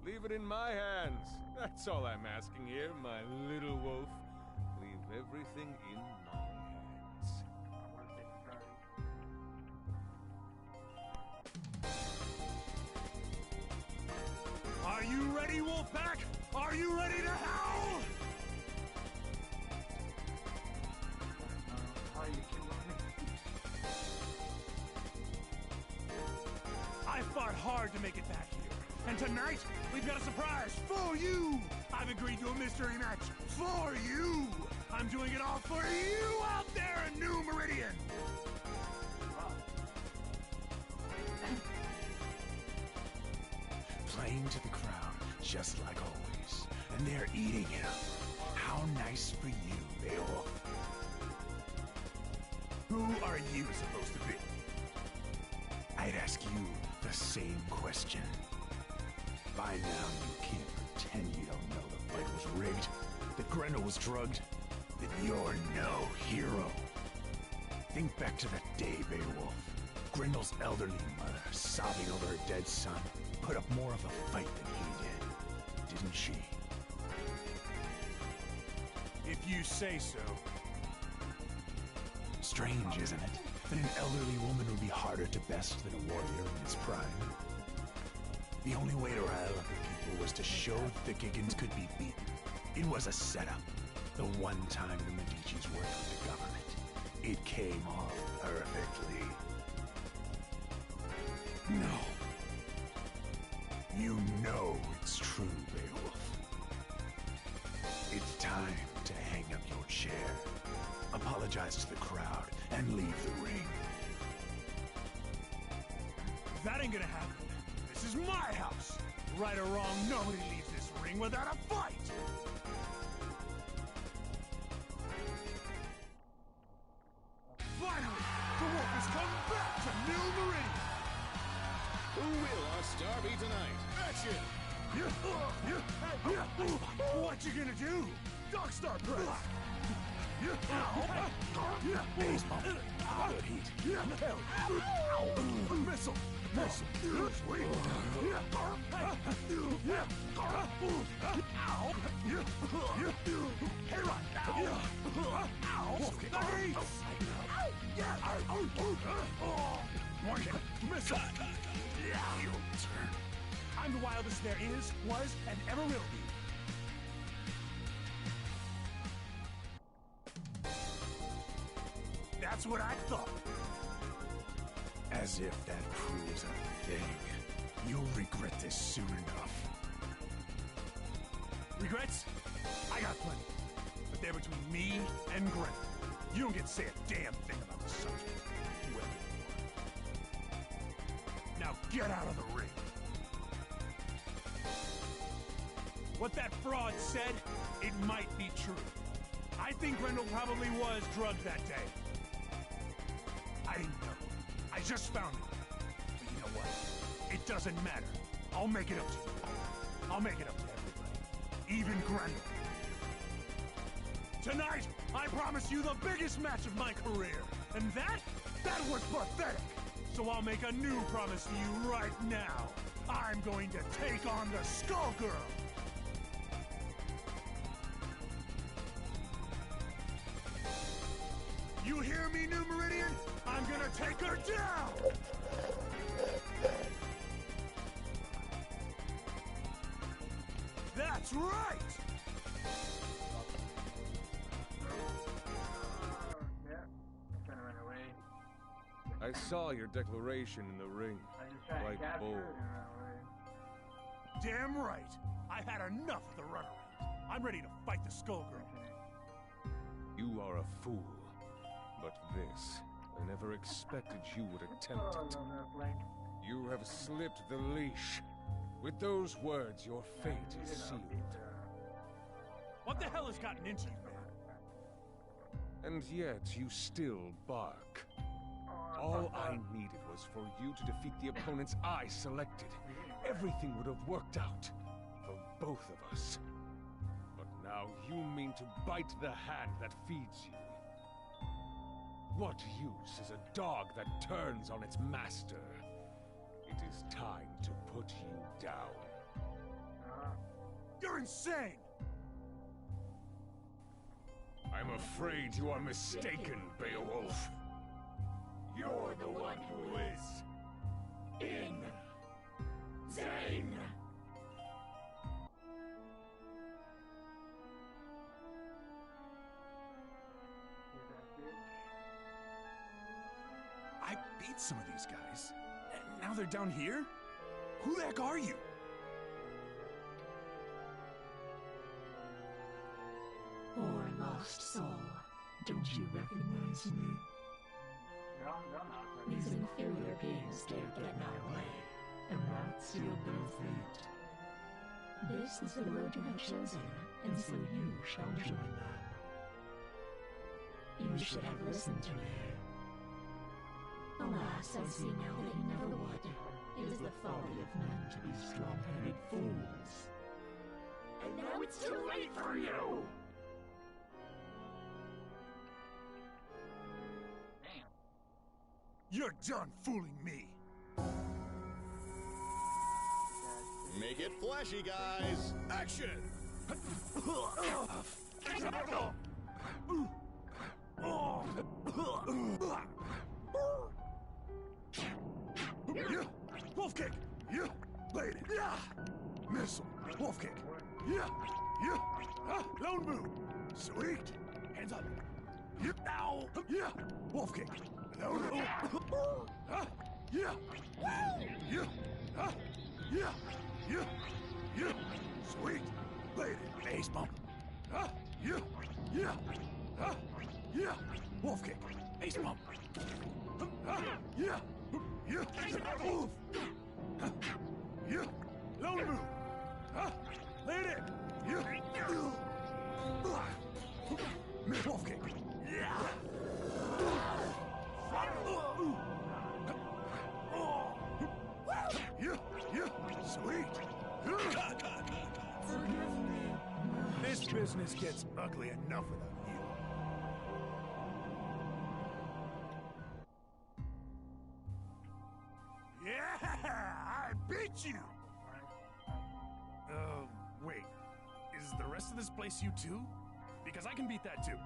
Leave it in my hands. That's all I'm asking here, my little wolf. Leave everything in my hands. Are you ready, Wolfpack? Are you ready to howl? I fought hard to make it back here. And tonight, we've got a surprise for you! I've agreed to a mystery match for you! I'm doing it all for you out there in New Meridian! Playing to the crowd, just like always. And they're eating it up. How nice for you, Beowulf. Who are you supposed to be? I'd ask you the same question. By now, you can't pretend you don't know the fight was rigged, that Grendel was drugged, that you're no hero. Think back to that day, Beowulf. Grendel's elderly mother, sobbing over her dead son, put up more of a fight than he did, didn't she? If you say so. Strange, isn't it? That an elderly woman would be harder to best than a warrior in his prime. The only way to rile up the people was to show that the Giggans could be beaten. It was a setup. The one time the Medicis worked with the government. It came off perfectly. No. You know it's true, Beowulf. time to hang up your chair. Apologize to the crowd and leave the ring. That ain't gonna happen. This is my house. Right or wrong, nobody leaves this ring without a fight. Finally, the wolf has come back to New Meridian. Who will our star be tonight? Action! What you gonna do? Dog Star Press! Base bump. Good heat. Missile! Missile! Sweet! Hey, right! Wolf kick! Morgan! Missile! Your turn. I'm the wildest there is, was, and ever will be. That's what I thought. As if that proves a thing. You'll regret this soon enough. Regrets? I got plenty. But they're between me and Grendel. You don't get to say a damn thing about the subject. Well, now get out of the ring. What that fraud said, it might be true. I think Grendel probably was drugged that day. I didn't know. I just found it. But you know what? It doesn't matter. I'll make it up to you. I'll make it up to everybody. Even Grendel. Tonight, I promise you the biggest match of my career. And that was pathetic. So I'll make a new promise to you right now. I'm going to take on the SkullGirls. You hear me, New Meridian? I'm gonna take her down! That's right! I saw your declaration in the ring. Quite bold. Damn right! I had enough of the runaround. I'm ready to fight the SkullGirl. You are a fool. But this, I never expected you would attempt it. You have slipped the leash. With those words, your fate is sealed. What the hell has gotten into you, man? And yet, you still bark. All I needed was for you to defeat the opponents I selected. Everything would have worked out. For both of us. But now you mean to bite the hand that feeds you. What use is a dog that turns on its master? It is time to put you down. You're insane! I'm afraid you are mistaken, Beowulf. You're the one who is... insane! I beat some of these guys, and now they're down here? Who the heck are you? Poor lost soul, don't you recognize me? These inferior beings dare get in our way, and that's your birth fate. This is the road you have chosen, and so you shall join them. You should have listened to me. Alas, I see now that you never would. It is the folly of men to be strong-headed fools. And now it's too late for you! You're done fooling me! Make it flashy, guys! Action! Wolf kick! Yeah! Blade! Yeah! Missile! Wolf kick! Yeah! Yeah! Lone move! Sweet! Hands up! Yeah! Ow! Yeah! Wolf kick! Lone move! Yeah! Yeah! Yeah! Yeah! Yeah! Sweet! Blade! Base bump! Yeah! Yeah! Huh? Yeah! Wolf kick! Ace bump! Yeah! Yeah! Move! Yeah! Lone move! Lay it in! Yeah! Wolf kick! Yeah! Yeah! Yeah! Sweet! Forgive me. This business gets ugly enough without you. Yeah! I beat you! Wait. Is the rest of this place you too? Because I can beat that too.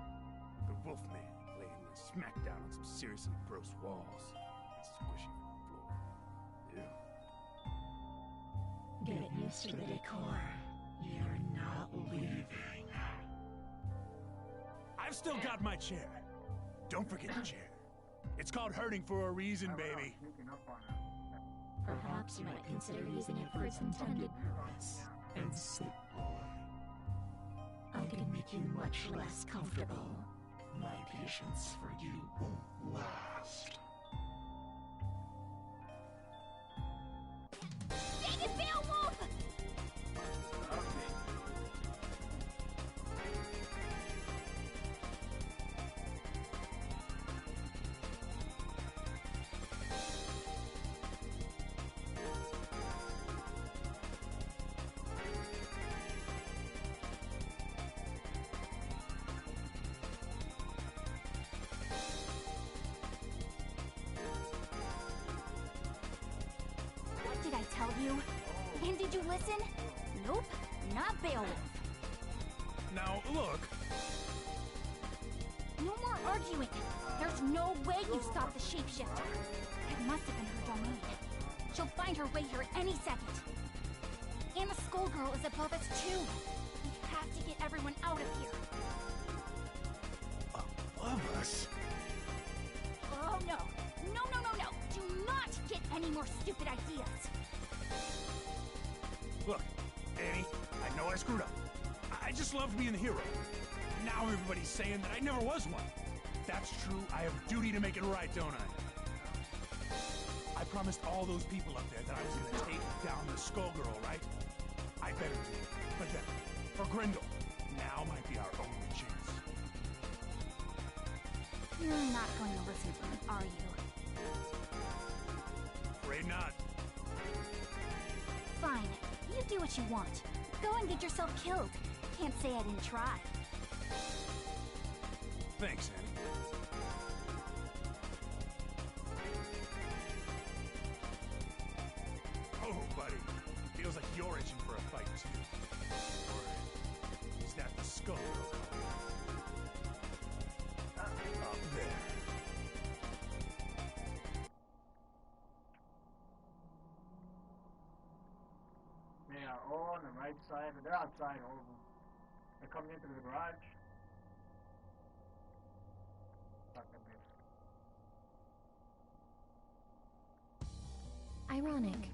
The wolf man laying me smack down on some seriously gross walls. It's squishy floor. Ew. Get used to the decor. You're not leaving. I've still got my chair. Don't forget the chair. It's called hurting for a reason, baby. Perhaps you might consider using it for its intended purpose. And sit, boy. I can make you much less comfortable. My patience for you won't last. Dang it, Beowulf! What did I tell you? And did you listen? Nope, not Beowulf. Now, look. No more arguing. There's no way you stopped the shapeshifter. It must have been her domain. She'll find her way here any second. And the Skullgirl is above us too. We have to get everyone out of here. Above us? Oh no. No, no, no, no. Do not get any more stupid ideas. Look, Annie, I know I screwed up. I just loved being the hero. Now everybody's saying that I never was one. If that's true, I have a duty to make it right, don't I? I promised all those people up there that I was gonna take down the Skullgirl, right? I better do it. For them. For Grendel. Now might be our only chance. You're not going to listen to me, are you? Afraid not. Fine. You do what you want. Go and get yourself killed. Can't say I didn't try. Thanks, Annie. Oh, buddy. Feels like you're itching for a fight, too. Or is that the Skullgirl calling? Up there. They are all on the right side, but they're outside, all of them. They're coming into the garage. Fuck that bitch. Ironic.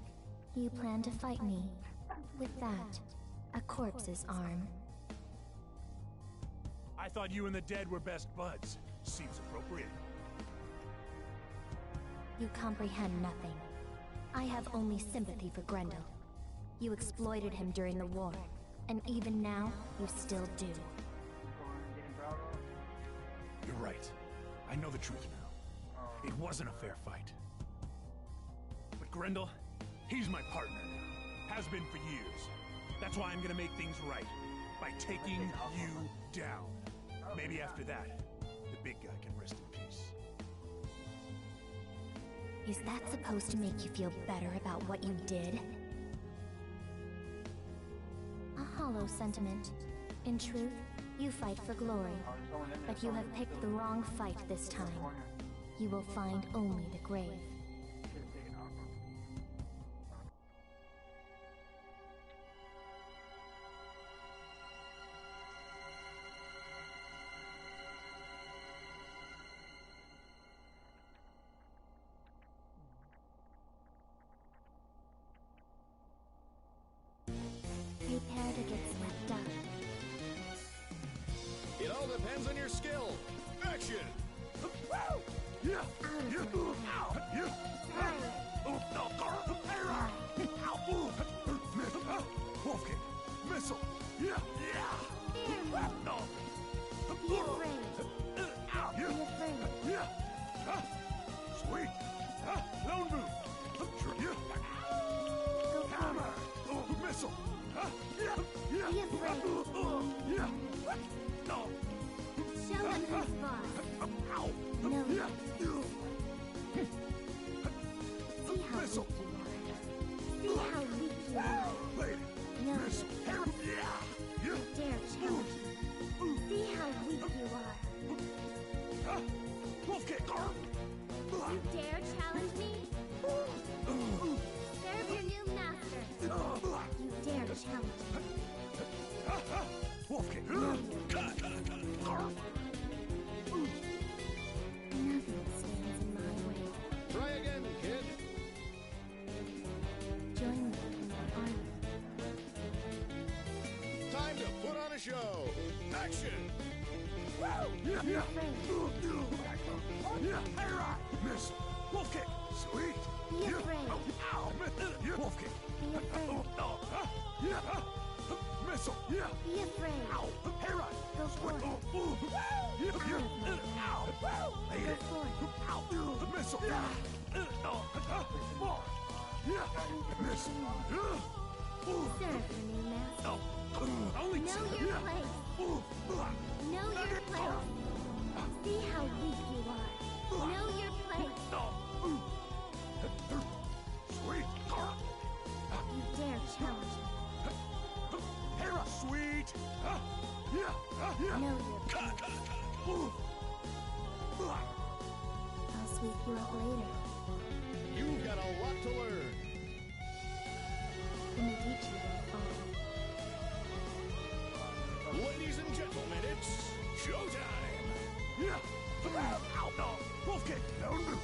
You plan to fight me. With that, a corpse's arm. I thought you and the dead were best buds. Seems appropriate. You comprehend nothing. I have only sympathy for Grendel. You exploited him during the war, and even now, you still do. You're right. I know the truth now. It wasn't a fair fight. But Grendel, he's my partner now. Has been for years. That's why I'm gonna make things right. By taking you down. Maybe after that, the big guy can rest in peace. Is that supposed to make you feel better about what you did? A hollow sentiment. In truth, you fight for glory. But you have picked the wrong fight this time. You will find only the grave. Prepare to get swept up. depends on your skill. Action! Yeah! Wolf kick! Missile! Yeah! No! Be afraid. Yeah! Sweet! Lone move! Hammer! Missile! Yeah! Be afraid. Yeah! No! Show them who's boss. No. Yeah! See how Missile! weak you are. See how weak you are. Lady! No. Missile! Yeah! You dare challenge me. See how weak you are. Wolf kick! You dare challenge me? Serve your new master. You dare challenge me? Wolf kick! Nothing stands in my way. Try again, kid. Join me in my army. Time to put on a show. Action! Be afraid. Miss! Wolf kick! Sweet! Be afraid. Wolf kick! Be afraid. Missile! Yeah! Be afraid. Hair right! Go for it. Lady! Go for it. Missile! More! Yeah! Miss! Serve your new master. Only Know two! your place. Know your place. See how weak you are. Know your place. Sweet! You dare challenge me. Hair up! Sweet! Yeah! Know your place. I'll sweep you up later. You've got a lot to learn. Let me teach you all. Ladies and gentlemen, it's showtime! Yeah! No! Wolf kick! No move!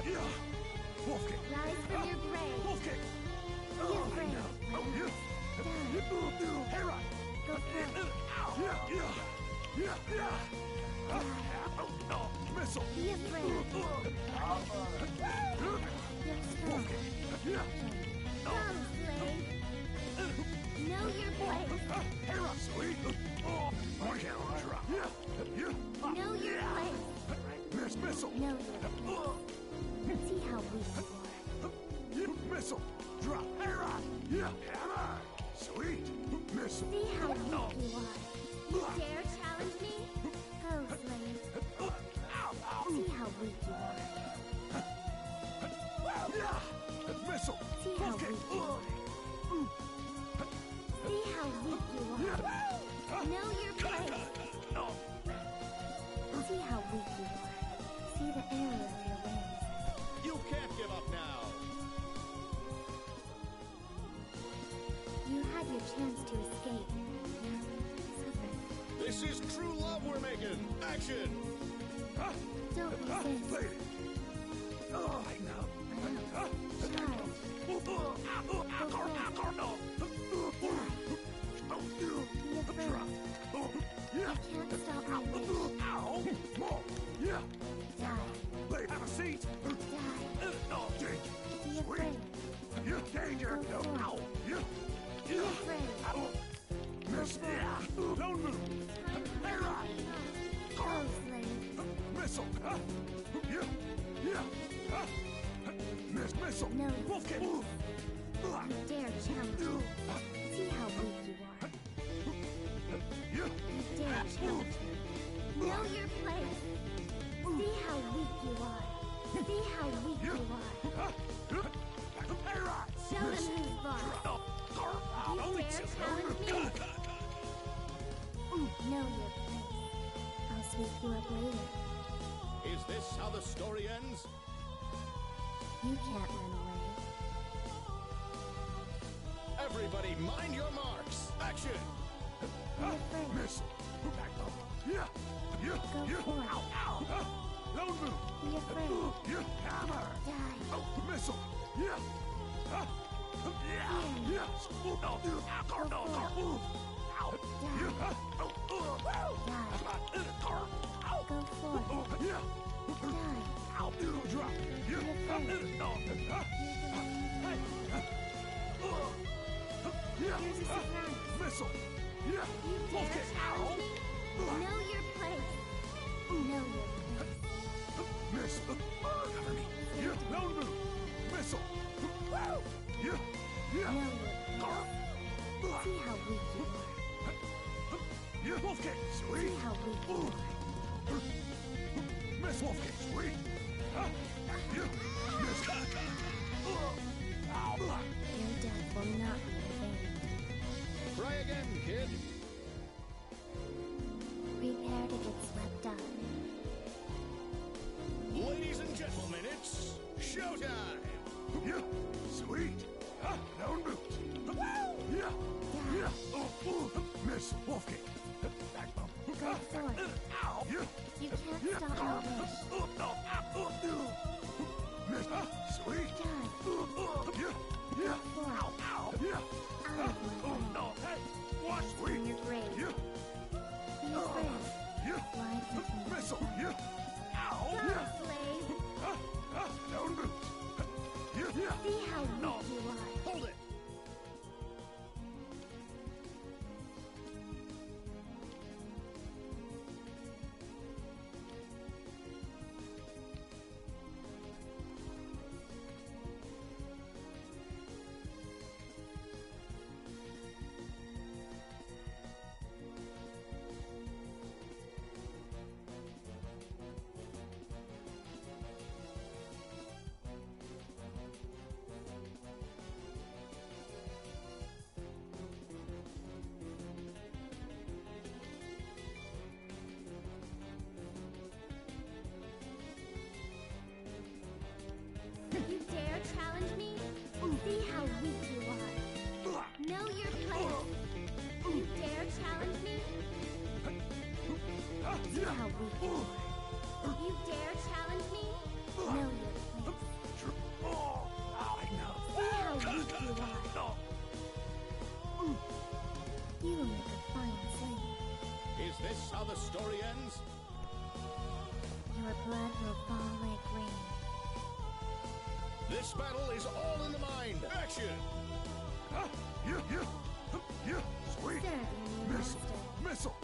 Yeah! Wolf kick! Rise from your grave. Wolf kick! Be afraid. Hair right! Go for it. Yeah! No! Missile! Be afraid. You're strong. Wolf kick! Yeah! Go, slave. Know your place. Hair up! Sweet! Mark out! Drop! Yeah! Know your place. Missile! Know your place. See how weak you are. Missile! Drop! Hair up! Yeah! Hammer! Sweet! Missile! See how weak you are. You dare challenge me? Go, slave. See how weak you are. Yeah! Missile! See how weak you are. See how weak you are. Know your place. See how weak you are. See the error of your ways. You can't give up now. You had your chance to escape. Suffer. This is true love we're making. Action! Don't resist. Lady! Oh, I know. Charge. Be afraid. You can't stop my wish. More! Yeah! Die. Lady, have a seat! Die. No! Danger! Be afraid. You danger! Go for it. You! Be afraid. Miss! Don't move! Hair up! Go, slave. Missile! Yeah! Missile! No. Wolf kick! You dare challenge me. See how weak you are. You dare challenge me. Know your place. See how weak you are. See how weak you are. Show them who's boss. You dare challenge me? Know your place. I'll sweep you up later. Is this how the story ends? You can't run away. Everybody mind your marks. Action! Be afraid. Miss! Back up! Yeah! Go for it. Don't move! Be afraid. Yeah! Hammer! Die. Missile! Yeah! Yeah! Go for it. Go for it. Here's a surprise. Missile! You dare challenge me? Know your place. Know your place. Missile! Cover me! Lone move! Missile! Know your place. See how weak you are. Wolf kick! Sweet! See how weak you are. Miss Wolf kick! Sweet! Miss! Your death will not be in vain. Try again, kid. Prepare to get swept up. Ladies and gentlemen, it's showtime! Yeah! Sweet! Down boot! Yeah! Miss Wolf kick! Back bump! Go for it. You can't stop my wish. Miss! Sweet! Yeah! For it. Out of my way. Watch! Sweet! In your grave. Be afraid. Why continue? Missile! Die, slave. Down boot! See how weak you are. Hold it! You dare challenge me? See how weak you are. Know your place. You dare challenge me? See how weak you are. You dare challenge me? Know your place. See how weak you are. You will make a fine slave. Is this how the story ends? Your blood will fall like rain. This battle is all in the mind. Action! Sweet! Serve your new Missile! master. Missile!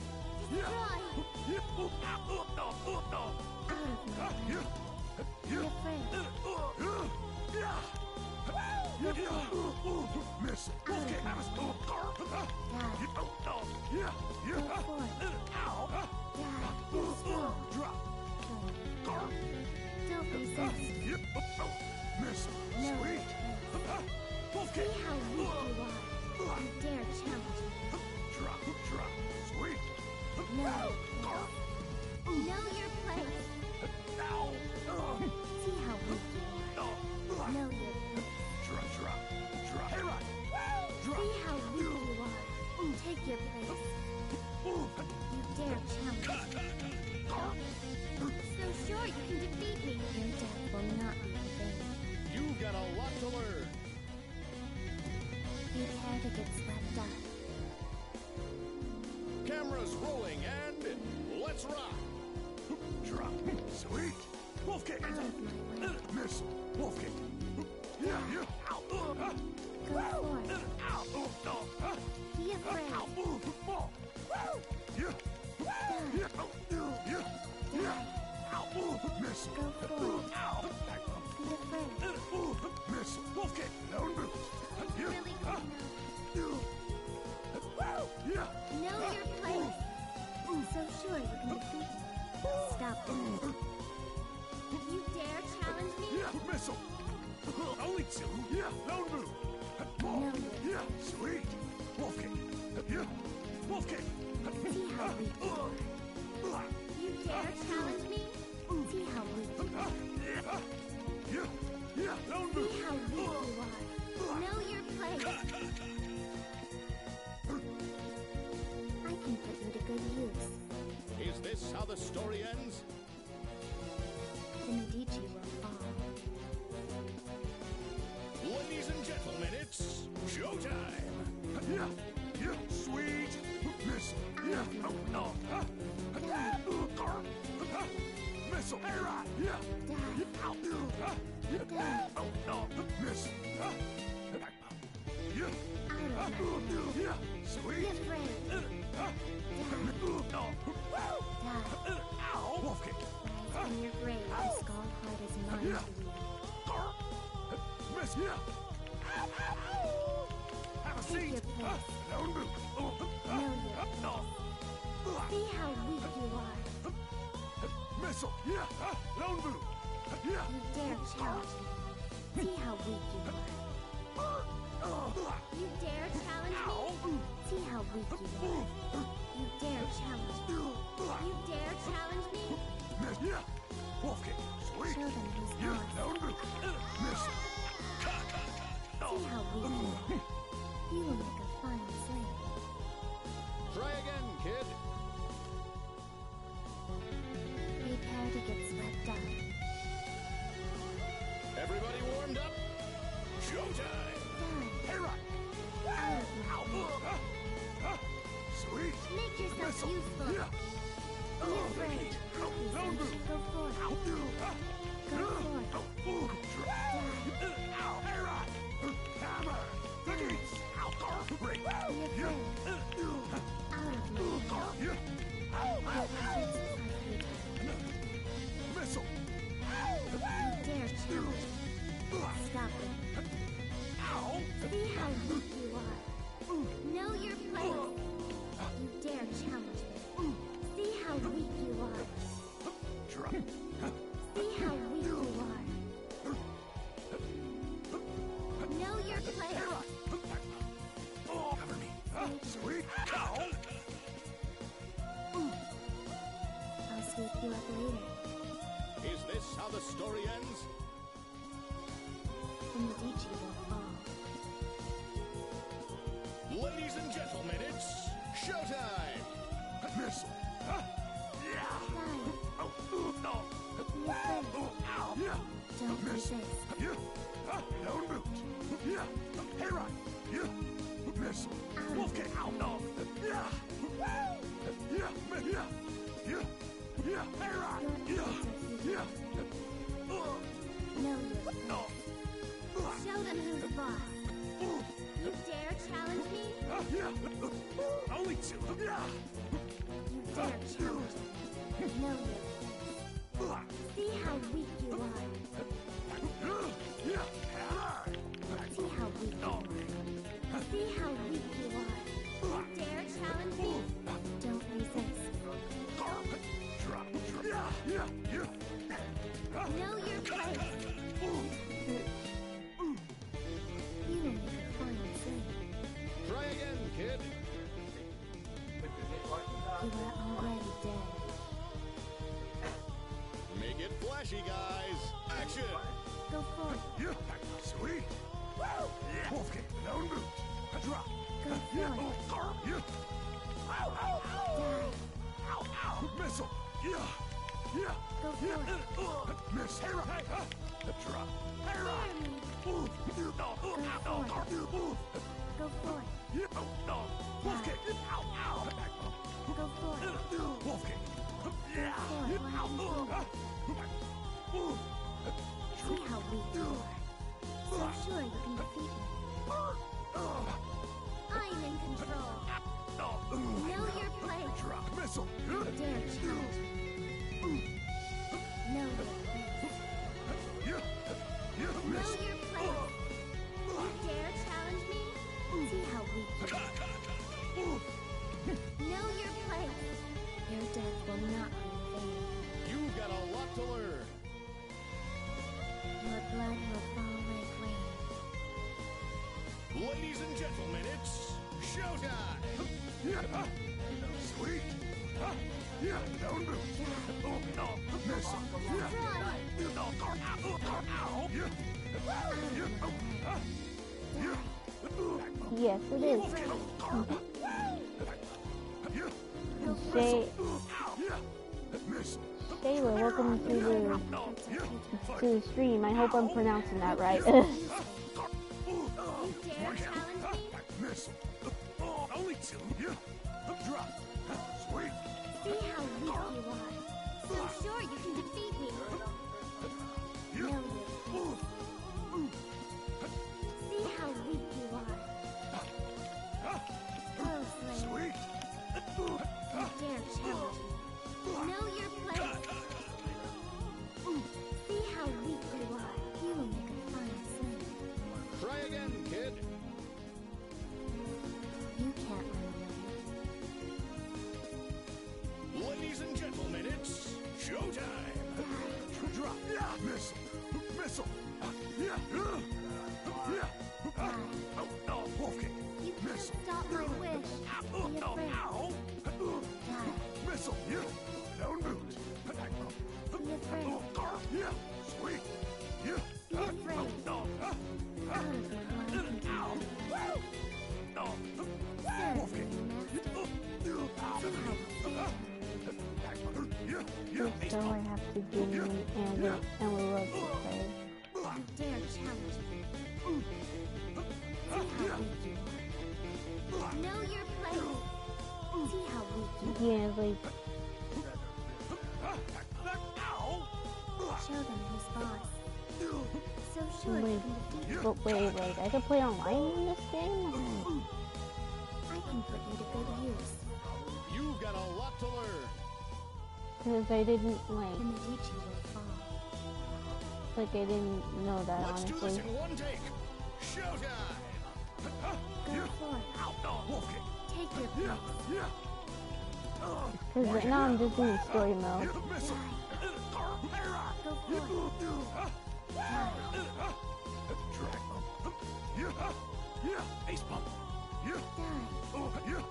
Destroy! Out of my way. Be afraid. Missile! Wolf kick! Die. Go for it. Die. Be strong. Don't resist. Missile! No. Sweet! Wolf See kick! how weak you are. You dare challenge me. Drop! Sweet! Know your place. See how weak you are. Know your place. Drop! Hey, right! See how weak you are. Take your place. You dare challenge me. So sure you can defeat me. Your death will not be in vain. You've got a lot to learn. Prepare to get swept up. Cameras rolling and let's rock. Drop! Sweet! Wolf kick! Out of my way. Missile! Wolf kick! Go for it. Be afraid. Missile! Go for it. Be afraid. Missile! Wolf kick! Down boot! Really cool now. Know your place. So sure you can defeat me. Stop them. You dare challenge me? Missile! Only two! Lone move! Know your Sweet! Wolf kick! Wolf kick! See how weak you are. You dare challenge me? See how weak you are. Lone move! See how weak you are. Know your place. I can put you to good use. Is this how the story ends? The Medici will fall. Ladies and gentlemen, it's showtime! Sweet! Missile! Hey, right! Yeah! Oh, no! Missile! Yeah! Yeah! Sweet! No! Ow! Wolf kick! When you're brave, the skull heart is mine to wield. Miss! Yeah! Have a Take seat! your place. Lone boot! Know your No! See how weak you are. Missile! Yeah! Lone boot! Yeah! You dare challenge me. See how weak you are. You dare challenge me? See how weak you are. You dare challenge me. You dare challenge me? Miss! Yeah! Wolf kick! Sweet! Show them who's Yeah! boss. Lone boot! Missile! See how weak you are. You will make a fine slave. Try again, kid. Prepare to get swept up. Everybody warmed up? Showtime! Hey, right! Out of my way. Sweet! Make yourself Missile! useful. Yeah! Be afraid. Lone boot! Go forth. Go forth. Hey, right! Hammer! Diggies! Break! Be afraid. Out of my way. Yeah! Your presence is my Missile! You dare challenge me. Stop it. See how weak you are. Know your place. You dare challenge me. See how weak you are. Drop! See how weak you are. Know your place. Cover me! Sweet! I'll sweep you up later. Is this how the story ends? The Medici will fall. Ladies and gentlemen, it's showtime! Missile! Yeah! Fine. Oh, no! Be afraid. Yeah! Don't resist. Yeah! Lone boot! Yeah! Hey, right! Yeah! Missile! Wolf kick! Ow, no! Yeah! Yeah! Yeah! Yeah! Yeah! Hey, right! Yeah! Yeah! Know your No! Show them who's boss. You dare challenge me? Yeah! Only two! Yeah! You dare challenge me. Know your See how weak you are. Yeah! See how weak you are. See how weak you are. You dare challenge me? Don't resist. Drop! Yeah! Yeah! Yeah! Know your place. You will make a fine slave. Try again, kid. You are already dead. Make it flashy, guys. Action! Go forth. Yeah! Sweet! Yeah! Wolf kick! Lone boot! A drop! Go Yeah! forth. Yeah! Die. Missile! Yeah! Yeah! Go forth. Miss! Hey, right! A drop! Hey, right! Spare me. No! Go forth. Yeah! No! Wolf kick! Ow! Ow! Go forth. Wolf kick! Yeah! See how weak you are. So sure you can defeat me. I'm in control. Know your place. Drop missile! You dare challenge me. Know your place. Yeah! Yeah! Know Miss! your place. You dare challenge me? See how weak you are. Know your place. Your death will not be in vain. You've got a lot to learn. Your blood will fall like rain. Ladies and gentlemen, it's showtime! Yeah! Sweet! Yeah! Lone boot! Oh, no! Miss! Yeah! No! Ow! Yeah! Yeah! Yeah! Yes, it is. Taylor, welcome to the stream. I hope I'm pronouncing that right. You dare challenge me? Miss! Only two! Yeah! Drop! Sweet! See how weak you are. So sure you can defeat me. Missile! Missile! Yeah! Oh, no! Wolf kick! You can't Missile! stop my wish. Be afraid. Ow! Missile! Yeah! Down boot! Be afraid. Yeah! Sweet! Yeah! Be afraid. No! Out of your blind control. No! Serve Wolf kick! your master. See how So I have to do me and we love to play. you dare challenge me. See how weak you are. Know your place. See how weak you are. Yeah, like Show them who's boss. So sure wait, you can defeat but wait, like I can play online in this game? I can put you to good use. You've got a lot to learn. Because I didn't like And the Ichi will fall. I didn't know that Let's do this honestly. in one take. Showtime! Go forth. Wolf kick! Take your place. Because right now I'm just doing story mode. Missile! Go forth. Drag bump! Yeah! Ace bump! Yeah! Yeah!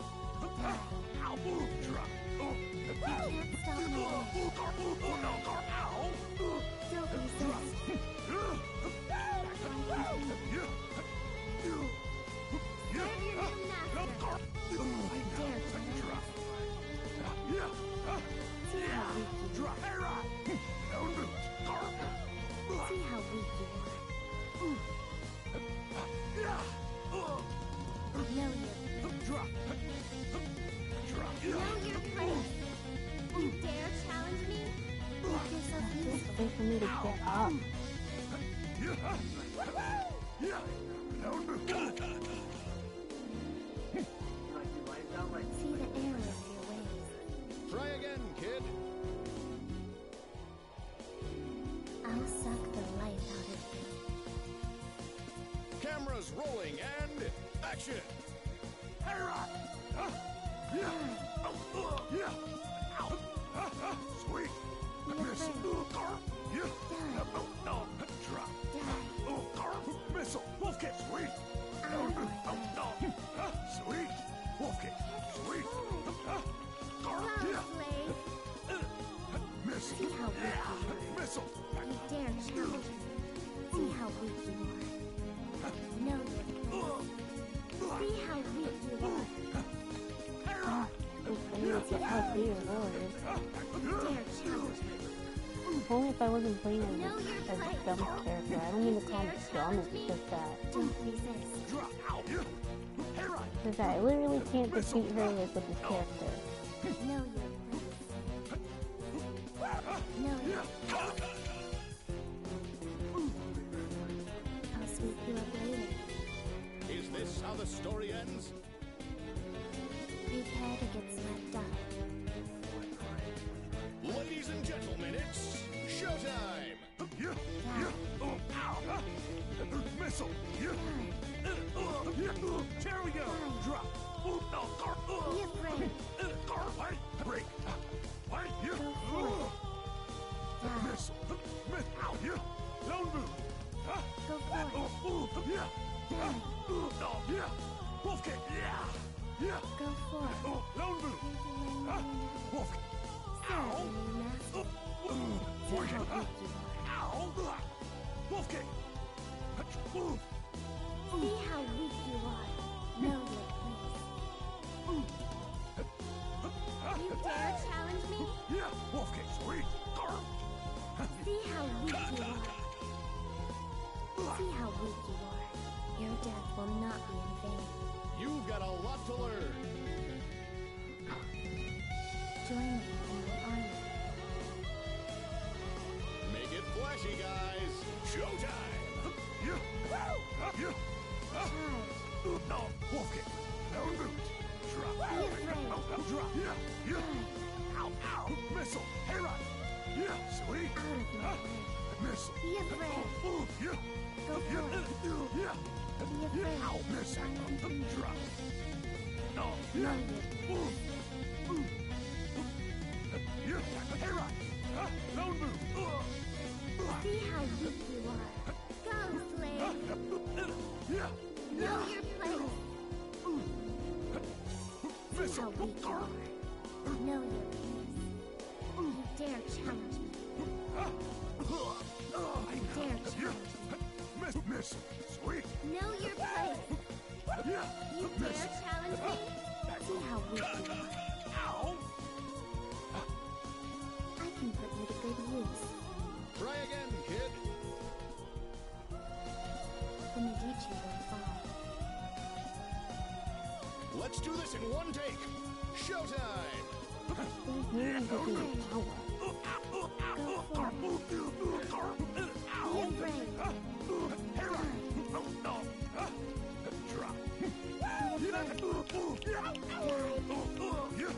Ow! Drop! You can't stop my wish. Ow! Don't resist. Serve your new master. I dare challenge. See how weak you are. See how weak you are. Know your place. You dare challenge me? Make yourself useful. Wait for me to get up. See the error of your ways. Try again, kid. I'll suck the life out of you. Cameras rolling and action! Sweet! Miss! Yeah! No! Drop! Missile! Wolf kick! Sweet! Sweet! Wolf kick! Sweet! Yeah! Miss! See how weak you are. Missile! You dare challenge me? See how weak you are. Know your place. See how weak you are. Wait for me to get up here, Lord. You dare challenge me? If only if I wasn't playing as a dumb character. I don't mean to call him dumb, it's just that. Don't resist. Because I literally can't defeat her with this character. Know your place. Know your place. I'll sweep you up later. Is this how the story ends? Prepare to get swept up. Ladies and gentlemen, it's showtime! Missile! Here we go! Drop! Be afraid. Break! Missile! Lone boot! Go forth. Wolf kick! Go forth. Lone boot! Wolf kick! Serve your new master. See how weak you are. Wolf kick! See how weak you are. Know your place. You dare challenge me? Yeah! Wolf kick! Sweet! See how weak you are. See how weak you are. Your death will not be in vain. You've got a lot to learn. Join me in my army. Make it flashy, guys. Showtime! Charge. No! Wolf kick! Lone boot! Drop! Be afraid. Drop! Ow! Missile! Hey, run! Yeah! Sweet! Out of my way. Missile! Be afraid. Go forth. Be afraid. Ow! Missile! Drop! No! Know your place. Hey, run! Lone boot! See how weak you are. Go, slave. Know your place. See how weak you are. Know your place. You dare challenge me. You dare challenge me. Miss, sweet. Know your place. You dare challenge me? See how weak you are. Ow! I can put you to good use. Try again, kid. The Medici will fall. Let's do this in one take. Showtime! Go for it. Be afraid. Drop.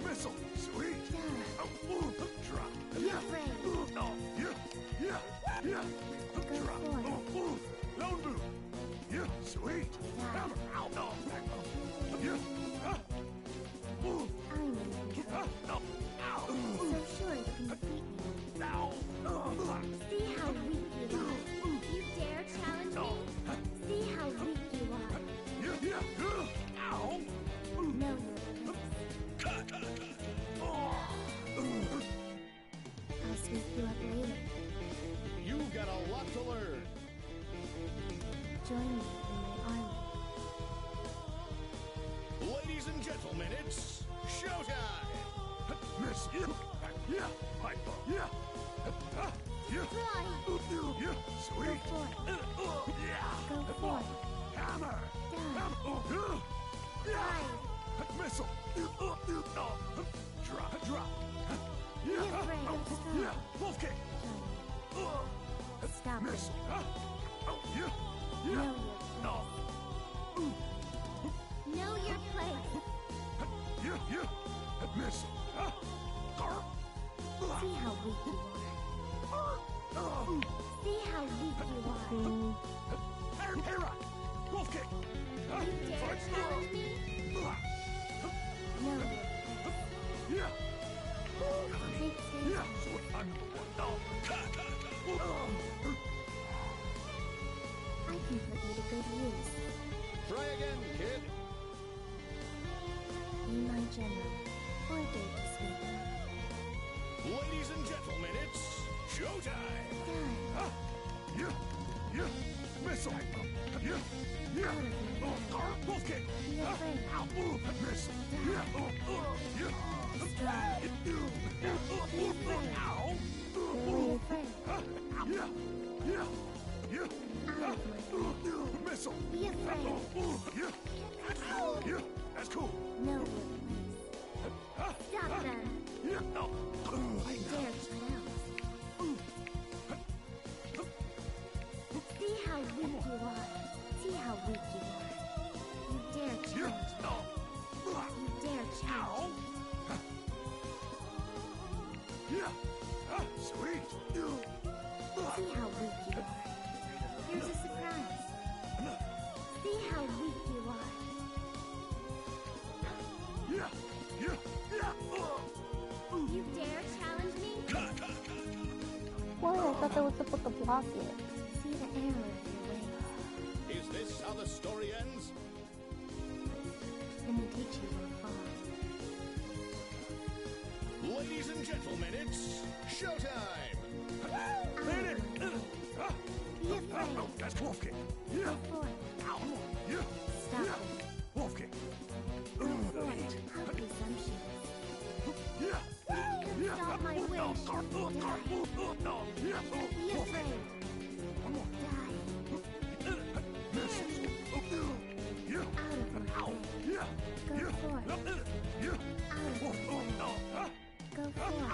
Missile, sweet. Drop. Be afraid. Drop. Lone boot. Sweet. Hammer. I'm in control. So sure you can defeat me. See how weak you are. You dare challenge me? See how weak you are. Know your place. I'll sweep you up later. You've got a lot to learn. Join me in my army. Ladies and gentlemen, it's showtime! Miss. Piper. Fly! Sweet. Go for it. Hammer. Fly! Missile. Drop. Be afraid of stone. Wolf kick. Stop it. Missile. Know your place. Missile. See how weak you are. See how weak you are. Hey, rock. Wolf kick. You dare challenge me? Know your place. Take safety. I can put you to good use. Try again, kid. Be my general, or dare to sweep me. Ladies and gentlemen, it's showtime! Missile. Wolf kick. Be afraid. Missile. Stride. Be afraid. Really afraid. Out of my way. Missile. Be afraid. That's cool. Know your place. Stop them. I dare challenge. See how weak you are. See how weak you are. You dare challenge. You dare challenge. Sweet. See how weak you are. Here's a surprise. See how weak you are. You dare challenge me? What? I thought that was supposed to block it. See the error of your ways. Is this how the story ends? The Medici will fall. Ladies and gentlemen, it's showtime! Be afraid. That's Wolf kick. Go for it. Stop it. Wolf kick. Go for it. How presumptuous. You can stop my wish. Die. Be afraid. Die. Out of my way. Go for it. Out of my way. Go for it.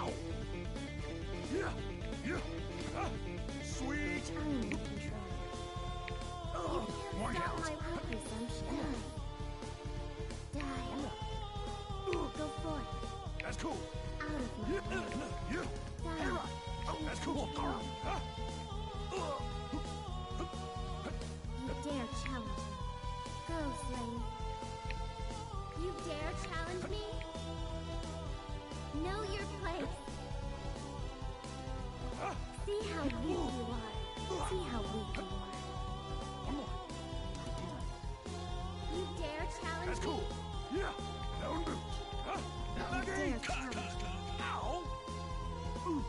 Sweet. I'm in control. You See how weak you are. See how weak you are. You dare challenge That's cool. me? Yeah. Down boot. Huh? You dare challenge me? Ow. You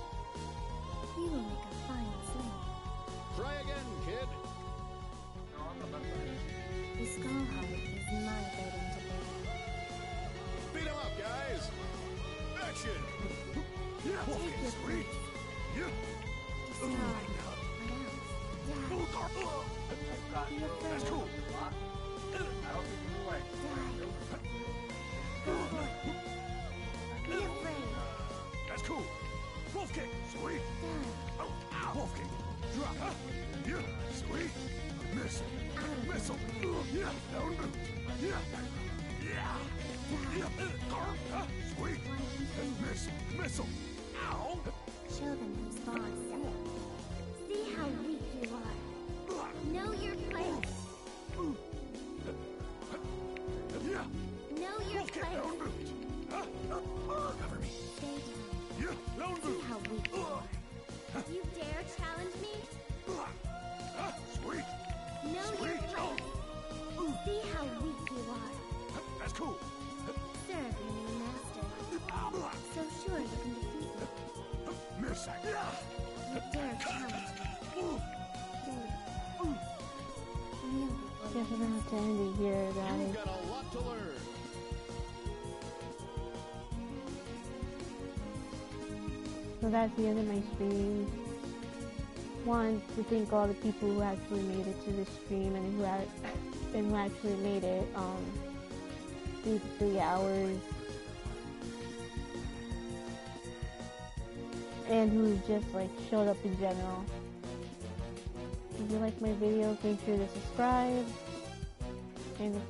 will make a fine slave. Try again, kid. The skull heart is my burden to bear. Beat him up, guys. Action. Yeah. Take your Sweet. place. Yeah. Destroy. What else? Die. Be afraid. That's cool. Die. Go forth. Be afraid. That's cool. Wolf kick. Sweet. Die. Oh, ow. Wolf kick. Drop. Huh? Yeah. Sweet. Missile. Missile. Yeah. Down boot. Yeah. Yeah. Yeah. Huh? Sweet. Missile. Missile. Ow. Show them who's boss. See how weak you are. Know your place. Yeah. Know your Wolf kick. place. Down boot. Huh? Cover me. Stay down. Yeah. Down See boot. how weak you are. You dare challenge me? Huh? Sweet. Know your Sweet. place. See how weak you are. That's cool. Serve your new master. So sure you can defeat me. Miss. You dare challenge me? Guess we're gonna have to end it here, guys. You've got a lot to learn. So that's the end of my stream. Want to thank all the people who actually made it to this stream and who actually made it through the 3 hours, and who just like showed up in general. If you like my videos, make sure to subscribe and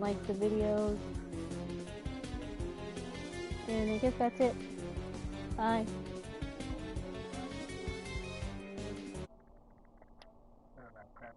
like the videos. And I guess that's it. Bye.